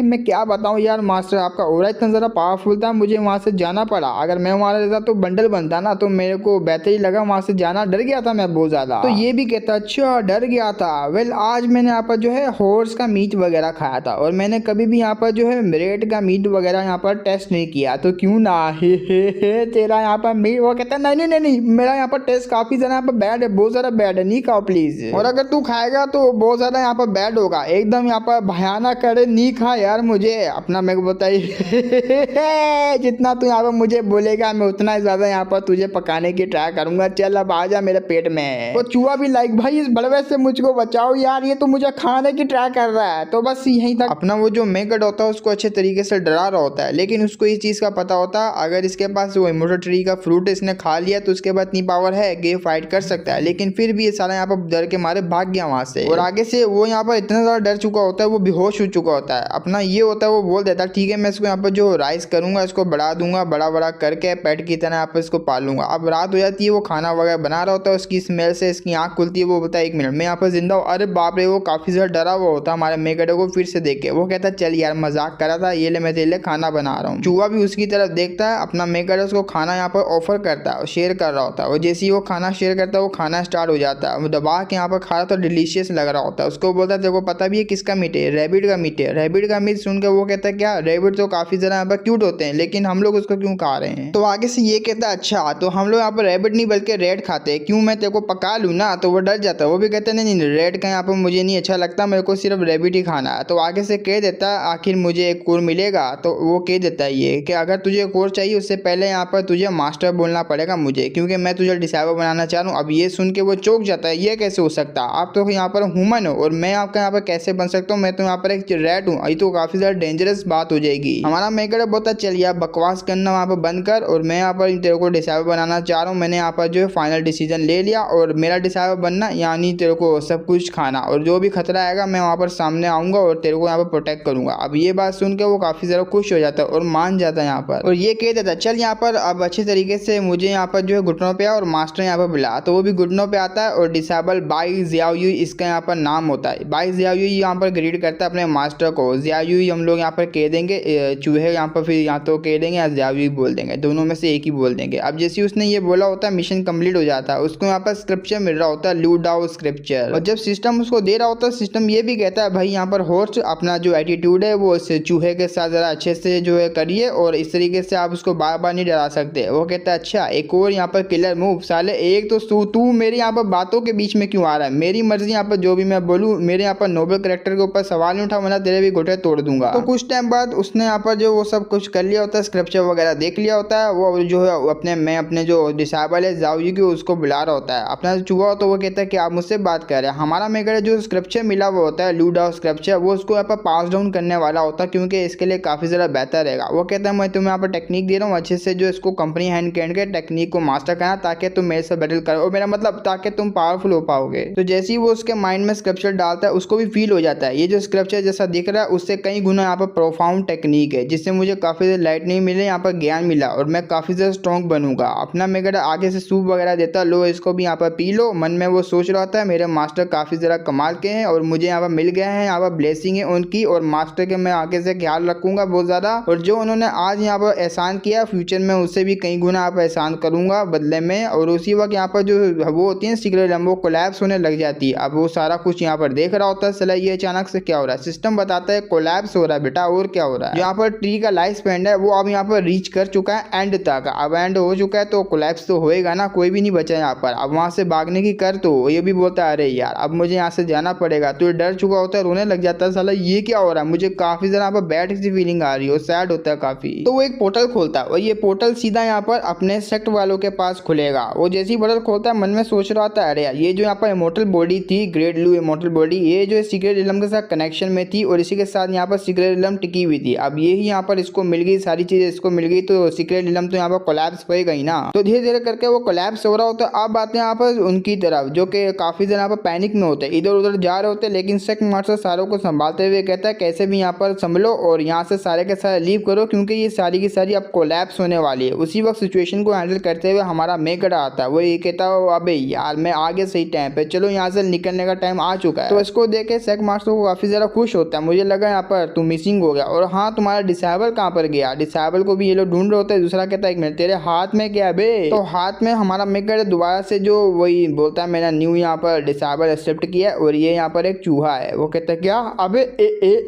मैं क्या बताऊँ यार मास्टर, आपका ओरा इतना ज़्यादा पावरफुल था, मुझे वहाँ से जाना पड़ा। अगर मैं वहाँ रहता तो बंडल बनता ना, तो मेरे को बेहतर ही लगा वहाँ से जाना, डर गया था मैं बहुत ज़्यादा। तो ये भी कहता अच्छा डर गया था। वेल आज मैंने यहाँ पर जो है हॉर्स का मीट वगैरह खाया था, और मैंने कभी भी यहाँ पर जो है रेट का मीट वगैरह यहाँ पर टेस्ट नहीं किया, तो क्यों ना हे तेरा यहाँ पर मीट। वो कहता है नहीं मेरा यहाँ पर टेस्ट काफी ज्यादा यहाँ पर बैड है, बहुत ज्यादा बैड है, नहीं खाओ प्लीज, और अगर तू खाएगा तो बहुत ज्यादा यहाँ पर बैड होगा, एकदम यहाँ पर भयानक करे, नहीं खा यार मुझे अपना, मेरे को बताइए जितना तू यहाँ पर मुझे बोलेगा मैं उतना ज्यादा यहाँ पर तुझे पकाने की ट्राई करूंगा, चल अब आ जा मेरे पेट में। वो चूहा भी लाइक भाई इस बड़वे से मुझको बचाओ यार, ये तो मुझे खाने की ट्राई कर रहा है। तो बस यहीं तक अपना वो जो मेकड़ होता है उसको अच्छे तरीके से डरा रहा होता है, लेकिन उसको इस चीज का पता होता है अगर इसके पास वो इमोर्टल ट्री का फ्रूट इसने खा लिया तो उसके बाद इतनी पावर है कि फाइट कर सकता है। लेकिन फिर भी ये साला यहाँ पर डर के मारे भाग गया वहां से, और आगे से वो यहाँ पर इतना ज्यादा डर चुका होता है, वो बेहोश हो चुका होता है। अपना ये होता है वो बोल देता है ठीक है मैं इसको यहाँ पर जो राइस करूंगा इसको बढ़ा दूंगा, बड़ा करके पेट की तरह यहाँ पर इसको पालूंगा। अब रात हो जाती है, वो खाना वगैरह बना रहा होता है, उसकी स्मेल से इसकी आंख खुलती है, वो बोलता है 1 मिनट मैं यहाँ पर जिंदा हूँ। अरे बाप रे, वो काफी ज्यादा डरा हुआ होता है हमारे मेकड़े को फिर से देख के। वो कहता है चल यार मजाक करा था, ये ले मैं तेरे लिए खाना बना रहा हूँ। चूहा भी उसकी तरफ देखता है, अपना मेकड़ उसको खाना यहाँ पर ऑफर करता है, शेयर कर रहा होता है। और जैसे ही वो खाना शेयर करता है वो खाना स्टार्ट हो जाता है, वो दबा के यहाँ पर खा रहा तो डिलीशियस लग रहा होता है। उसको बोलता है तेरे को पता भी है किसका मीट है, रैबिट का मीट है। रैबिट का मीट सुनकर वो कहता है क्या, रैबिट तो काफी ज्यादा यहाँ पर क्यूट होते हैं, लेकिन हम लोग उसको क्यों खा रहे हैं। तो आगे से ये कहता है अच्छा तो हम लोग यहाँ पर रैबिट नहीं बल्कि रेड खाते हैं, क्यों मैं तेरे को पका लूँ ना। तो वो डर जाता है, वो भी कहता है नहीं रेड का यहाँ पर मुझे नहीं अच्छा लगता, मेरे को सिर्फ रैबिट ही खाना है। तो आगे से कह देता है आखिर मुझे एक और मिलेगा। तो वो कह देता है ये कि अगर तुझे एक और चाहिए उससे पहले यहाँ पर तुझे मास्टर बोलना पड़ेगा मुझे, क्योंकि मैं तुझे डिसाइवर बनाना चाह रहा हूँ। अब ये सुन के वो चौंक जाता है, ये कैसे हो सकता है, आप तो यहाँ पर ह्यूमन हो और मैं आपका यहाँ पर कैसे बन सकता हूँ, मैं तो यहाँ पर एक रैट हूँ, ये तो काफी ज्यादा डेंजरस बात हो जाएगी। हमारा मेकड़ बोलता चल यार बकवास करना वहाँ पर बंद कर, और मैं यहाँ पर तेरे को डिसाइवर बनाना चाह रहा हूँ। मैंने यहाँ पर जो है फाइनल डिसीजन ले लिया, और मेरा डिसाइवर बनना यानी तेरे को सब कुछ खाना, और जो भी खतरा आएगा मैं वहाँ पर सामने आऊंगा और तेरे को यहाँ पर प्रोटेक्ट करूंगा। अब ये बात सुन के वो काफी ज्यादा खुश हो जाता है और मान जाता है यहाँ पर, और ये कह देता है चल यहाँ पर अब अच्छे तरीके से मुझे यहाँ पर जो है घुटनों पे और मास्टर यहाँ पर बुला। तो वो भी घुटनों पे आता है और डिसेबल बाई जियाओयू इसका यहाँ पर नाम होता है। बाई जियाओयू यहाँ पर ग्रीट करता है अपने मास्टर को, जियाओयू हम लोग यहाँ पर कह देंगे, चूहे यहाँ पर फिर यहाँ तो कह देंगे या जियाओयू बोल देंगे, दोनों में से एक ही बोल देंगे। अब जैसे उसने ये बोला होता है मिशन कंप्लीट हो जाता है, उसको यहाँ पर स्क्रिप्चर मिल रहा होता है, लूडाओ स्क्रिप्चर। और जब सिस्टम उसको दे रहा होता है सिस्टम ये भी कहता है भाई यहाँ पर हॉर्स अपना जो एटीट्यूड है वो चूहे के साथ जरा अच्छे से जो है करिए, और इस तरीके से आप उसको बार बार नहीं डरा सकते। वो कहता है अच्छा एक और यहाँ पर किलर मूव, साले एक तो तू मेरे यहाँ पर बातों के बीच में क्यों आ रहा है, मेरी मर्जी यहाँ पर जो भी मैं बोलूँ, मेरे यहाँ पर नोबल कैरेक्टर के ऊपर सवाल नहीं उठा, वरना तेरे भी घुटे तोड़ दूंगा। तो कुछ टाइम बाद उसने यहाँ पर जो वो सब कुछ कर लिया होता है, स्क्रिप्चर वगैरह देख लिया होता है, वो जो है अपने जो डिसेबल है जाओयू की उसको बुला रहा होता है। अपना चूहा तो वो कहता है कि आप मुझसे बात कर रहे हैं, हमारा मेकड़ जो स्क्रिप्चर मिला हुआ होता है लूडाओ स्क्रिप्चर, वो उसको यहाँ पर पास डाउन करने वाला होता है, क्योंकि इसके लिए काफी ज्यादा बेहतर रहेगा। वो कहता है मैं तुम्हें यहाँ पर टेक्निक दे रहा हूँ, अच्छे से जो इसको कंपनी हैंड के टेक्निक को मास्टर करना, ताकि तुम मेरे से बैटल करो, और मेरा मतलब ताकि तुम पावरफुल हो पाओगे। तो जैसे ही वो उसके माइंड में स्क्रिप्चर डालता है उसको भी फील हो जाता है ये जो स्क्रिप्चर जैसा दिख रहा है उससे कई गुना यहाँ पर प्रोफाउंड टेक्निक है, जिससे मुझे काफी ज्यादा लाइट नहीं मिले, यहाँ पर ज्ञान मिला और मैं काफी ज्यादा स्ट्रॉन्ग बनूंगा। अपना मेकड़ आगे से सूप वगैरह देता, लो इसको भी यहाँ पर पी लो। मन में वो सोच रहा था मेरे मास्टर काफी ज्यादा कमाल के हैं और मुझे यहाँ पर मिल गए हैं, यहाँ पर ब्लेसिंग है उनकी, और मास्टर के मैं आगे से ख्याल रखूंगा बहुत ज्यादा, और जो उन्होंने आज यहाँ पर एहसान किया, फ्यूचर में उससे भी कई गुना आप एहसान करूंगा बदले में। और उसी वक्त यहाँ पर जो वो होती है सीक्रेट रिलम वो कोलैप्स होने लग जाती है। अब वो सारा कुछ यहाँ पर देख रहा होता है, चला ये अचानक से क्या हो रहा है, सिस्टम बताता है कोलैप्स हो रहा है बेटा, और क्या हो रहा है। यहाँ पर ट्री का लाइफ स्पैन है वो अब यहाँ पर रीच कर चुका है एंड तक। अब एंड हो चुका है तो कोलैप्स तो होएगा ना, कोई भी नहीं बचा यहाँ पर। अब वहां से भागने की कर, तो ये भी बोलता है अरे यार अब मुझे यहाँ से जाना पड़ेगा। तो ये डर चुका होता है, रोने लग जाता है, साला ये क्या हो रहा है, मुझे काफी ज्यादा यहाँ पर बैड सी फीलिंग आ रही है, सैड होता है काफी। तो वो एक पोर्टल खोलता है और ये पोर्टल सीधा यहाँ पर अपने सेक्ट वालों के पास खुलेगा। वो जैसे ही पोर्टल खोलता है मन में सोच रहा था अरे यार ये जो यहाँ पर इमोर्टल बॉडी थी, ग्रेट लू इमोर्टल बॉडी, ये जो सीक्रेट रिलम के साथ कनेक्शन में थी और इसी के साथ यहाँ पर सीक्रेट रिलम टिकी हुई थी। अब ये ही यहाँ पर इसको मिल गई, सारी चीजें इसको मिल गई, तो सीक्रेट रिलम तो यहाँ पर कोलैप्स होएगा ही ना। तो धीरे धीरे करके वो कोलैप्स हो रहा होता है। अब आते हैं यहाँ पर उनकी तरफ जो कि काफी ज्यादा यहाँ पर पैनिक में होते हैं, इधर उधर जा रहे होते हैं, लेकिन सेक्ट मास्टर सारों को संभालते हुए कहता है कैसे भी यहाँ पर संभलो और यहाँ से सारे के सारे लीव करो, क्योंकि ये सारी की सारी अब कोलैप्स होने वाली है। उसी वक्त सिचुएशन को हैंडल करते हुए हमारा मेकर आता है, वो ये कहता है अबे यार मैं आगे सही टाइम पे, चलो यहाँ से निकलने का टाइम आ चुका है। तो इसको देख के सेक्ट मास्टर को काफी ज्यादा खुश होता है, मुझे लगा यहाँ पर तू मिसिंग हो गया, और हाँ तुम्हारा डिसेबल कहाँ पर गया। डिसेबल को भी ये लोग ढूंढ रहे होते हैं। दूसरा कहता है एक मिनट तेरे हाथ में क्या बे, तो हाथ में हमारा मेकर दोबारा से जो वही बोलता है मैंने न्यू यहाँ पर डिसेबल एक्सेप्ट किया और ये यहाँ पर एक चूहा है। वो कहता है क्या, अबे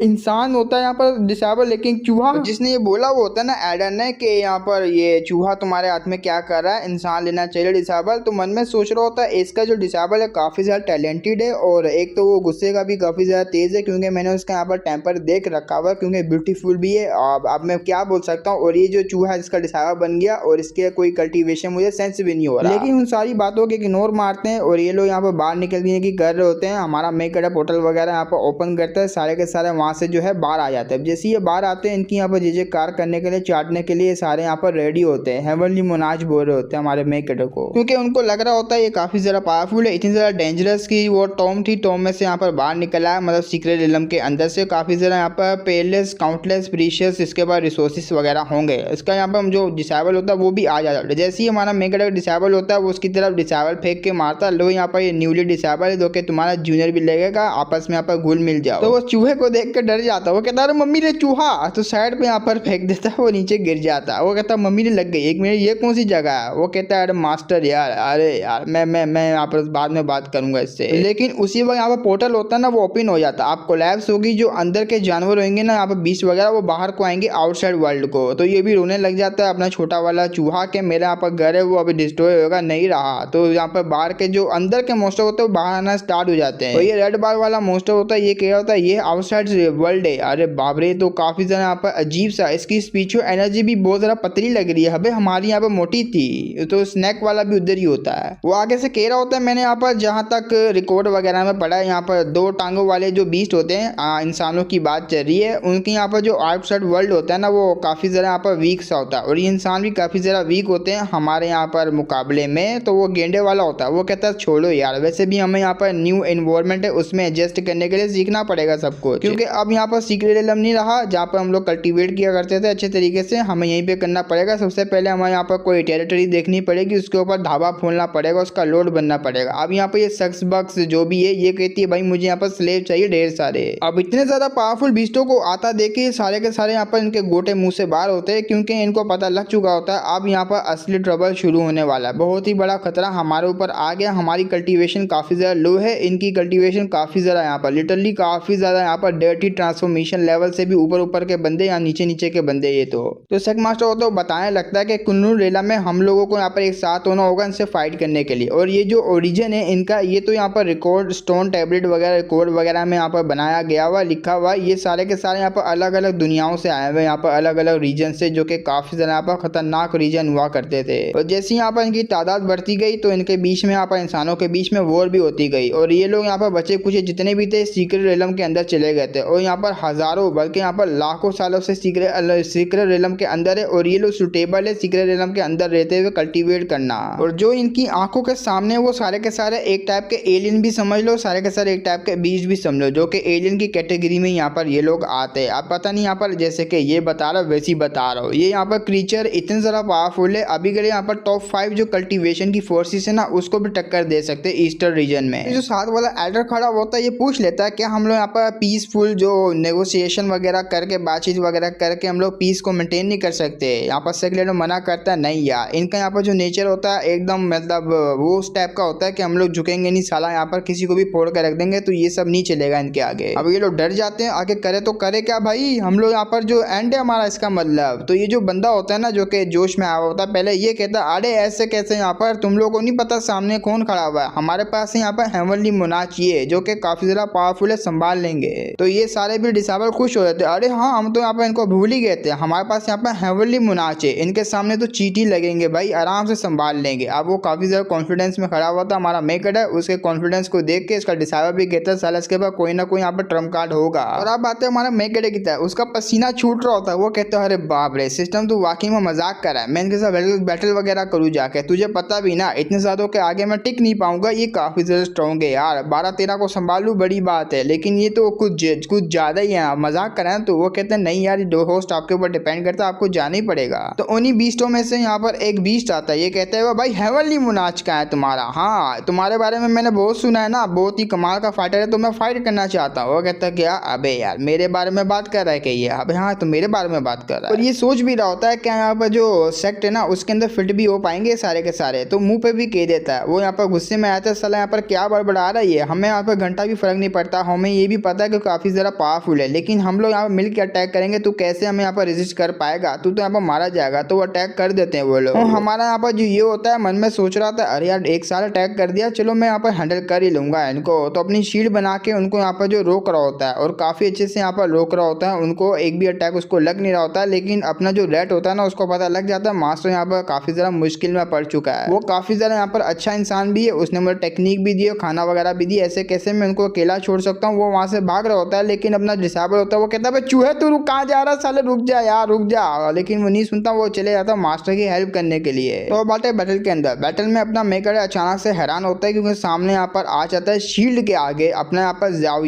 इंसान होता है यहाँ पर डिसेबल लेकिन चूहा। जिसने ये बोला वो होता है ना एडन ने कि यहाँ पर ये चूहा तुम्हारे हाथ में क्या कर रहा है, इंसान लेना चाहिए डिसेबल। तो मन में सोच रहा होता है इसका जो डिसेबल है काफी ज्यादा टैलेंटेड है और एक तो वो गुस्से का भी काफी ज्यादा तेज है, क्योंकि मैंने उसका यहाँ पर टेम्पर देख रखा हुआ, क्योंकि ब्यूटीफुल भी है। अब मैं क्या बोल सकता हूँ। और ये जो चूहा है इसका डिसेबल बन गया और इसके कोई कल्टीवेशन मुझे सेंस भी नहीं हो रहा। लेकिन उन सारी बातों के इग्नोर मारते हैं और ये लोग यहाँ पर बाहर निकलने की कर रहे होते हैं। हमारा मेकर पोर्टल वगैरह यहाँ पर ओपन करता है, सारे के सारे वहां से जो है बाहर आ जाते हैं। जैसे ये बाहर आते हैं इनकी यहाँ पर जे कार करने के लिए, चाटने के लिए सारे यहाँ पर रेडी होते हैं। हेवनली मोनाज बोल रहे होते हैं हमारे मेकर को, क्योंकि उनको लग रहा होता है ये काफी ज्यादा पावरफुल है, इतनी ज्यादा डेंजरस की वो टॉम थी, टॉम में से यहाँ पर बाहर निकला है, मतलब सीक्रेट रिलम के अंदर से काफी ज्यादा यहाँ पर पेलेस काउंटलेस प्रीशियस इसके बाद रिसोर्सेस वगैरह होंगे। इसका यहाँ पर जो डिसेबल होता है वो भी आ जाता है। जैसे ही हमारा मेकर डिसेबल होता है वो उसकी तरफ डिसेबल फेंक के मारता है, लो यहाँ पर ये न्यूली डिसेबल है, जो कि तुम्हारा जूनियर भी लगेगा, आपस में यहाँ पर घुल मिल जाओ। तो वो चूहे को देख कर डर जाता है, वो कहता है मम्मी ने चूहा, तो साइड पे यहाँ पर फेंक देता है, वो नीचे गिर जाता है। वो कहता है मम्मी ने लग गई, एक मिनट ये कौन सी जगह है। वो कहता है अरे मास्टर यार, अरे यार मैं यहाँ पर बाद में बात करूंगा इससे। लेकिन उसी वक्त यहाँ पर पोर्टल होता है ना वो ओपन हो जाता है। आप कोलैप्स होगी, जो अंदर के जानवर होंगे ना यहाँ पर बीस्ट वगैरह वो बाहर को आएंगे आउटसाइड वर्ल्ड को। तो ये भी रोने लग जाता है अपना छोटा वाला चूहा के मेरा यहाँ पर घर है वो अभी डिस्ट्रॉय होगा नहीं रहा। तो यहाँ पर बाहर के जो अंदर के मोस्टर होते हैं वो बाहर आना स्टार्ट हो जाते हैं। और ये रेड बार वाला मोस्टर होता है, ये क्या होता है, ये आउटसाइड वर्ल्ड है। अरे बाबरे, तो काफी ज्यादा यहाँ पर अजीब सा, इसकी स्पिरिचुअल एनर्जी भी बहुत ज्यादा पतली लग रही है। अबे हमारी यहाँ पर मोटी थी, तो स्नैक वाला भी उधर ही होता है। वो आगे से कह रहा होता है मैंने यहाँ पर जहाँ तक रिकॉर्ड वगैरह में पढ़ा है, यहाँ पर 2 टांगों वाले जो बीस्ट होते हैं इंसानों की बात चल रही है, उनके यहाँ पर जो आउटसाइड वर्ल्ड होता है ना वो काफी ज्यादा यहाँ पर वीक सा होता है और ये इंसान भी काफी ज्यादा वीक होते हैं हमारे यहाँ पर मुकाबले में। तो वो गेंडे वाला होता है, वो कहता है छोड़ो यार, वैसे भी हमें यहाँ पर न्यू एनवायरनमेंट है उसमें एडजस्ट करने के लिए सीखना पड़ेगा सबको, क्योंकि अब यहाँ पर सीक्रेट रिलम नहीं रहा जहाँ पर हम लोग कल्टीवेट किया करते थे अच्छे तरीके से, हमें यहीं पे करना पड़ेगा। सबसे पहले हमें यहाँ पर कोई टेरिटरी देखनी पड़ेगी, उसके ऊपर ढाबा खोलना पड़ेगा, उसका लोड बनना पड़ेगा। अब यहाँ पर ये सक्स बक्स जो भी है ये कहती है भाई मुझे यहाँ पर स्लेव चाहिए ढेर सारे। अब इतने ज्यादा पावरफुल बीस्टों को आता देखे सारे के सारे यहाँ पर इनके गोटे मुंह से बाहर होते हैं, क्योंकि इनको पता लग चुका होता है अब यहाँ पर असली ट्रबल शुरू होने वाला है। बहुत ही बड़ा खतरा हमारे ऊपर आ गया। हमारी कल्टीवेशन काफी ज्यादा लो है, इनकी कल्टीवेशन काफी ज्यादा यहाँ पर लिटरली काफी ज्यादा यहाँ पर डर्टी ट्रांसफॉर्मेशन लेवल से भी ऊपर के बंदे या नीचे के बंदे ये तो सेक मास्टर को तो बताने लगता है कि कुल्लू रेला में हम लोगों को यहाँ पर एक साथ होना होगा इनसे फाइट करने के लिए। और ये जो ओरिजिन है इनका, ये तो यहाँ पर रिकॉर्ड स्टोन टैबलेट वगैरह रिकॉर्ड वगैरह में यहाँ पर बनाया गया हुआ लिखा हुआ, ये सारे के सारे यहाँ पर अलग अलग दुनियाओं से आए हुए, यहाँ पर अलग अलग रीजन से, जो कि काफी ज्यादा यहाँ पर खतरनाक रीजन हुआ करते थे। और जैसे यहाँ पर इनकी तादाद बढ़ती गई तो इनके बीच में यहाँ पर इंसानों के बीच में वॉर भी होती गई और ये लोग यहाँ पर बचे कुछ जितने भी थे सीक्रेट रिलम के अंदर चले गए थे। और यहाँ पर हजारों बल्कि यहाँ पर लाखों सालों से सीक्रेट रिलम के अंदर है और ये लोग सुटेबल है सीक्रेट रिलम के अंदर रहते हुए कल्टीवेट करना। और जो इनकी आंखों के सामने वो सारे के सारे एक टाइप के एलियन भी समझ लो, सारे के सारे एक टाइप के बीज भी समझ लो, जो कि एलियन की कैटेगरी में यहाँ पर ये लोग आते हैं। अब पता नहीं यहाँ पर जैसे कि ये बता रहा वैसी बता रहा हूँ, ये यहाँ पर क्रीचर इतने ज़्यादा पावरफुल है अभी के लिए यहाँ पर टॉप 5 जो कल्टीवेशन की फोर्सेस है ना उसको भी टक्कर दे सकते हैं ईस्टर्न रीजन में। जो साथ वाला एल्डर खड़ा होता है ये पूछ लेता है क्या हम लोग यहाँ पर पीसफुल जो नेगोशिएशन वगैरह करके बातचीत वगैरह करके हम लोग पीस पीस को मेंटेन नहीं कर सकते। यहाँ पर सेकंड लीडर मना करता है नहीं यार, इनका यहाँ पर जो नेचर होता है एकदम मतलब वो उस टाइप का होता है कि हम लोग झुकेंगे नहीं साला, यहाँ पर किसी को भी फोड़ कर रख देंगे, तो ये सब नहीं चलेगा इनके आगे। अब ये लोग डर जाते हैं, आगे करे तो करे क्या भाई, हम लोग यहाँ पर जो एंड है हमारा इसका मतलब। तो ये जो बंदा होता है ना जो कि जोश में आया होता है, पहले ये कहता है अरे ऐसे कैसे, यहाँ पर तुम लोगों को नहीं पता सामने कौन खड़ा हुआ है, हमारे पास यहाँ पर हेवनली मोनाच ये जो कि काफी ज्यादा पावरफुल है, संभाल लेंगे। तो ये सारे भी डिसेबल खुश हो जाते हैं, अरे हाँ हम तो यहाँ पर इनको भूल ही गए थे, हमारे पास यहाँ पर हेवनली मोनाच है, इनके सामने तो चीटी लगेंगे भाई, आराम से संभाल लेंगे। अब वो काफी ज्यादा कॉन्फिडेंस में खड़ा हुआ था हमारा मेकड है, उसके कॉन्फिडेंस को देख के इसका डिसाइवर भी कहता है साला इसके पास कोई ना कोई यहाँ पर ट्रम्प कार्ड होगा। और अब आते हैं हमारा मेकड की तरह, उसका पसीना छूट रहा होता है, वो कहता है अरे बाप रे सिस्टम तो वाकई में मजाक कर रहा है, मैं इनके साथ बैटल वगैरह करूँ जाके, तुझे पता भी ना इतने ज्यादा के आगे मैं टिक नहीं पाऊंगा, ये काफी ज्यादा स्ट्रॉन्ग है यार, 12-13 को संभालू बड़ी बात है, लेकिन ये तो कुछ ज्यादा ही है, मजाक कर रहे हैं। तो वो कहते हैं नहीं यार ये होस्ट आपके ऊपर डिपेंड करता है, आपको जाना ही पड़ेगा। तो उन्हीं बीस्टों में से यहाँ पर एक बीस्ट आता है, ये कहते हैं भाई हेवनली मोनाच का है तुम्हारा, हाँ तुम्हारे बारे में मैंने बहुत सुना है ना, बहुत ही कमाल का फाइटर है, तो मैं फाइट करना चाहता हूँ। वो कहता है क्या, अबे यार मेरे बारे में बात कर रहा है क्या ये, अबे हाँ तो मेरे बारे में बात कर रहा है। और ये सोच भी रहा होता है क्या यहाँ पर जो सेक्ट है ना उसके अंदर फिट भी हो पाएंगे सारे के सारे, तो मुंह पे भी कह देता है। वो यहाँ पर गुस्से में आता है साला यहाँ पर क्या बड़बड़ा रहा है ये, हमें यहाँ पर घंटा भी फर्क नहीं पड़ता, हमें ये भी पता है कि काफी ज्यादा पावरफुल है, लेकिन हम लोग यहाँ पर मिलकर अटैक करेंगे तो कैसे हमें यहाँ पर रेजिस्ट कर पाएगा, तू तो यहाँ पर मारा जाएगा। तो वो अटैक कर देते हैं वो लोग। हमारा यहाँ पर जो ये होता है मन में सोच रहा था अरे यार एक साल अटैक कर दिया, चलो मैं यहाँ पर हैंडल कर ही लूंगा इनको, तो अपनी शील्ड बना के उनको यहाँ पर जो रोक रहा होता है और काफी अच्छे से यहाँ पर रोक रहा होता है, उनको एक भी अटैक उसको लग नहीं रहा होता है, लेकिन अपना जो रेट होता है ना उसको पता लग जाता है मास्टर यहाँ पर काफी ज्यादा मुश्किल में पड़ चुका है। वो काफी ज्यादा यहाँ पर अच्छा इंसान भी है, उसने मुझे टेक्निक भी दी, खाना वगैरह भी दी, ऐसे कैसे मैं उनको अकेला छोड़ सकता हूँ। वो वहां से भाग रहा होता है, लेकिन अपना डिसेबल होता है, वो कहता है चूहे तू कहाँ जा रहा है साले, रुक जा यार रुक जा, लेकिन वो नहीं सुनता, वो चले जाता मास्टर की हेल्प करने के लिए। तो बात है बैटल के अंदर, बैटल में अपना मेकर अचानक से हैरान होता है क्योंकि सामने यहाँ पर आ जाता है शील्ड के आगे अपना यहाँ पर जाओ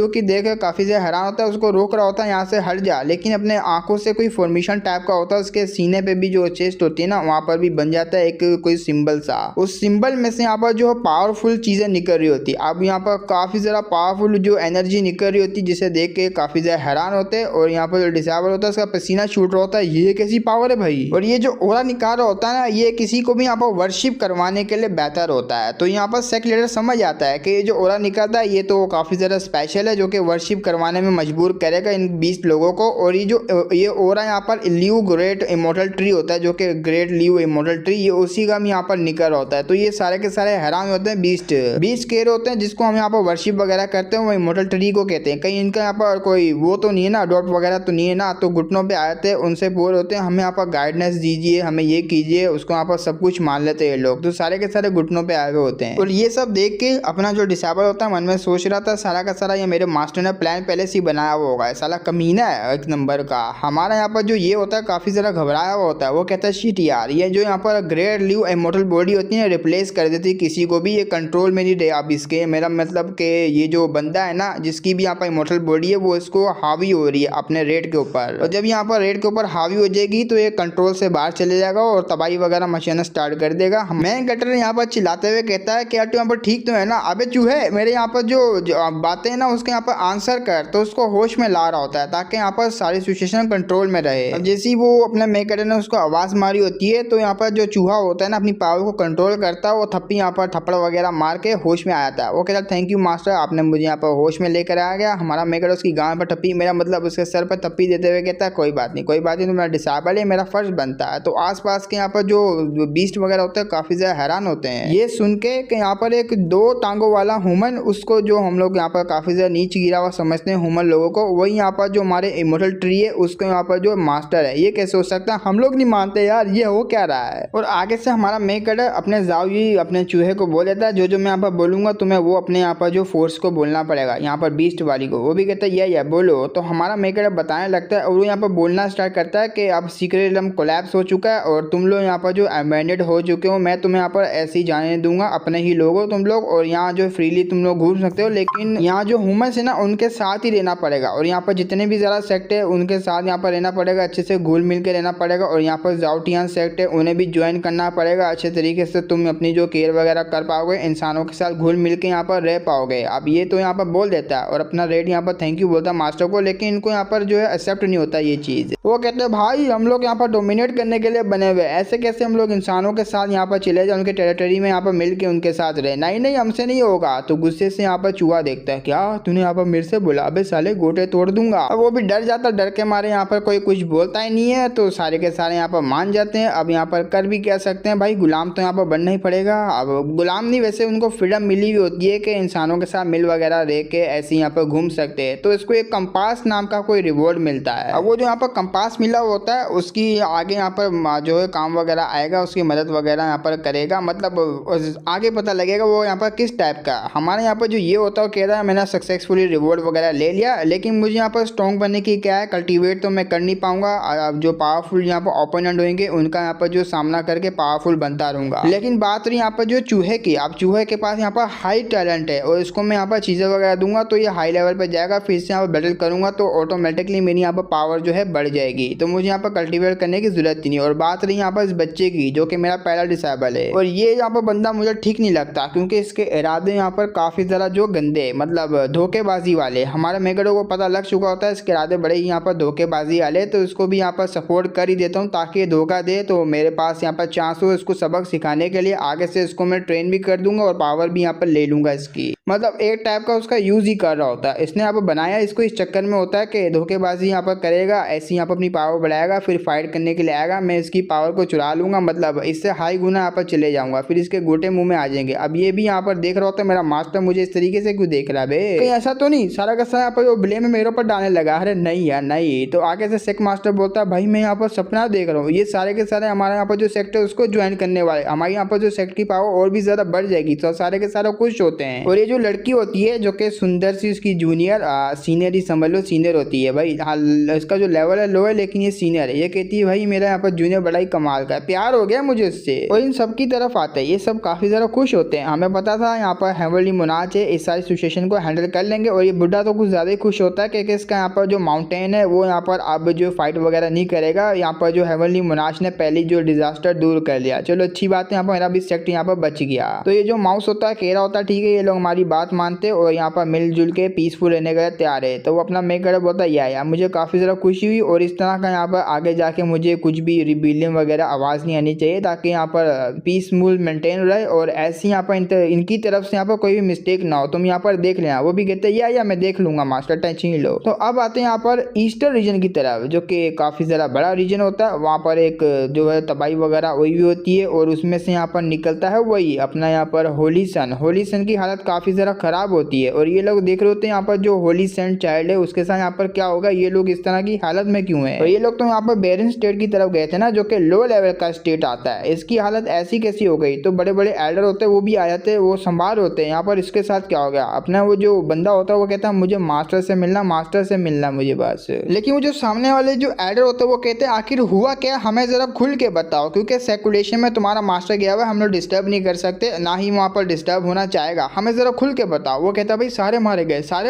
की देख काफी ज्यादा हैरान होता है, उसको रोक रहा होता है यहाँ से हट जा, लेकिन अपने आंखों से कोई फॉर्मेशन टाइप का होता है, उसके सीने पे भी जो चेस्ट होती है ना वहां पर भी बन जाता है एक कोई सिंबल सा, उस सिंबल में से यहाँ पर जो पावरफुल चीजें निकल रही होती है। अब यहाँ पर काफी ज्यादा पावरफुल जो एनर्जी निकल रही होती है जिसे देख के काफी ज्यादा हैरान होते हैं, और यहाँ पर जो डिसेबल होता है उसका पसीना छूट रहा होता है, ये कैसी पावर है भाई। और ये जो ओरा निकाल रहा होता है ना ये किसी को भी यहाँ पर वर्शिप करवाने के लिए बेहतर होता है। तो यहाँ पर सेक्ट लीडर समझ आता है कि ये जो ओरा निकलता है ये तो काफी ज्यादा स्पेशल है जो कि वर्शिप करवाने में मजबूर करेगा इन 20 लोगों को। और ये ओरा यहाँ पर ल्यू ग्रेट इमोर्टल ट्री होता है जो कि ग्रेट ल्यू इमोर्टल ट्री, ये उसी का यहाँ पर निकल रहा होता है। तो ये सारे के सारे हैरान होते हैं, 20 केयर होते हैं जिसको हम यहाँ पर वर्शिप वगैरह करते हैं, वो इमोर्टल ट्री को कहते हैं। कहीं इनका यहाँ पर कोई वो तो नहीं है ना, अडॉप्ट वगैरह तो नहीं है ना, तो घुटनों पे आए थे उनसे बोल होते हैं हमें यहाँ पर गाइडेंस दीजिए, हमें ये कीजिए, उसको यहाँ पर सब कुछ मान लेते हैं ये लोग। तो सारे के सारे घुटनों पे आए हुए होते हैं। और ये सब देख के अपना जो डिसेबल होता है मन में सोच रहा था सारा का सारा ये मेरे मास्टर ने प्लान पहले से ही बनाया हुआ होगा, साला कमीना है एक नंबर का। हमारा यहाँ पर जो ये होता है काफी ज्यादा घबराया हुआ होता है, वो कहता है शिट यार ये जो यहाँ पर ग्रेट ल्यू इमोर्टल बॉडी होती है रिप्लेस कर देती है किसी को भी, ये कंट्रोल में नहीं रहे अब इसके, मेरा मतलब कि ये जो बंदा है ना जिसकी भी यहाँ पर इमोर्टल बॉडी है वो इसको हावी हो रही है अपने रेड के ऊपर, और जब यहाँ पर रेड के ऊपर हावी हो जाएगी तो ये कंट्रोल से बाहर चले जाएगा और तबाही वगैरह मशीन स्टार्ट कर देगा। मैं गटर यहाँ पर चिल्लाते हुए कहता है क्या तू यहाँ पर ठीक तो है ना, अबे चूहे मेरे यहाँ पर जो बातें हैं ना उसके यहाँ पर आंसर कर, तो उसको होश में ला रहा होता है ताकि यहाँ पर सारी सिचुएशन कंट्रोल में रहे। अब जैसे ही वो अपने मेकर ने उसको आवाज मारी होती है तो यहाँ पर जो चूहा होता है ना अपनी पावर को कंट्रोल करता है, वो थप्पी यहाँ पर थप्पड़ वगैरह मार के होश में आया था। वो कहता है थैंक यू मास्टर आपने मुझे यहाँ पर होश में लेकर आ गया। हमारा मेकर उसकी गांव पर थप्पी, मेरा मतलब उसके सर पर थप्पी देते हुए कहता है कोई बात नहीं तो मेरा डिसेबल है, मेरा फर्ज बनता है। तो आसपास के यहाँ पर जो बीस्ट वगैरह होते हैं काफी ज्यादा हैरान होते हैं ये सुन के कि यहाँ पर एक 2 टांगों वाला ह्यूमन, उसको जो हम लोग यहाँ पर काफी ज्यादा नीच गिरा हुआ समझते हैं ह्यूमन लोगों को, वही यहाँ पर जो हमारे इमोर्टल ट्री है उसको यहाँ पर जो मास्टर है, ये कैसे हो सकता है, हम लोग नहीं मानते यार ये हो क्या रहा है। और आगे से हमारा मेकर अपने जाओजी अपने चूहे को बोल देता है जो मैं यहाँ पर बोलूंगा तुम्हें वो अपने यहाँ पर जो फोर्स को बोलना पड़ेगा यहाँ पर बीस्ट वाली को। वो भी कहता है ये बोलो। तो हमारा मेकर बताने लगता है और वो यहाँ पर बोलना स्टार्ट करता है कि अब सीक्रेट एलम कोलैप्स हो चुका है और तुम लोग यहाँ पर जो अबैंडेड हो चुके हो, मैं तुम्हें यहाँ पर ऐसे ही जाने दूंगा, अपने ही लोग हो तुम लोग और यहाँ जो फ्रीली तुम लोग घूम सकते हो, लेकिन यहाँ जो ह्यूमंस है ना उनके साथ ही रहना पड़ेगा और यहाँ पर जितने भी ज़्यादा सेक्ट है उनके साथ यहाँ पर रहना पड़ेगा, अच्छे से घुल मिल के रहना पड़ेगा। और यहाँ पर जाउटियन सेक्ट है उन्हें भी ज्वाइन करना पड़ेगा, अच्छे तरीके से तुम अपनी जो केयर वगैरह कर पाओगे, इंसानों के साथ घुल मिल के यहाँ पर रह पाओगे। अब ये तो यहाँ पर बोल देता है और अपना रेड यहाँ पर थैंक यू बोलता है मास्टर को, लेकिन इनको यहाँ पर जो है एक्सेप्ट नहीं होता ये चीज। वो कहते हैं भाई हम लोग यहाँ पर डोमिनेट करने के लिए बने हुए, ऐसे कैसे हम लोग इंसानों के साथ यहाँ पर चले जाए, उनके टेरिटरी में यहाँ पर मिल के उनके साथ रहे, नहीं नहीं हमसे नहीं होगा। तो गुस्से से यहाँ पर चूहा देखता है, क्या तूने यहाँ पर मेरे से बोला, अबे साले गोटे तोड़ दूंगा। अब वो भी डर जाता, डर के मारे यहाँ पर कोई कुछ बोलता ही नहीं है। तो सारे के सारे यहाँ पर मान जाते हैं। अब यहाँ पर कर भी क्या सकते हैं भाई, गुलाम तो यहाँ पर बनना ही पड़ेगा। अब गुलाम नहीं, वैसे उनको फ्रीडम मिली हुई होती है कि इंसानों के साथ मिल वगैरह रह के ऐसे यहाँ पर घूम सकते हैं। तो इसको एक कंपास नाम का कोई रिवॉर्ड मिलता है। अब वो जो यहाँ पर कंपास मिला होता है उसकी आगे यहाँ पर जो है काम वगैरह आएगा, उसकी मदद वगैरह यहाँ पर करेगा, मतलब आगे पता लगेगा वो यहाँ पर किस टाइप का। हमारे यहाँ पर जो ये होता है कह रहा है मैंने सक्सेसफुली रिवॉर्ड वगैरह ले लिया, लेकिन मुझे यहाँ पर स्ट्रॉन्ग बनने की क्या है, कल्टीवेट तो मैं कर नहीं पाऊंगा। अब जो पावरफुल यहाँ पर ओपोनेंट होंगे उनका यहाँ पर जो सामना करके पावरफुल बनता रहूंगा। लेकिन बात रही यहाँ पर जो चूहे की, अब चूहे के पास यहाँ पर हाई टैलेंट है और इसको मैं यहाँ पर चीजें वगैरह दूंगा तो ये हाई लेवल पर जाएगा, फिर से यहाँ पर बैटल करूंगा तो ऑटोमेटिकली मेरी यहाँ पर पावर जो है बढ़ जाएगी। तो मुझे यहाँ पर कल्टीवेट करने की जरूरत ही नहीं। और बात रही यहाँ पर इस बच्चे की जो कि मेरा पहला डिसेबल है, और ये यहाँ पर बंदा मुझे ठीक नहीं लगता क्योंकि इसके इरादे यहाँ पर काफी ज्यादा जो गंदे, मतलब धोखेबाजी वाले। हमारे मेगड़ो को पता लग चुका होता है इसके इरादे बड़े ही यहाँ पर धोखेबाजी वाले, तो इसको भी यहाँ पर सपोर्ट कर ही देता हूँ ताकि ये धोखा दे तो मेरे पास यहाँ पर चांस हो इसको सबक सिखाने के लिए। आगे से इसको मैं ट्रेन भी कर दूंगा और पावर भी यहाँ पर ले लूंगा इसकी, मतलब एक टाइप का उसका यूज ही कर रहा होता है। इसने यहाँ पर बनाया इसको इस चक्कर में होता है कि धोखेबाजी यहाँ पर करेगा, ऐसे यहाँ पर अपनी पावर बढ़ाएगा, फिर फाइट करने के लिए आएगा, मैं इसकी पावर को चुरा लूंगा, मतलब इससे हाई गुना यहाँ पर चले जाऊंगा, फिर इसके गोटे मुंह में आ जाएंगे। अब ये भी यहाँ पर देख रहा होता है मेरा मास्टर मुझे इस तरीके से क्यों देख रहा है, कहीं ऐसा तो नहीं सारा का सारा यहाँ पर ब्लेम मेरे ऊपर डालने लगा। अरे नहीं यार नहीं। तो आगे से सेक मास्टर बोलता है भाई मैं यहाँ पर सपना देख रहा हूँ, ये सारे के सारे हमारे यहाँ पर जो सेक्ट है उसको ज्वाइन करने वाले, हमारे यहाँ पर जो सेक्ट की पावर और भी ज्यादा बढ़ जाएगी। तो सारे के सारे खुश होते हैं। और ये जो लड़की होती है जो कि सुंदर सी उसकी जूनियर सीनियर ही समझ लो, सीनियर होती है भाई। इसका जो लेवल है लो है लेकिन ये सीनियर है। ये कहती है भाई मेरा यहाँ पर जूनियर बड़ा ही कमाल का है, प्यार हो गया मुझे इससे। और इन सब की तरफ आते हैं, ये सब काफी ज्यादा खुश होते हैं। हमें पता था यहाँ पर हेवनली मोनाच है इस सारी सिचुएशन को हैंडल कर लेंगे। और ये बुढ़ा तो कुछ ज्यादा ही खुश होता है क्योंकि इसका यहाँ पर जो माउंटेन है वो यहाँ पर अब जो फाइट वगैरह नहीं करेगा। यहाँ पर जो हेवनली मोनाच ने पहली जो डिजास्टर दूर कर लिया, चलो अच्छी बात है, यहाँ पर मेरा भी सेक्ट यहाँ पर बच गया। तो ये जो माउस होता है कह रहा होता है ठीक है ये लोग हमारी बात मानते और यहाँ पर मिलजुल के पीसफुल रहने के लिए तैयार है। तो वो अपना मेक कर बोलता है यार मुझे काफी ज्यादा खुशी हुई और इस तरह का यहाँ पर आगे जाके मुझे कुछ भी रिबिलियन वगैरह आवाज नहीं आनी चाहिए ताकि यहाँ पर पीसफुल मेंटेन रहे और ऐसी यहाँ पर इनकी तरफ से यहाँ पर कोई भी मिस्टेक ना हो, तुम यहाँ पर देख लेना। वो भी कहते हैं या मैं देख लूंगा मास्टर, टेंशन ही लो। तो अब आते हैं यहाँ पर ईस्टर्न रीजन की तरफ जो कि काफी ज्यादा बड़ा रीजन होता है। वहाँ पर एक जो है तबाही वगैरह वही भी होती है और उसमें से यहाँ पर निकलता है वही अपना यहाँ पर होली सन। होली सन की हालत काफी ज्यादा खराब होती है और ये लोग देख रहे होते हैं यहाँ पर जो होली सन चाइल्ड है उसके साथ यहाँ पर क्या होगा, ये लोग इस तरह की हालत में क्यों है। और ये लोग तो यहाँ पर बेरन स्टेट की तरफ गए थे ना जो कि लो लेवल का स्टेट आता है, इसकी हालत ऐसी कैसी हो गई। तो बड़े बड़े एल्डर होते हैं वो भी आ जाते हैं, वो संभाल होते हैं। यहाँ पर इसके साथ क्या हो गया, अपना वो जो बंदा होता है वो कहता है मुझे मास्टर से मिलना मुझे बस। लेकिन वो जो सामने वाले जो एल्डर होते हैं वो कहते हैं आखिर हुआ क्या, हमें जरा खुल के बताओ क्योंकि सर्कुलेशन में तुम्हारा मास्टर गया हुआ है, हम लोग डिस्टर्ब नहीं कर सकते, ना ही वहाँ पर डिस्टर्ब होना चाहेगा, हमें जरा खुल के बताओ। वो कहता है भाई सारे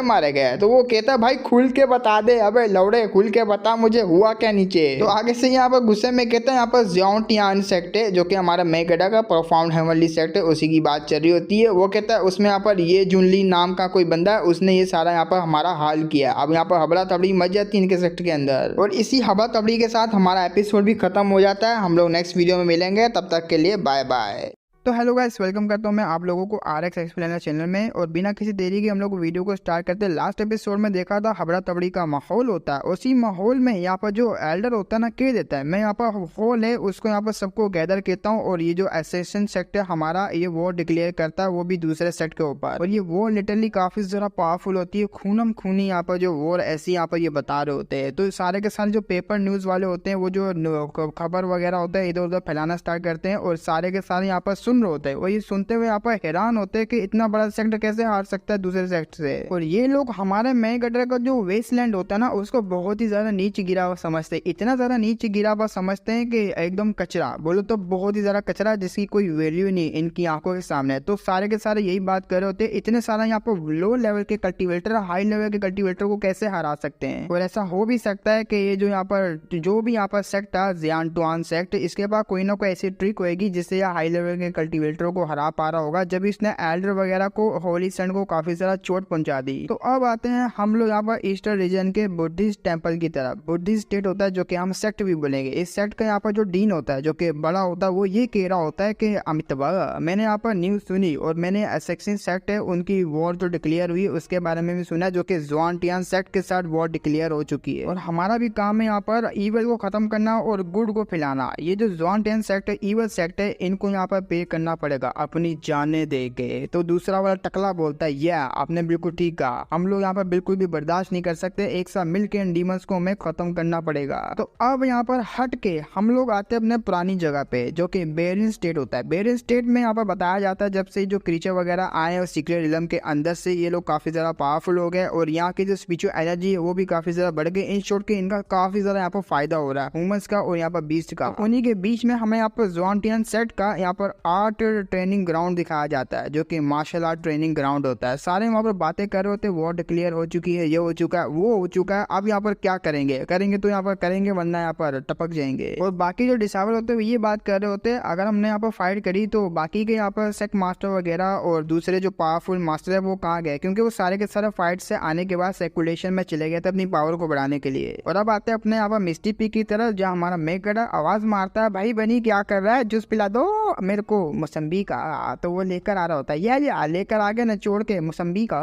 मारे गए। तो वो कहता है भाई खुल के बता दे, अबे लौड़े खुल के बता मुझे हुआ क्या नीचे। तो आगे से यहाँ पर गुस्से में कहता है यहाँ पर ज़ियोंटियान सेक्ट है जो कि हमारा मेगडा का प्रोफाउंड हेवनली सेक्ट है, उसी की बात चल रही होती है। वो कहता है उसमें यहाँ पर ये जुनली नाम का कोई बंदा है, उसने ये सारा यहाँ पर हमारा हाल किया। अब यहाँ पर हबड़ा तबड़ी मच जाती है इनके सेक्ट के अंदर और इसी हबड़ा तबड़ी के साथ हमारा एपिसोड भी खत्म हो जाता है। हम लोग नेक्स्ट वीडियो में मिलेंगे, तब तक के लिए बाय बाय। तो हेलो गाइस, वेलकम करता हूं मैं आप लोगों को RX एक्सप्लेनर चैनल में। और बिना किसी देरी के हम लोग वीडियो को स्टार्ट करते हैं। लास्ट एपिसोड में देखा था हबड़ा तबड़ी का माहौल होता है, उसी माहौल में यहाँ पर जो एल्डर होता है ना कह देता है मैं यहाँ पर होल है उसको यहाँ पर सबको गैदर कहता हूँ और ये जो एसेशन सेक्ट है हमारा ये वॉर डिक्लेयर करता है, वो भी दूसरे सेक्ट के ऊपर। और ये वॉर लिटरली काफी ज्यादा पावरफुल होती है, खूनम खूनी यहाँ पर जो वॉर ऐसी यहाँ पर ये बता रहे होते हैं। तो सारे के सारे जो पेपर न्यूज वाले होते हैं वो जो खबर वगैरह होता है इधर उधर फैलाना स्टार्ट करते हैं और सारे के सारे यहाँ पर सुन रहे होते हैं। वही सुनते हुए यहाँ पर हैरान होते हैं कि इतना बड़ा सेक्ट कैसे हार सकता है दूसरे सेक्ट से। और ये लोग हमारे मेगडर का जो वेस्टलैंड होता है ना उसको बहुत ही ज्यादा नीचे गिरा हुआ समझते हैं, इतना ज्यादा नीचे गिरा हुआ समझते हैं कि एकदम कचरा, बोलो तो बहुत ही ज्यादा कचरा जिसकी कोई वैल्यू नहीं इनकी आंखों के सामने। तो सारे के सारे यही बात कर रहे होते हैं, इतने सारा यहाँ पर लो लेवल के कल्टीवेटर हाई लेवल के कल्टीवेटर को कैसे हरा सकते हैं। और ऐसा हो भी सकता है कि ये जो यहाँ पर जो भी यहाँ पर सेक्ट है ज़ियोंटियान सेक्ट, इसके पास कोई ना कोई ऐसी ट्रिक होगी जिससे यह हाई लेवल के कल्टीवेटर को हरा पा रहा होगा जब इसने एल्डर वगैरह को होली सन को काफी सारा चोट पहुंचा दी। तो अब आते हैं हम लोग यहाँ पर ईस्टर्न रीजन के बुद्धिस्ट टेम्पल की तरफ। बुद्धिस्ट स्टेट होता है जो कि हम सेक्ट भी बोलेंगे। इस सेक्ट का यहाँ पर जो डीन होता है जो कि बड़ा होता है वो ये कह रहा होता है कि अमिताभ मैंने यहाँ पर न्यूज सुनी और मैंने असैसिन सेक्ट है उनकी वॉर जो डिक्लेयर हुई उसके बारे में भी सुना जो कि ज़ुआनटियान सेक्ट के साथ वॉर डिक्लेयर हो चुकी है और हमारा भी काम है यहाँ पर ईवल को खत्म करना और गुड को फैलाना। ये जो ज़ुआनटियान सेक्ट है ईवल सेक्ट है इनको यहाँ पर पे करना पड़ेगा अपनी जाने दे के। तो दूसरा वाला टकला बोलता है या आपने बिल्कुल ठीक कहा, हम लोग यहाँ पर बिल्कुल भी बर्दाश्त नहीं कर सकते, एक साथ मिलकर इन डीमंस को हमें खत्म करना पड़ेगा। तो अब यहाँ पर हट के हम लोग आते हैं अपने पुरानी जगह पे जो कि बेरिन स्टेट होता है। बेरिन स्टेट में यहाँ पर बताया जाता है जब से जो क्रीचर वगैरह आए और सीक्रेट रिलम के अंदर से ये लोग काफी ज्यादा पावरफुल हो गए और यहाँ की जो स्पिरिचुअल एनर्जी है वो भी काफी ज्यादा बढ़ गई। इन शॉर्ट के इनका काफी ज्यादा यहाँ पर फायदा हो रहा है ह्यूमंस का और यहाँ पर बीस्ट का। उन्हीं के बीच में हमें यहाँ पर ज़ुआनटियान सेट का यहाँ पर आर्ट ट्रेनिंग ग्राउंड दिखाया जाता है जो कि मार्शल आर्ट ट्रेनिंग ग्राउंड होता है। सारे वहाँ पर बातें कर रहे होते, वॉर डिक्लेयर हो चुकी है, ये हो चुका है, वो हो चुका है, अब यहाँ पर क्या करेंगे तो यहाँ पर करेंगे वरना यहाँ पर टपक जाएंगे। और बाकी जो डिसाइबल होते हैं ये बात कर रहे होते हैं अगर हमने यहाँ पर फाइट करी तो बाकी के यहाँ पर सेक्ट मास्टर वगैरह और दूसरे जो पावरफुल मास्टर है वो कहाँ गए, क्योंकि वो सारे के सारे फाइट से आने के बाद सर्कुलेशन में चले गए थे अपनी पावर को बढ़ाने के लिए। और अब आते हैं अपने यहाँ पर मिस्टी पी की तरफ जहाँ हमारा मेकर आवाज मारता है भाई बनी क्या कर रहा है, जूस पिला दो मेरे को मौसम्बी का। तो वो लेकर आ रहा होता है या लेकर आ गया नचोड़ के मौसम्बी का।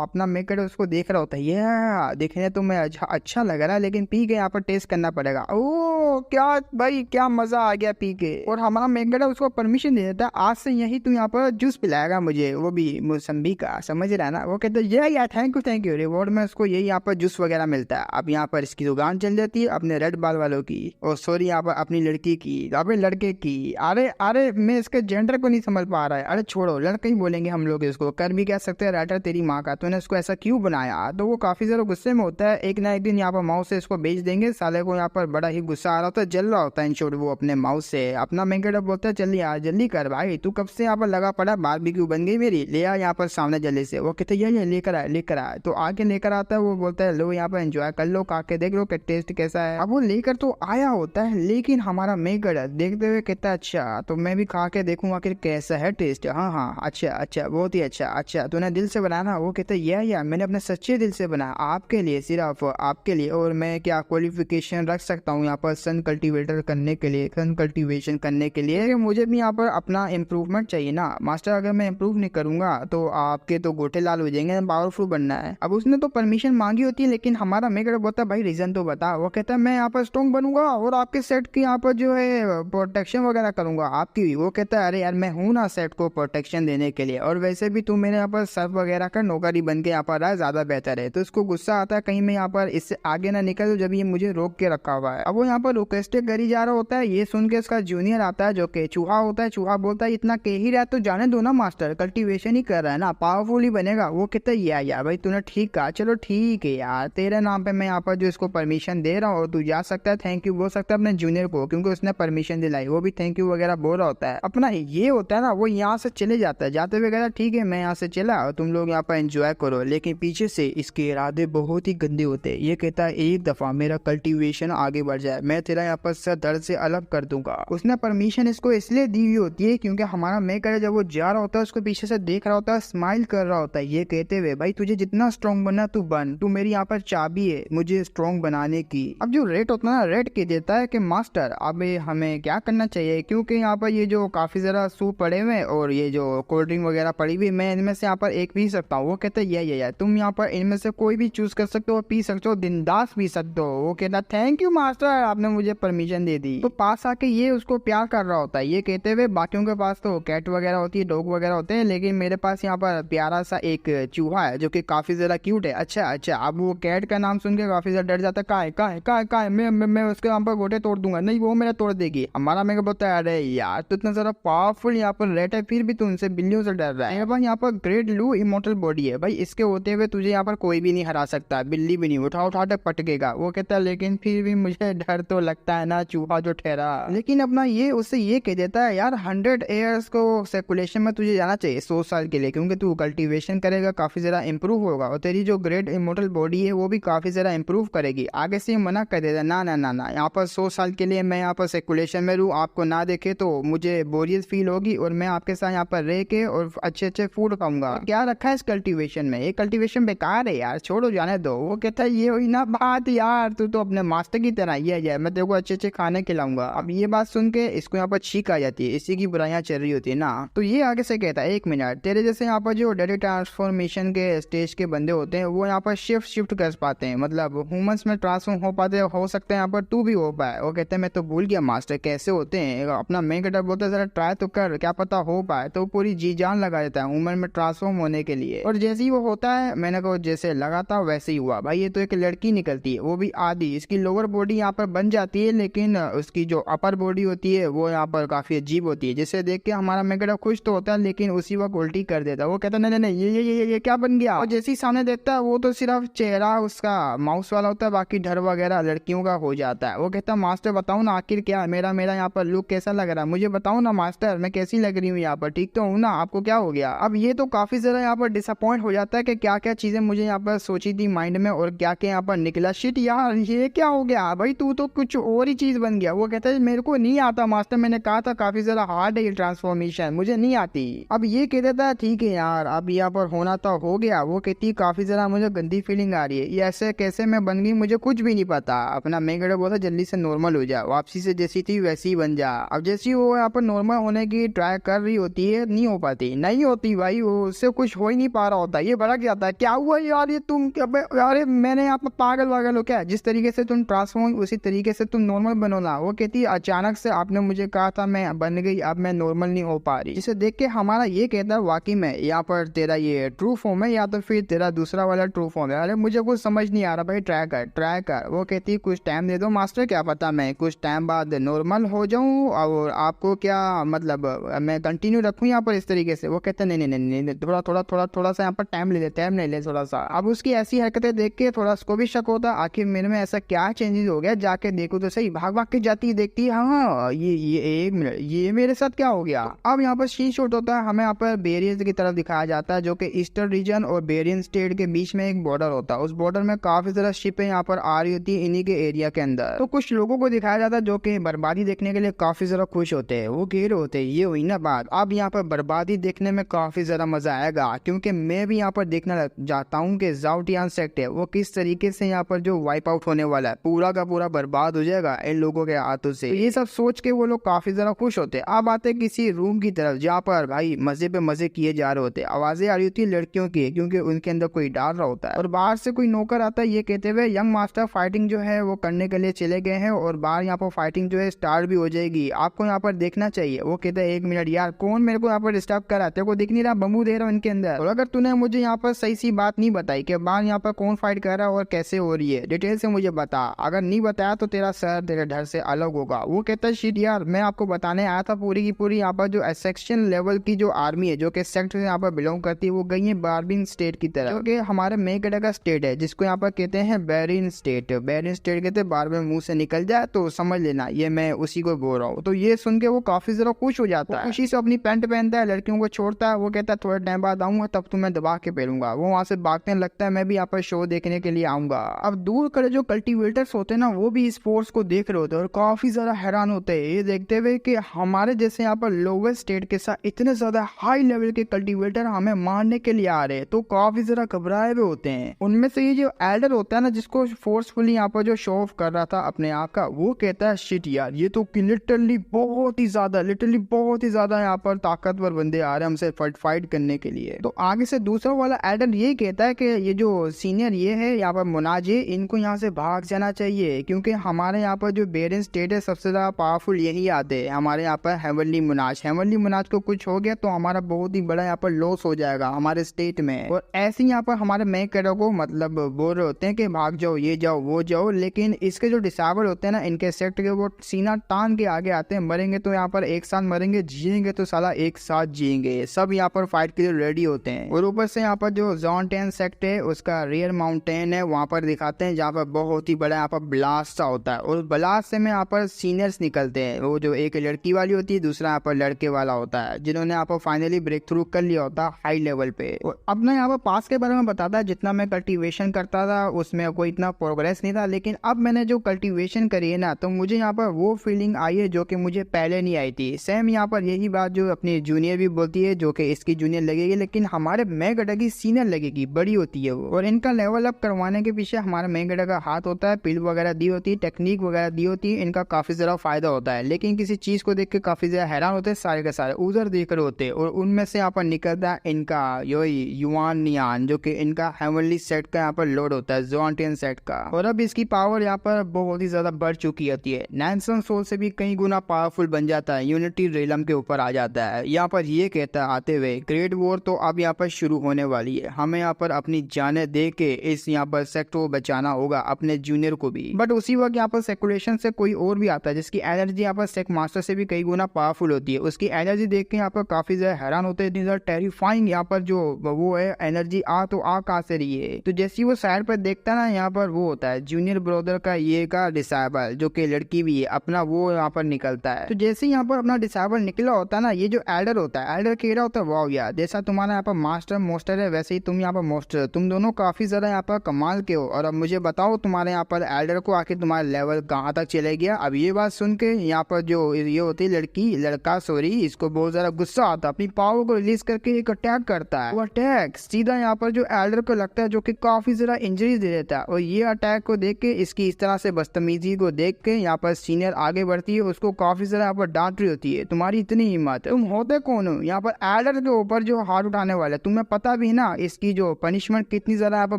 अपना मेकर उसको देख रहा होता है ये देखने तो मैं अच्छा लग रहा है लेकिन पी के यहाँ पर टेस्ट करना पड़ेगा। ओ क्या भाई क्या मजा आ गया पी के। और हमारा मेकर उसको परमिशन दे देता है आज से यही तू यहाँ पर जूस पिलाएगा मुझे, वो भी मौसम्बी का, समझ रहा है ना। वो कहते हैं ये थैंक यू रिवॉर्ड में उसको यही यहाँ पर जूस वगैरह मिलता है। अब यहाँ पर इसकी दुकान चल जाती है अपने रेड बाल वालों की और सॉरी यहाँ पर अपनी लड़की की, अबे लड़के की। अरे मैं इसके जेंडर को नहीं समझ पा रहा है। अरे छोड़ो लड़का ही बोलेंगे हम लोग इसको, कर भी कह सकते हैं राइटर तेरी माँ का, तूने इसको ऐसा क्यों बनाया। तो वो काफी ज्यादा गुस्से में होता है। एक ना एक दिन यहाँ पर माउस से इसको बेच देंगे। साले को यहाँ पर बड़ा ही गुस्सा आ रहा होता है, जल रहा होता है इन शॉर्ट वो अपने माउस से। अपना मेकअप बोलता है चल यार जल्दी कर भाई, तू कब से यहाँ पर लगा पड़ा, बारबेक्यू बन गई मेरी, ले आ यहाँ पर सामने जल्दी से। वो कहते ये लेकर आए। तो आके लेकर आता है। वो बोलता है लो यहाँ पर एंजॉय कर लो, खा के देख लो कि टेस्ट कैसा है। अब वो लेकर तो आया होता है लेकिन हमारा मेकर देखते हुए कहता है अच्छा तो मैं भी खा के देखूंगा आखिर कैसा है टेस्ट। हाँ अच्छा बहुत ही अच्छा तूने दिल से बनाया ना। वो कहता है या मैंने अपने सच्चे दिल से बनाया आपके लिए, सिर्फ आपके लिए। और मैं क्या क्वालिफिकेशन रख सकता हूँ यहाँ पर सन कल्टीवेटर करने के लिए, सन कल्टीवेशन करने के लिए मुझे भी यहाँ पर अपना इम्प्रूवमेंट चाहिए ना मास्टर। अगर मैं इम्प्रूव नहीं करूंगा तो आपके तो गोटे लाल हो जाएंगे, पावरफुल बनना है। अब उसने तो परमिशन मांगी होती है लेकिन हमारा मेकर बोलता है भाई रीजन तो बता। वो कहता है मैं यहाँ पर स्ट्रॉन्ग बनूंगा और आपके सेट की यहाँ पर जो है प्रोटेक्शन वगैरह करूंगा आपकी। वो कहता है अरे यार मैं हूँ ना सेट को प्रोटेक्शन देने के लिए, और वैसे भी तू मेरे यहाँ पर सर्फ वगैरह का नौकरी बन के यहाँ पर आए ज्यादा बेहतर है। तो इसको गुस्सा आता है कहीं मैं यहाँ पर इससे आगे ना निकल जब ये मुझे रोक के रखा हुआ है। अब वो यहाँ पर रिक्वेस्ट करी जा रहा होता है। ये सुन के इसका जूनियर आता है जो कि चूहा होता है। चूहा बोलता है इतना कह ही रहा तो जाने दो ना मास्टर, कल्टीवेशन ही कर रहा है ना, पावरफुल ही बनेगा। वो कहता है यार भाई तूने ठीक कहा, चलो ठीक है यार तेरे नाम पे मैं यहाँ पर जो इसको परमिशन दे रहा हूँ, तू जा सकता है, थैंक यू बोल सकता है अपने जूनियर को क्योंकि उसने परमिशन दिलाई। वो भी थैंक यू वगैरह बोल रहा होता है। अपना ये होता है ना वो यहाँ से चले जाता है, जाते हुए कहता ठीक है मैं यहाँ से चला और तुम लोग यहाँ पर एंजॉय करो। लेकिन पीछे से इसके इरादे बहुत ही गंदे होते हैं। ये कहता है एक दफा मेरा कल्टीवेशन आगे बढ़ जाए मैं तेरा यहाँ पर सर दर्द से अलग कर दूंगा। उसने परमिशन इसको इसलिए दी हुई होती है क्योंकि हमारा मेकर जब वो जा रहा होता है उसको पीछे से देख रहा होता है, स्माइल कर रहा होता है ये कहते हुए भाई तुझे जितना स्ट्रॉन्ग बनना तू बन, तू मेरी यहाँ पर चाबी है मुझे स्ट्रॉन्ग बनाने की। अब जो रेट होता है ना रेट के देता है कि मास्टर अब हमें क्या करना चाहिए क्योंकि यहाँ पर ये जो काफी जरा सूप पड़े हुए और ये जो कोल्ड ड्रिंक वगैरह पड़ी हुई मैं इनमें से यहाँ पर एक पी सकता हूँ। वो कहते हैं ये तुम यहाँ पर इनमें से कोई भी चूज कर सकते हो, पी सकते हो, बिंदास पी सकते हो। वो कहता थैंक यू मास्टर आपने मुझे परमिशन दे दी। तो पास आके ये उसको प्यार कर रहा होता है। ये कहते हुए बाकियों के पास तो कैट वगैरह होती है, डॉग वगैरह होते हैं, लेकिन मेरे पास यहाँ पर प्यारा सा एक चूहा है जो कि काफी ज्यादा क्यूट है। अच्छा अब वो कैट का नाम सुन के काफी ज्यादा डर जाता है। कहाँ है मैं उसके यहाँ पर गोटे तोड़ दूंगा। नहीं वो मेरा तोड़ देगी। हमारा मेरे को बोलता है अरे यार तू इतना ज्यादा पावरफुल यहाँ पर रेट है फिर भी तू उनसे बिल्लियों से डर रहा है। मेरे पास यहाँ पर ग्रेट लू इमोर्टल बॉडी है भाई, इसके होते हुए तुझे यहाँ पर कोई भी नहीं हरा सकता, बिल्ली भी नहीं, उठा के पटकेगा। वो कहता है लेकिन फिर भी मुझे डर तो लगता है ना चूहा जो ठहरा। लेकिन अपना ये उससे ये कह देता है यार 100 ईयर्स को सर्कुलेशन में तुझे जाना चाहिए 100 साल के लिए, क्योंकि तू कल्टीवेशन करेगा काफी ज्यादा इंप्रूव होगा और तेरी जो ग्रेट इमोर्टल बॉडी है वो भी काफी ज्यादा इंप्रूव करेगी। आगे से मना कर देता ना ना ना ना, यहाँ पर 100 साल के लिए मैं यहाँ पर सर्कुलेशन में रहूँ, आपको ना देखे तो मुझे बोरियत फील होगी और मैं आपके साथ यहाँ पर रह के और अच्छे अच्छे फूड खाऊंगा। क्या रखा है इस कल्टीवेशन में, ये कल्टीवेशन बेकार है यार, छोड़ो जाने दो। वो कहता है ये हुई ना बात यार, तू तो अपने मास्टर की तरह ही है, मैं तेरे को अच्छे अच्छे खाने खिलाऊंगा। अब ये बात सुन के इसको यहाँ पर छींक आ जाती है, इसी की बुराइयां चल रही होती है ना। तो ये आगे से कहता है 1 मिनट, तेरे जैसे यहाँ पर जो डेली ट्रांसफॉर्मेशन के स्टेज के बंदे होते हैं वो यहाँ पर शिफ्ट कर पाते हैं, मतलब ह्यूमंस में ट्रांसफॉर्म हो पाते, हो सकते हैं यहाँ पर तू भी हो पाए। वो कहते हैं मैं तो भूल गया मास्टर कैसे होते हैं, अपना मेन कैरेक्टर बोलता है जरा ट्राई तो कर, क्या पता हो पाए। तो पूरी जी जान लगा देता है ह्यूमन में ट्रांसफॉर्म होने के लिए, और जैसे ही वो होता है मैंने को जैसे लगा था वैसे ही हुआ भाई। ये तो एक लड़की निकलती है, वो भी आधी, इसकी लोअर बॉडी यहाँ पर बन जाती है, लेकिन उसकी जो अपर बॉडी होती है वो यहाँ पर काफी अजीब होती है, जिसे देख के हमारा मेगड़ा खुश तो होता है लेकिन उसी वक्त उल्टी कर देता है। वो कहता है नहीं नहीं ये क्या बन गया, और जैसे ही सामने देखता है वो तो सिर्फ चेहरा उसका माउस वाला होता है, बाकी डर वगैरह लड़कियों का हो जाता है। वो कहता है मास्टर बताओ ना आखिर क्या मेरा यहाँ पर लुक कैसा लग रहा है, मुझे बताओ ना मास्टर मैं कैसी लग रही हूँ यहाँ पर, ठीक तो हूँ ना, आपको क्या हो गया। अब ये तो काफी ज्यादा यहाँ पर डिसअपॉइंट हो जाता है कि क्या क्या चीजें मुझे यहाँ पर सोची थी माइंड में और क्या क्या यहाँ पर निकला, शिट यार ये क्या हो गया भाई, तू तो कुछ और ही चीज बन गया। वो कहता है मेरे को नहीं आता मास्टर, मैंने कहा था काफी ज्यादा हार्ड है ये ट्रांसफॉर्मेशन, मुझे नहीं आती। अब ये कह देता है ठीक है यार अब यहाँ पर होना तो हो गया। वो कहती काफी ज्यादा मुझे गंदी फीलिंग आ रही है, ये ऐसे कैसे मैं बन गई मुझे कुछ भी नहीं पता। अपना मेगड़ा बोला जल्दी से नॉर्मल हो जा, वापसी से जैसी थी वैसी बन जा। अब जैसी वो यहाँ पर नॉर्मल होने की ट्राई कर रही होती है, नहीं हो पाती, नहीं होती भाई, वो उससे कुछ हो ही नहीं पा रहा होता। ये भड़क जाता है क्या हुआ यार, ये तुम यार मैंने यहाँ पर पागल वागल हो क्या, जिस तरीके से तुम ट्रांसफॉर्म उसी तरीके से तुम नॉर्मल बनो ना। वो कहती है अचानक से आपने मुझे कहा था मैं बन गई, अब मैं नॉर्मल नहीं हो पा रही। जिसे देख के हमारा ये कहता है वाकई में यहाँ पर तेरा ये ट्रू फॉर्म है या तो फिर तेरा दूसरा वाला ट्रू फॉर्म है, अरे मुझे कुछ समझ नहीं आ रहा भाई, ट्राई कर। वो कहती है कुछ टाइम दे दो मास्टर, क्या पता मैं कुछ टाइम बाद नॉर्मल हो जाऊं और आपको क्या मतलब मैं कंटिन्यू रखूं यहाँ पर इस तरीके से। वो कहते हैं नहीं थोड़ा सा यहाँ पर टाइम ले ले थोड़ा सा। अब उसकी ऐसी हरकतें देख के थोड़ा उसको भी शक होता है आखिर मेरे में ऐसा क्या चेंजेस हो गया, जाके देखो तो सही, भाग के जाती है, देखती है हाँ ये 1 मिनट ये मेरे साथ क्या हो गया। अब यहाँ पर सीन शॉट होता है, हमें यहाँ पर बेरियंस की तरफ दिखाया जाता है जो कि ईस्टर्न रीजन और बेरियन स्टेट के बीच में एक बॉर्डर होता है। उस बॉर्डर में काफी सारा शिपें यहाँ पर आ रही होती है इन्हीं के एरिया के अंदर। तो कुछ लोगों को दिखाया जाता है जो कि बर्बादी देखने के लिए काफी ज्यादा खुश होते हैं, वो कह रहे होते हैं ये हुई ना बात, अब यहाँ पर बर्बादी देखने में काफी ज्यादा मजा आएगा, क्योंकि मैं भी यहाँ पर देखना चाहता हूँ कि जाओटियान सेक्ट है वो किस तरीके से यहाँ पर जो वाइप आउट होने वाला है, पूरा का पूरा बर्बाद हो जाएगा इन लोगों के हाथों से। तो ये सब सोच के वो लोग काफी ज्यादा खुश होते हैं। अब आते किसी रूम की तरफ जहाँ पर भाई मजे पे मजे किए जा रहे होते, आवाजें आ रही होती है लड़कियों की क्योंकि उनके अंदर कोई डाल रहा होता है, और बाहर से कोई नौकर आता है ये कहते हुए यंग मास्टर फाइटिंग जो है वो करने के लिए चले गए हैं और बाहर यहाँ पर फाइटिंग जो है स्टार्ट भी हो जाएगी, आपको यहाँ पर देखना चाहिए। वो कहते हैं 1 मिनट यार कौन मेरे को यहाँ पर डिस्टर्ब कर रहा है, तेरे को दिख नहीं रहा बम्बू दे रहा हूँ इनके अंदर, और अगर तूने मुझे यहाँ पर सही सी बात नहीं बताई कि बाहर यहाँ पर कौन फाइट कर रहा है और कैसे हो रही है, डिटेल से मुझे बता, अगर नहीं बताया तो तेरा सर तेरे डर से अलग होगा। वो कहता है शिट यार मैं आपको बताने आया था पूरी की पूरी यहाँ पर जो एसेक्शन लेवल की जो आर्मी है जो कि सेक्ट से यहाँ पर बिलोंग करती है वो गई है बार्बिन स्टेट की तरफ, जो कि हमारे मेगड़ा का स्टेट है जिसको यहाँ पर कहते हैं बेरिन स्टेट। बेरिन स्टेट कहते हैं बार में मुंह से निकल जाए तो समझ लेना ये मैं उसी को बोल रहा हूँ। तो ये सुन के वो काफी ज्यादा खुश हो जाता है, खुशी से अपनी पैंट पहनता है, लड़कियों को छोड़ता है। वो कहता है थोड़ा टाइम बाद आऊंगा तब तुम्हें दबा के पहनूंगा। वो वहां से भागने लगता है मैं भी यहाँ पर शो देखने के लिए आऊंगा। अब दूर खड़े जो कल्टीवेटर्स होते हैं ना वो भी इस फोर्स को देख रहे होते हैं और काफी ज्यादा हैरान होते हैं ये देखते हुए कि हमारे जैसे यहाँ पर लोअर स्टेट के साथ इतने ज्यादा हाई लेवल के कल्टीवेटर हमें मारने के लिए आ रहे हैं, तो काफी ज्यादा घबराए हुए होते हैं। उनमें से ये जो एल्डर होता है ना जिसको फोर्सफुली यहाँ पर जो शो ऑफ कर रहा था अपने आप का, वो कहता है शिट यार ये तो लिटरली बहुत ही ज्यादा यहाँ पर ताकतवर बंदे आ रहे हैं हमसे फाइट करने के लिए। तो आगे से दूसरा वाला एल्डर ये कहता है कि ये जो सीनियर ये है यहाँ पर मुनाज है इनको यहाँ से भाग जाना चाहिए, क्योंकि हमारे यहाँ पर जो बेरिन स्टेट है सबसे ज्यादा पावरफुल यही आते हैं। हमारे यहाँ पर हेवनली मुनाज को कुछ हो गया तो हमारा बहुत ही बड़ा यहाँ पर लॉस हो जाएगा हमारे स्टेट में। और ऐसे यहाँ पर हमारे मेकरो को मतलब बोल रहे होते हैं कि भाग जाओ ये जाओ वो जाओ, लेकिन इसके जो डिसेबल होते हैं ना इनके सेक्ट के वो सीना तान के आगे आते हैं, मरेंगे तो यहाँ पर एक साथ मरेंगे, जिएंगे तो साला एक साथ जिएंगे, सब यहाँ पर फाइट के लिए रेडी होते हैं। और ऊपर से यहाँ पर जो जॉन्टेन सेक्ट है उसका रियर माउंटेन है वहां पर दिखाते हैं जहाँ पर बहुत ही बड़ा यहाँ पर ब्लास्ट सा होता है और ब्लास्ट से में यहाँ पर सीनियर्स निकलते हैं। वो जो एक लड़की वाली होती है, दूसरा यहाँ पर लड़के वाला होता है, जिन्होंने यहाँ पर फाइनली ब्रेक थ्रू कर लिया होता है हाई लेवल पे। और अपना यहाँ पर पास के बारे में बताता है, जितना मैं कल्टीवेशन करता था उसमें कोई इतना प्रोग्रेस नहीं था, लेकिन अब मैंने जो कल्टीवेशन करी है ना, तो मुझे यहाँ पर वो फीलिंग आई है जो कि मुझे पहले नहीं आई थी। सेम यहाँ पर यही बात जो अपनी जूनियर भी बोलती है, जो कि इसकी जूनियर लगेगी लेकिन हमारे मेगडा की सीनियर लगेगी, बड़ी होती है वो। और इनका लेवल अप करवाने के पीछे हमारा मेगडा का हाथ होता है, पिल वगैरह दी होती है, टेक्निक वगैरह दी होती है, इनका काफी ज्यादा फायदा होता है। लेकिन किसी चीज को देख के काफी ज्यादा हैरान होते हैं सारे के सारे, उधर देख रहे होते हैं। और उनमें से यहाँ पर निकलता है इनका युआन नियान, जो कि इनका हेवनली सेट का यहाँ पर लोड होता है, जोंटियन सेट का। और अब इसकी पावर यहाँ पर बहुत ही ज्यादा बढ़ चुकी होती है, नैनसन सोल से भी कई गुना पावरफुल बन जाता है, यूनिटी रेलम के ऊपर आ जाता है। यहाँ पर ये कहता है आते हुए, ग्रेट वॉर तो अब यहाँ पर शुरू होने वाली है, हमें यहाँ पर अपनी जाने दे के इस यहाँ पर सेक्टर को बचाना होगा, अपने जूनियर को भी। बट उसी वक्त यहाँ पर सेकुलेशन से कोई और भी आता है, जिसकी एनर्जी यहाँ पर सेक मास्टर से भी कई गुना पावरफुल होती है। उसकी एनर्जी देख के यहाँ पर काफी ज्यादा हैरान होते हैं, इतनी ज्यादा टेरिफाइंग यहाँ पर जो वो है एनर्जी आ कहाँ से रही है। तो जैसे वो साइड पर देखता है ना, यहाँ पर वो होता है जूनियर ब्रदर का ये का डिसाइबल, जो कि लड़की भी है अपना, वो यहाँ पर निकलता है। तो जैसे यहाँ पर अपना डिसाइबल निकला होता है ना, ये जो एल्डर होता है, एल्डर कह रहा होता है वाओ यार, जैसा तुम्हारा यहाँ पर मास्टर मोस्टर है वैसे ही तुम यहाँ पर मोस्टर, तुम दोनों काफी ज्यादा यहाँ पर कमाल के हो। और अब मुझे बताओ तुम्हारे यहाँ पर एल्डर को आखिर तुम्हारा लेवल कहाँ तक चले गया। अब ये बात सुन के यहाँ पर जो ये होती है लड़का सॉरी, इसको बहुत ज्यादा गुस्सा आता है, अपनी पावर को रिलीज करके एक अटैक करता है। वो अटैक सीधा यहाँ पर जो एल्डर को लगता है, जो कि काफी ज्यादा इंजरी दे देता है। और ये अटैक को देख के, इसकी इस तरह से बदतमीजी को देख के यहाँ पर सीनियर आगे बढ़ती है, उसको काफी ज्यादा यहाँ पर डांट रही होती है, तुम्हारी इतनी हिम्मत, तुम होते कौन हो यहाँ पर एल्डर के ऊपर जो हाथ उठाने वाले, तुम्हें पता भी ना इसकी जो पनिशमेंट कितनी ज्यादा यहाँ पर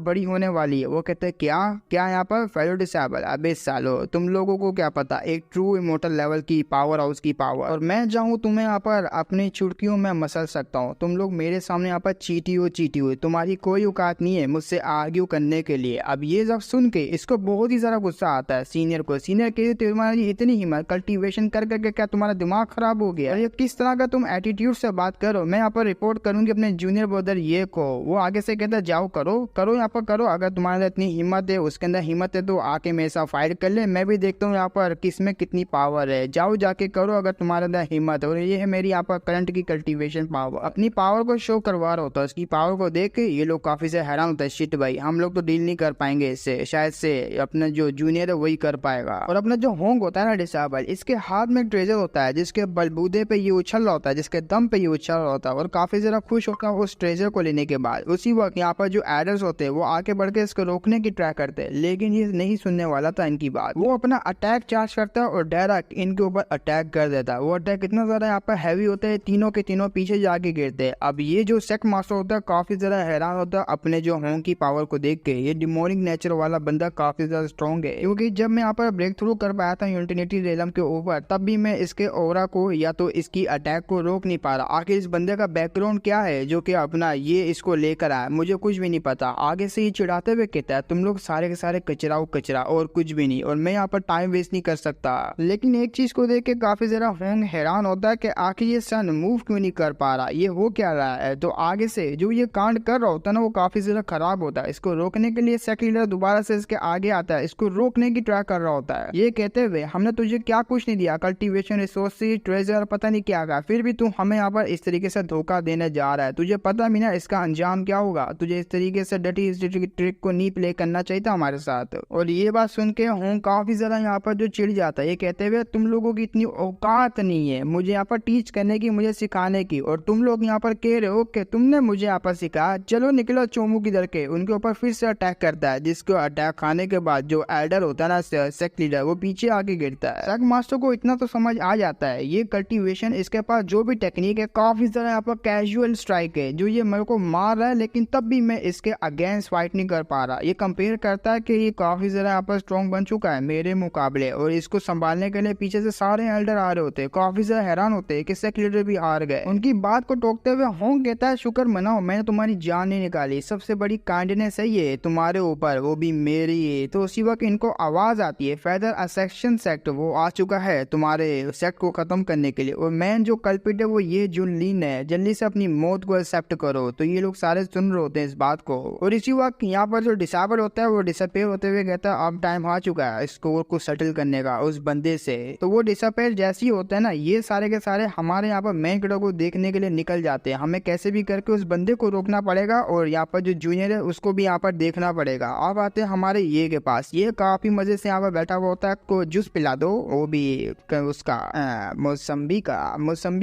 बड़ी होने वाली है। वो कहते हैं क्या क्या यहाँ पर फेलो डिसेबल, अबे सालो तुम लोगों को क्या पता एक ट्रू इमोर्टल लेवल की पावर हाउस की पावर, और मैं चाहूँ तुम्हें यहाँ पर अपनी चुटकियों में मसल सकता हूँ। तुम लोग मेरे सामने यहाँ पर चीटी हो, तुम्हारी कोई औकात नहीं है मुझसे आर्ग्यू करने के लिए। अब ये जब सुन के इसको बहुत ही ज्यादा गुस्सा आता है सीनियर को। सीनियर के तुम्हारी इतनी हिम्मत, कल्टीवेशन कर करके क्या तुम्हारा दिमाग खराब हो गया? ये किस तरह का तुम एटीट्यूड से बात करो? मैं यहाँ पर रिपोर्ट करूंगी अपने जूनियर ब्रदर ये को। वो आगे से कहता है जाओ करो यहाँ पर करो, अगर तुम्हारे इतनी हिम्मत है, उसके अंदर हिम्मत है तो आके मेरे साथ फाइट कर ले, मैं भी देखता हूँ यहाँ पर किसमें कितनी पावर है, जाओ जाके करो अगर तुम्हारे अंदर हिम्मत है। और ये है मेरी यहाँ पर करंट की कल्टीवेशन पावर, अपनी पावर को शो करवा रहा होता है। उसकी पावर को देख के ये लोग काफी से हैरान होता है, शिट भाई हम लोग तो डील नहीं कर पाएंगे इससे, शायद से अपना जो जूनियर है वही कर पाएगा। और अपना जो होंग होता है ना डिसेबल, इसके हाथ में एक ट्रेजर होता है, जिसके बलबूदे पे ये उछल रहा होता है, जिसके दम पे ये उछल रहा होता है, और काफी ज्यादा खुश होकर उस ट्रेजर को लेने के बाद उसी वक्त यहाँ पर जो एडर्स होते हैं वो आके बढ़ के इसको रोकने की ट्राई करते हैं, लेकिन ये नहीं सुनने वाला था इनकी बात। वो अपना अटैक चार्ज करता है और डायरेक्ट इनके ऊपर अटैक कर देता है। वो अटैक इतना ज्यादा यहाँ पर हैवी होता है, तीनों के तीनों पीछे जाके गिरते हैं। अब ये जो सेक्ट मास्टर होता है काफी ज्यादा हैरान होता है अपने जो होंग की पावर को देख के। ये डिमोनिक नेचर वाला बंदा काफी ज्यादा स्ट्रॉन्ग है, क्योंकि जब मैं यहाँ पर ब्रेक थ्रू कर पाया था यूनिटी रेलम के ऊपर, तब भी मैं इसके ओरा को या तो इसकी अटैक को रोक नहीं पा रहा। आखिर इस बंदे का बैकग्राउंड क्या है जो कि अपना ये इसको लेकर आया, मुझे कुछ भी नहीं पता। आगे से ही चिढ़ाते हुए कहता है तुम लोग सारे के सारे कचरा और कुछ भी नहीं, और मैं यहाँ पर टाइम वेस्ट नहीं कर सकता। लेकिन एक चीज को देख के काफी ज्यादा होंग हैरान होता है कि आखिर ये सन मूव क्यों नहीं कर पा रहा, ये हो क्या रहा है। तो आगे से जो ये कांड कर रहा होता है ना, वो काफी ज्यादा खराब होता है। इसको रोकने के लिए सेक्रेटरी दोबारा से इसके आगे आता है, इसको रोकने की ट्राई कर रहा होता है। ये कहते हुए हमने तुझे क्या कुछ नहीं दिया, कल्टीवेशन रिसोर्सेज ट्रेजर पता नहीं क्या का, फिर भी तू हमें यहाँ पर इस तरीके से धोखा देने जा रहा है। तुझे पता भी ना इसका अंजाम क्या होगा, तुझे इस तरीके से डटी ट्रिक को नहीं प्ले करना चाहिए था हमारे साथ। और ये बात सुन के होंग काफी ज्यादा यहाँ पर जो चिढ़ जाता है, ये कहते हुए तुम लोगों की इतनी औकात नहीं है मुझे यहाँ पर टीच करने की, मुझे सिखाने की, और तुम लोग यहाँ पर कह रहे हो कि तुमने मुझे यहाँ पर सिखाया, चलो निकलो चोमू की दर के। उनके ऊपर फिर से अटैक करता है, जिसको अटैक खाने के बाद जो एल्डर होता है ना सेक्ट लीडर, वो पीछे आके गिरता है। सेक्ट मास्टर को इतना तो समझ आ जाता है ये कल्टीवेशन, इसके पास जो भी टेक्निक है काफी ज्यादा यहाँ पर कैजुअल स्ट्राइक है, जो ये मेरे को मार रहा है लेकिन तब भी मैं इसके अगेंस्ट फाइट नहीं कर पा रहा। ये कंपेयर करता है कि ये काफी ज्यादा यहाँ पर स्ट्रॉन्ग बन चुका है मेरे मुकाबले, और इसको संभालने के लिए पीछे से सारे एल्डर आ रहे होते हैं। काफी ज्यादा हैरान होते हैं कि सेक्ट लीडर भी हार गए। उनकी बात को टोकते हुए होंग कहता है शुक्र मनाओ मैंने तुम्हारी जान नहीं निकाली, सबसे बड़ी काइंडनेस है ये तुम्हारे ऊपर, वो भी मेरी है। तो उसी वक्त इनको आवाज आती है फेदर असेक्शन सेक्ट वो आ चुका है तुम्हारे सेक्ट को खत्म करने के लिए, और मैन जो कल्पिट है वो ये जुन लीन है, जल्दी से अपनी मौत को एक्सेप्ट करो। तो ये लोग सारे सुन रहे होते हैं इस बात को, और इसी वक्त यहाँ पर जो डिसेबल होता है वो डिसअपियर होते हुए कहता है अब टाइम आ चुका है, स्कोर को सेटल करने का उस बंदे से। तो वो डिसअपेयर जैसे ही होता है ना, ये सारे के सारे हमारे यहाँ पर मेन कैरेक्टर को देखने के लिए निकल जाते हैं। हमें कैसे भी करके उस बंदे को रोकना पड़ेगा और यहाँ पर जो जूनियर है उसको भी यहाँ पर देखना पड़ेगा। अब आते हैं हमारे ये के पास। ये काफी मजे से यहाँ पर बैठा हुआ होता है, को जूस पिला दो, वो भी उसका मौसम्बी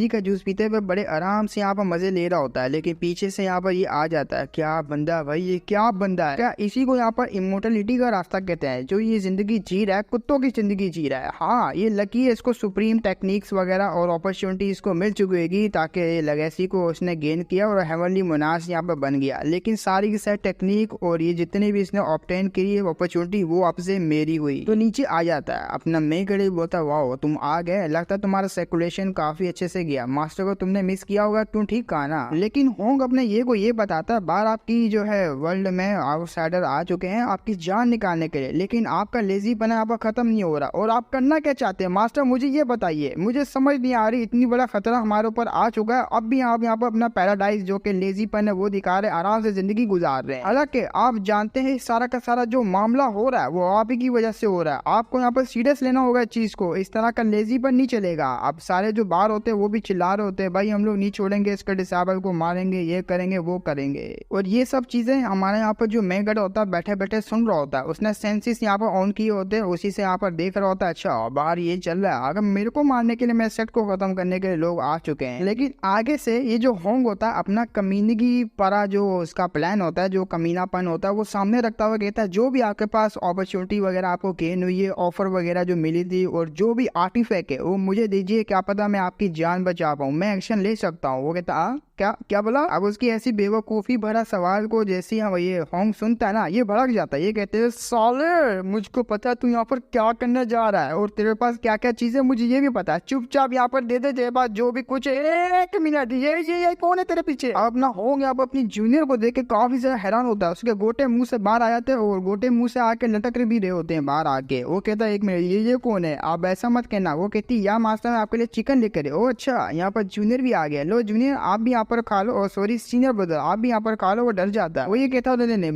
का जूस पीते हुए बड़े आराम से यहाँ पर मजे ले रहा होता है। लेकिन पीछे से यहाँ पर ये आ जाता है। क्या बंदा भाई, ये क्या बंदा है, क्या इसी को यहाँ पर इमोर्टलिटी का रास्ता कहते हैं, जो ये जिंदगी जी रहा है, कुत्तों की जिंदगी जी रहा है। हाँ, ये लकी है, इसको सुप्रीम टेक्निक्स वगैरह और अपॉर्चुनिटी इसको मिल चुकी होगी, ताकि लेगेसी को उसने गेन किया और हेवनली मोनार्च यहाँ पर बन गया। लेकिन सारी की सारी टेक्निक और ये जितने भी इसने ऑब्टेन की अपॉर्चुनिटी वो आपसे मेरी हुई। तो नीचे आ जाता है अपना मेन कैरेक्टर, बोलता है वाओ तुम आ गए, लगता है तुम्हारा सर्कुलेशन काफी अच्छे से गया, मास्टर को तुमने मिस किया होगा, तुम ठीक कहा ना। लेकिन होंग अपने ये को ये बताता है बाहर आपकी जो है वर्ल्ड में आउटसाइडर आ चुके हैं आपकी जान निकालने के लिए, लेकिन आपका लेजीपना यहाँ पर खत्म नहीं हो रहा। और आप करना क्या चाहते हैं मास्टर, मुझे ये बताइए, मुझे समझ नहीं आ रही। इतनी बड़ा खतरा हमारे ऊपर आ चुका है, अब भी आप यहाँ पर अपना पैराडाइज जो कि लेजीपन है वो दिखा रहे, आराम से जिंदगी गुजार रहे हैं। हालांकि आप जानते हैं सारा का सारा जो मामला हो रहा है वो आप ही की वजह से हो रहा है। आपको यहाँ पर सीरियस लेना होगा इस चीज को, इस तरह का लेजीपन नहीं चलेगा। अब सारे जो बाहर होते हैं वो भी चिल्ला रहे होते हैं भाई हम लोग नहीं छोड़ेंगे, इसके डिसेबल को मारेंगे, ये करेंगे वो करेंगे। और ये सब चीजें हमारे यहाँ पर जो मेन गड होता है बैठे बैठे सुन रहा होता है, उसने सेंसिस यहाँ पर ऑन किए होते हैं, उसी से यहाँ पर देख रहा होता है अच्छा बाहर ये चल रहा है, अगर मेरे को मारने के लिए मेरे सेट को खत्म करने के लिए लोग आ चुके हैं। लेकिन आगे से ये जो होंग होता है अपना कमीनगी परा जो उसका प्लान होता है, जो कमीनापन होता है वो सामने रखता हुआ कहता है जो भी आपके पास अपॉर्चुनिटी वगैरह आपको गेन हुई है, ऑफर वगैरह जो मिली थी और जो भी आर्टिफैक्ट है वो मुझे दीजिए, क्या पता मैं आपकी जान बचा पाऊँ, मैं एक्शन ले सकता हूँ। वो कहता क्या क्या बोला। अब उसकी ऐसी बेवकूफ़ी भरा सवाल को जैसे हम ये होंग सुनता है ना, ये भड़क जाता है। ये कहते हैं साले मुझको पता तू यहाँ पर क्या करने जा रहा है और तेरे पास क्या क्या चीजें मुझे ये भी पता है, चुपचाप यहाँ पर दे दे तेरे पास जो भी कुछ है। एक मिनट, ये कौन है तेरे पीछे। अब ना होंग यहाँ पर अपनी जूनियर को देख के काफी ज्यादा हैरान होता है, उसके गोटे मुंह से बाहर आ जाते हैं और गोटे मुंह से आके लटक भी रहे होते हैं बाहर आके। वो कहता है एक मिनट, ये कौन है, आप ऐसा मत कहना। वो कहती या मास्टर मैं आपके लिए चिकन लेकर। ओ अच्छा, यहाँ पर जूनियर भी आ गया, लो जूनियर आप भी यहाँ पर खा लो, और सॉरी सीनियर ब्रदर आप भी यहाँ पर खा लो। वो डर जाता है, वो ये कहता है नहीं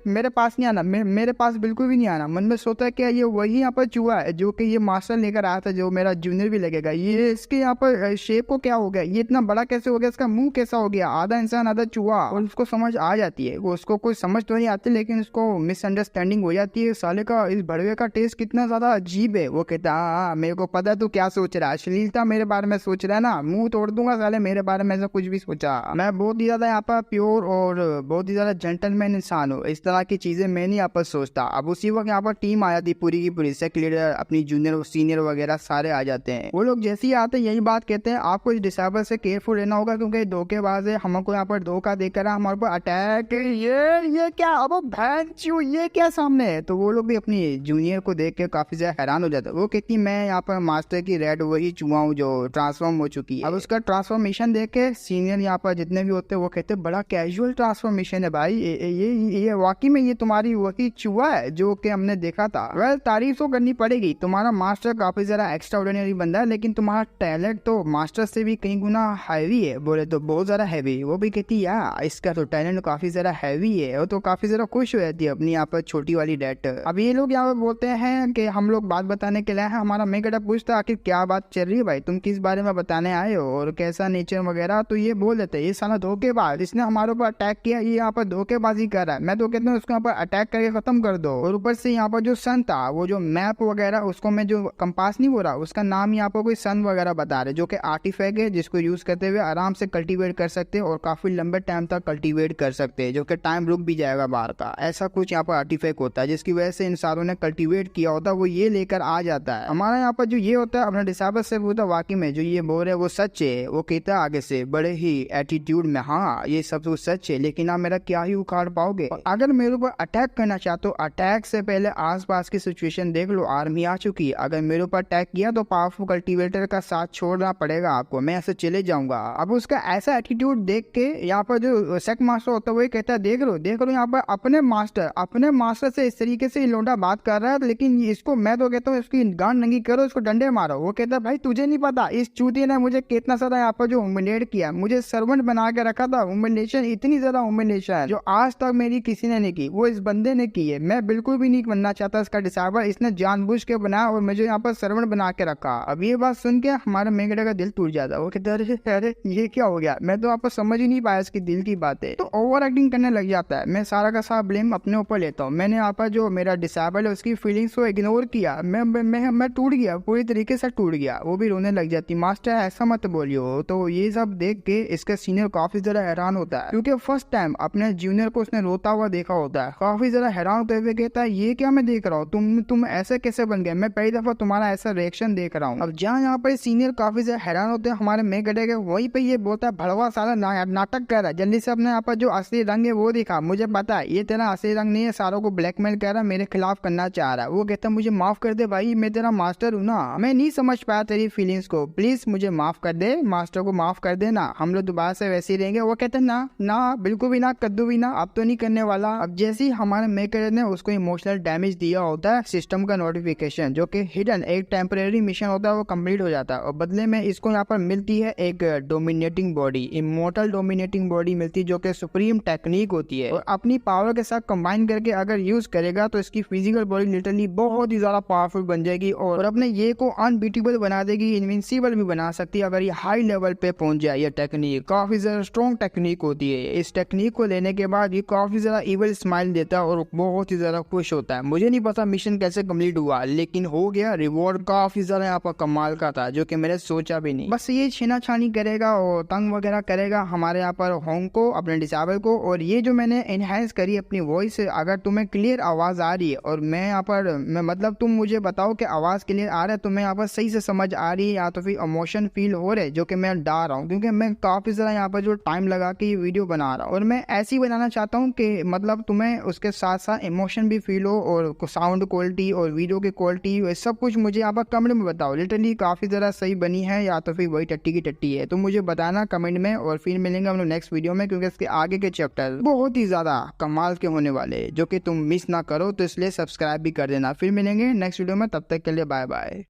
मेरे पास नहीं आना, मेरे पास बिल्कुल भी नहीं आना। मन में सोचता है क्या ये वही यहाँ पर चूहा है जो कि ये मास्टर लेकर आया था, जो मेरा जूनियर भी लगेगा। ये इसके यहाँ पर शेप को क्या हो गया, ये इतना बड़ा कैसे हो गया, इसका मुंह कैसा हो गया, आधा इंसान आधा चूहा। और उसको समझ आ जाती है, वो उसको कोई समझ तो नहीं आती लेकिन उसको मिसअंडरस्टैंडिंग हो जाती है, साले का इस भड़वे का टेस्ट कितना ज्यादा अजीब है। वो कहता हाँ मेरे को पता है तू क्या सोच रहा है, अश्लीलता मेरे बारे में सोच रहा है ना, मुंह तोड़ दूंगा साले मेरे बारे में ऐसा कुछ भी सोचा। मैं बहुत ही ज्यादा यहाँ पर प्योर और बहुत ही ज्यादा जेंटलमैन इंसान हूँ, इस तरह की चीजें मैं नहीं यहाँ पर सोचता। अब उसी वक्त यहाँ पर टीम आ जाती पूरी की पूरी, सेक लीडर अपनी जूनियर और सीनियर वगैरह सारे आ जाते हैं। वो लोग जैसे ही आते हैं यही बात कहते हैं आपको इस डिसेबल से केयरफुल रहना होगा क्योंकि धोखेबाज है, हमको यहाँ पर धोखा देकर हमारे पर अटैक। ये क्या, अब भैंचू ये क्या सामने है। तो वो लोग भी अपनी जूनियर को देख के काफी ज्यादा हैरान हो जाते हैं। वो कहती मैं यहाँ पर मास्टर की रेड वही चूहा हूँ जो ट्रांसफॉर्म हो चुकी है। अब उसका ट्रांसफॉर्मेशन देख के सीनियर यहाँ पर जितने भी होते हैं वो कहते हैं बड़ा कैजुअल ट्रांसफॉर्मेशन है भाई, ये वाकई में ये तुम्हारी वही चूहा है जो कि हमने देखा था। वेल तारीफ तो करनी पड़ेगी, तुम्हारा मास्टर काफी ज्यादा एक्स्ट्रा ऑर्डिनरी बंदा है, लेकिन तुम्हारा टैलेंट तो मास्टर से भी कई गुना हैवी है। बोले तो बहुत ज्यादा हैवी। वो भी कहती है इसका तो टैलेंट काफी ज्यादा हैवी है। वो तो काफी ज्यादा खुश हो जाती है अपनी यहाँ पर छोटी वाली डेट। अब ये लोग यहाँ पर बोलते हैं कि हम लोग बात बताने के लिए हैं। हमारा मेगड़ा पूछता आखिर क्या बात चल रही है भाई, तुम किस बारे में बताने आए हो और कैसा नेचर वगैरह। तो ये बोल देते ये साला धोखेबाज, इसने हमारे ऊपर अटैक किया, ये यहाँ पर धोखेबाजी कर रहा है। मैं तो कहता हूँ उसको यहाँ पर अटैक करके खत्म कर दो। और ऊपर से यहाँ पर जो सन था वो जो मैप वगैरह उसको मैं जो कंपास नहीं बोल रहा उसका नाम यहाँ पर कोई सन वगैरह बता रहे जो कि आर्टिफैक्ट है जिसको यूज करते हुए आराम से कल्टीवेट कर सकते हैं और काफी लंबे टाइम तक कल्टीवेट कर सकते हैं, जो कि टाइम रुक भी जाएगा बाहर का। ऐसा कुछ यहाँ पर आर्टिफैक्ट होता है जिसकी वजह से इंसानों ने कल्टीवेट किया होता है, वो ये लेकर आ जाता है। हमारा यहाँ पर जो ये होता है अपना डिसेबल से पूछता वाकई में जो ये बोल रहे वो सच है। वो कहता है आगे से बड़े ही एटीट्यूड में हाँ ये सब तो सच है, लेकिन आप मेरा क्या ही उखाड़ पाओगे। अगर मेरे ऊपर अटैक करना चाहते हो अटैक से पहले आसपास की सिचुएशन देख लो, आर्मी आ चुकी है। अगर मेरे ऊपर अटैक किया तो पावरफुल कल्टीवेटर का साथ छोड़ना पड़ेगा आपको, मैं ऐसे चले जाऊंगा। अब उसका ऐसा एटीट्यूड देख के यहाँ पर जो सेक मास्टर होता है वही कहता है देख लो यहाँ पर अपने मास्टर से इस तरीके से लोंडा बात कर रहा है, लेकिन इसको मैं तो कहता हूँ इसकी गांड नंगी करो, इसको डंडे मारो। वो कहता है भाई तुझे नहीं पता इस चूतिए ने मुझे कितना सारा यहाँ पर जो ह्यूमिलेट किया, मुझे सर्वेंट बना के रखा था। ह्यूमिलेशन, इतनी ज्यादा ह्यूमिलेशन जो आज तक मेरी किसी ने नहीं की, वो इस बंदे ने की है। मैं बिल्कुल भी नहीं बनना चाहता इसका डिसेबल, इसने जानबूझ के बनाया और मुझे यहाँ पर सर्वेंट बना के रखा। अब ये बात सुन के हमारा मेगडा का दिल टूट जाता है। वो कहता अरे ये क्या हो गया, मैं तो आपको समझ ही नहीं पाया इसकी दिल की बातें। तो ओवर एक्टिंग करने लग जाता है। मैं सारा का सारा ब्लेम अपने ऊपर लेता हूँ। मैंने यहाँ पर जो मेरा डिसेबल है उसकी फीलिंग्स को इग्नोर किया। मैं टूट गया, पूरी तरीके से टूट गया। वो भी रोने लग जाती, मास्टर ऐसा मत बोलियो। तो ये सब देख के इसका सीनियर काफी ज्यादा हैरान होता है, क्योंकि फर्स्ट टाइम अपने जूनियर को उसने रोता हुआ देखा होता है। काफी ज्यादा हैरान होते हुए कहता है ये क्या मैं देख रहा हूँ, तुम ऐसे कैसे बन गए, मैं पहली दफा तुम्हारा ऐसा रिएक्शन देख रहा हूँ। अब जहाँ यहाँ पर सीनियर काफी ज्यादा हैरान होते हैं हमारे में गडे के, वहीं पे ये बोलता है भड़वा सारा नाटक कर रहा है, जल्दी से अपने यहाँ पर जो असली रंग है वो दिखा। मुझे पता है ये तेरा असली रंग नहीं है, सारों को ब्लैकमेल कर रहा, मेरे खिलाफ करना चाह रहा है। वो कहता है मुझे माफ कर दे भाई, मैं तेरा मास्टर हूँ ना, मैं नहीं समझ पाया तेरी फीलिंग्स को, प्लीज मुझे माफ कर दे, मास्टर को माफ कर देना, हम लोग दोबारा से वैसे ही रहेंगे। वो कहते हैं ना ना बिल्कुल भी ना, कद्दू भी ना, अब तो नहीं करने वाला। अब जैसे ही हमारे मेकर ने उसको इमोशनल डैमेज दिया होता है, सिस्टम का नोटिफिकेशन जो कि हिडन एक टेम्परेरी मिशन होता है वो कंप्लीट हो जाता है, और बदले में इसको यहाँ पर मिलती है एक dominating body, immortal dominating body मिलती है, जो कि सुप्रीम टेक्निक होती है। और अपनी पावर के साथ कंबाइन करके अगर यूज करेगा तो इसकी फिजिकल बॉडी लिटरली बहुत ही ज्यादा पावरफुल बन जाएगी, और अपने ये को अनबीटेबल बना देगी, इनविंसिबल भी बना सकती है अगर ये हाई लेवल पे पहुंच जाए। ये टेक्निक काफी ज्यादा स्ट्रॉन्ग टेक्निक होती है। इस टेक्निक को लेने के बाद ये काफी ज्यादा इविल स्माइल देता है और बहुत ही ज्यादा खुश होता है। मुझे नहीं पता मिशन कैसे कंप्लीट हुआ, लेकिन हो गया। रिवॉर्ड काफी ज्यादा यहाँ पर कमाल का था, जो कि मैंने सोचा भी नहीं। बस ये छीना छानी करेगा और तंग वगैरह करेगा हमारे यहाँ पर होंग को, अपने डिसेबल को। और ये जो मैंने एनहांस करी अपनी वॉइस, अगर तुम्हें क्लियर आवाज आ रही है और मैं यहाँ पर मतलब तुम मुझे बताओ कि आवाज क्लियर आ रहा है, तुम्हें यहाँ पर सही से समझ आ रही है या तो फिर इमोशन फील हो रहे जो कि मैं डाल रहा हूँ, क्योंकि मैं काफी ज्यादा यहाँ पर जो टाइम लगा के ये वीडियो बना रहा हूँ, और मैं ऐसी बनाना चाहता हूँ कि मतलब तुम्हें उसके साथ साथ इमोशन भी फील हो, और साउंड क्वालिटी और वीडियो की क्वालिटी सब कुछ मुझे यहाँ पर कमेंट में बताओ। लिटरली काफी ज्यादा सही बनी है या तो फिर वही टट्टी की टट्टी है, तो मुझे बताना कमेंट में। और फिर मिलेंगे हम लोग नेक्स्ट वीडियो में, क्योंकि इसके आगे के चैप्टर बहुत ही ज्यादा कमाल के होने वाले, जो कि तुम मिस ना करो, तो इसलिए सब्सक्राइब भी कर देना। फिर मिलेंगे नेक्स्ट वीडियो में, तब तक के लिए बाय बाय।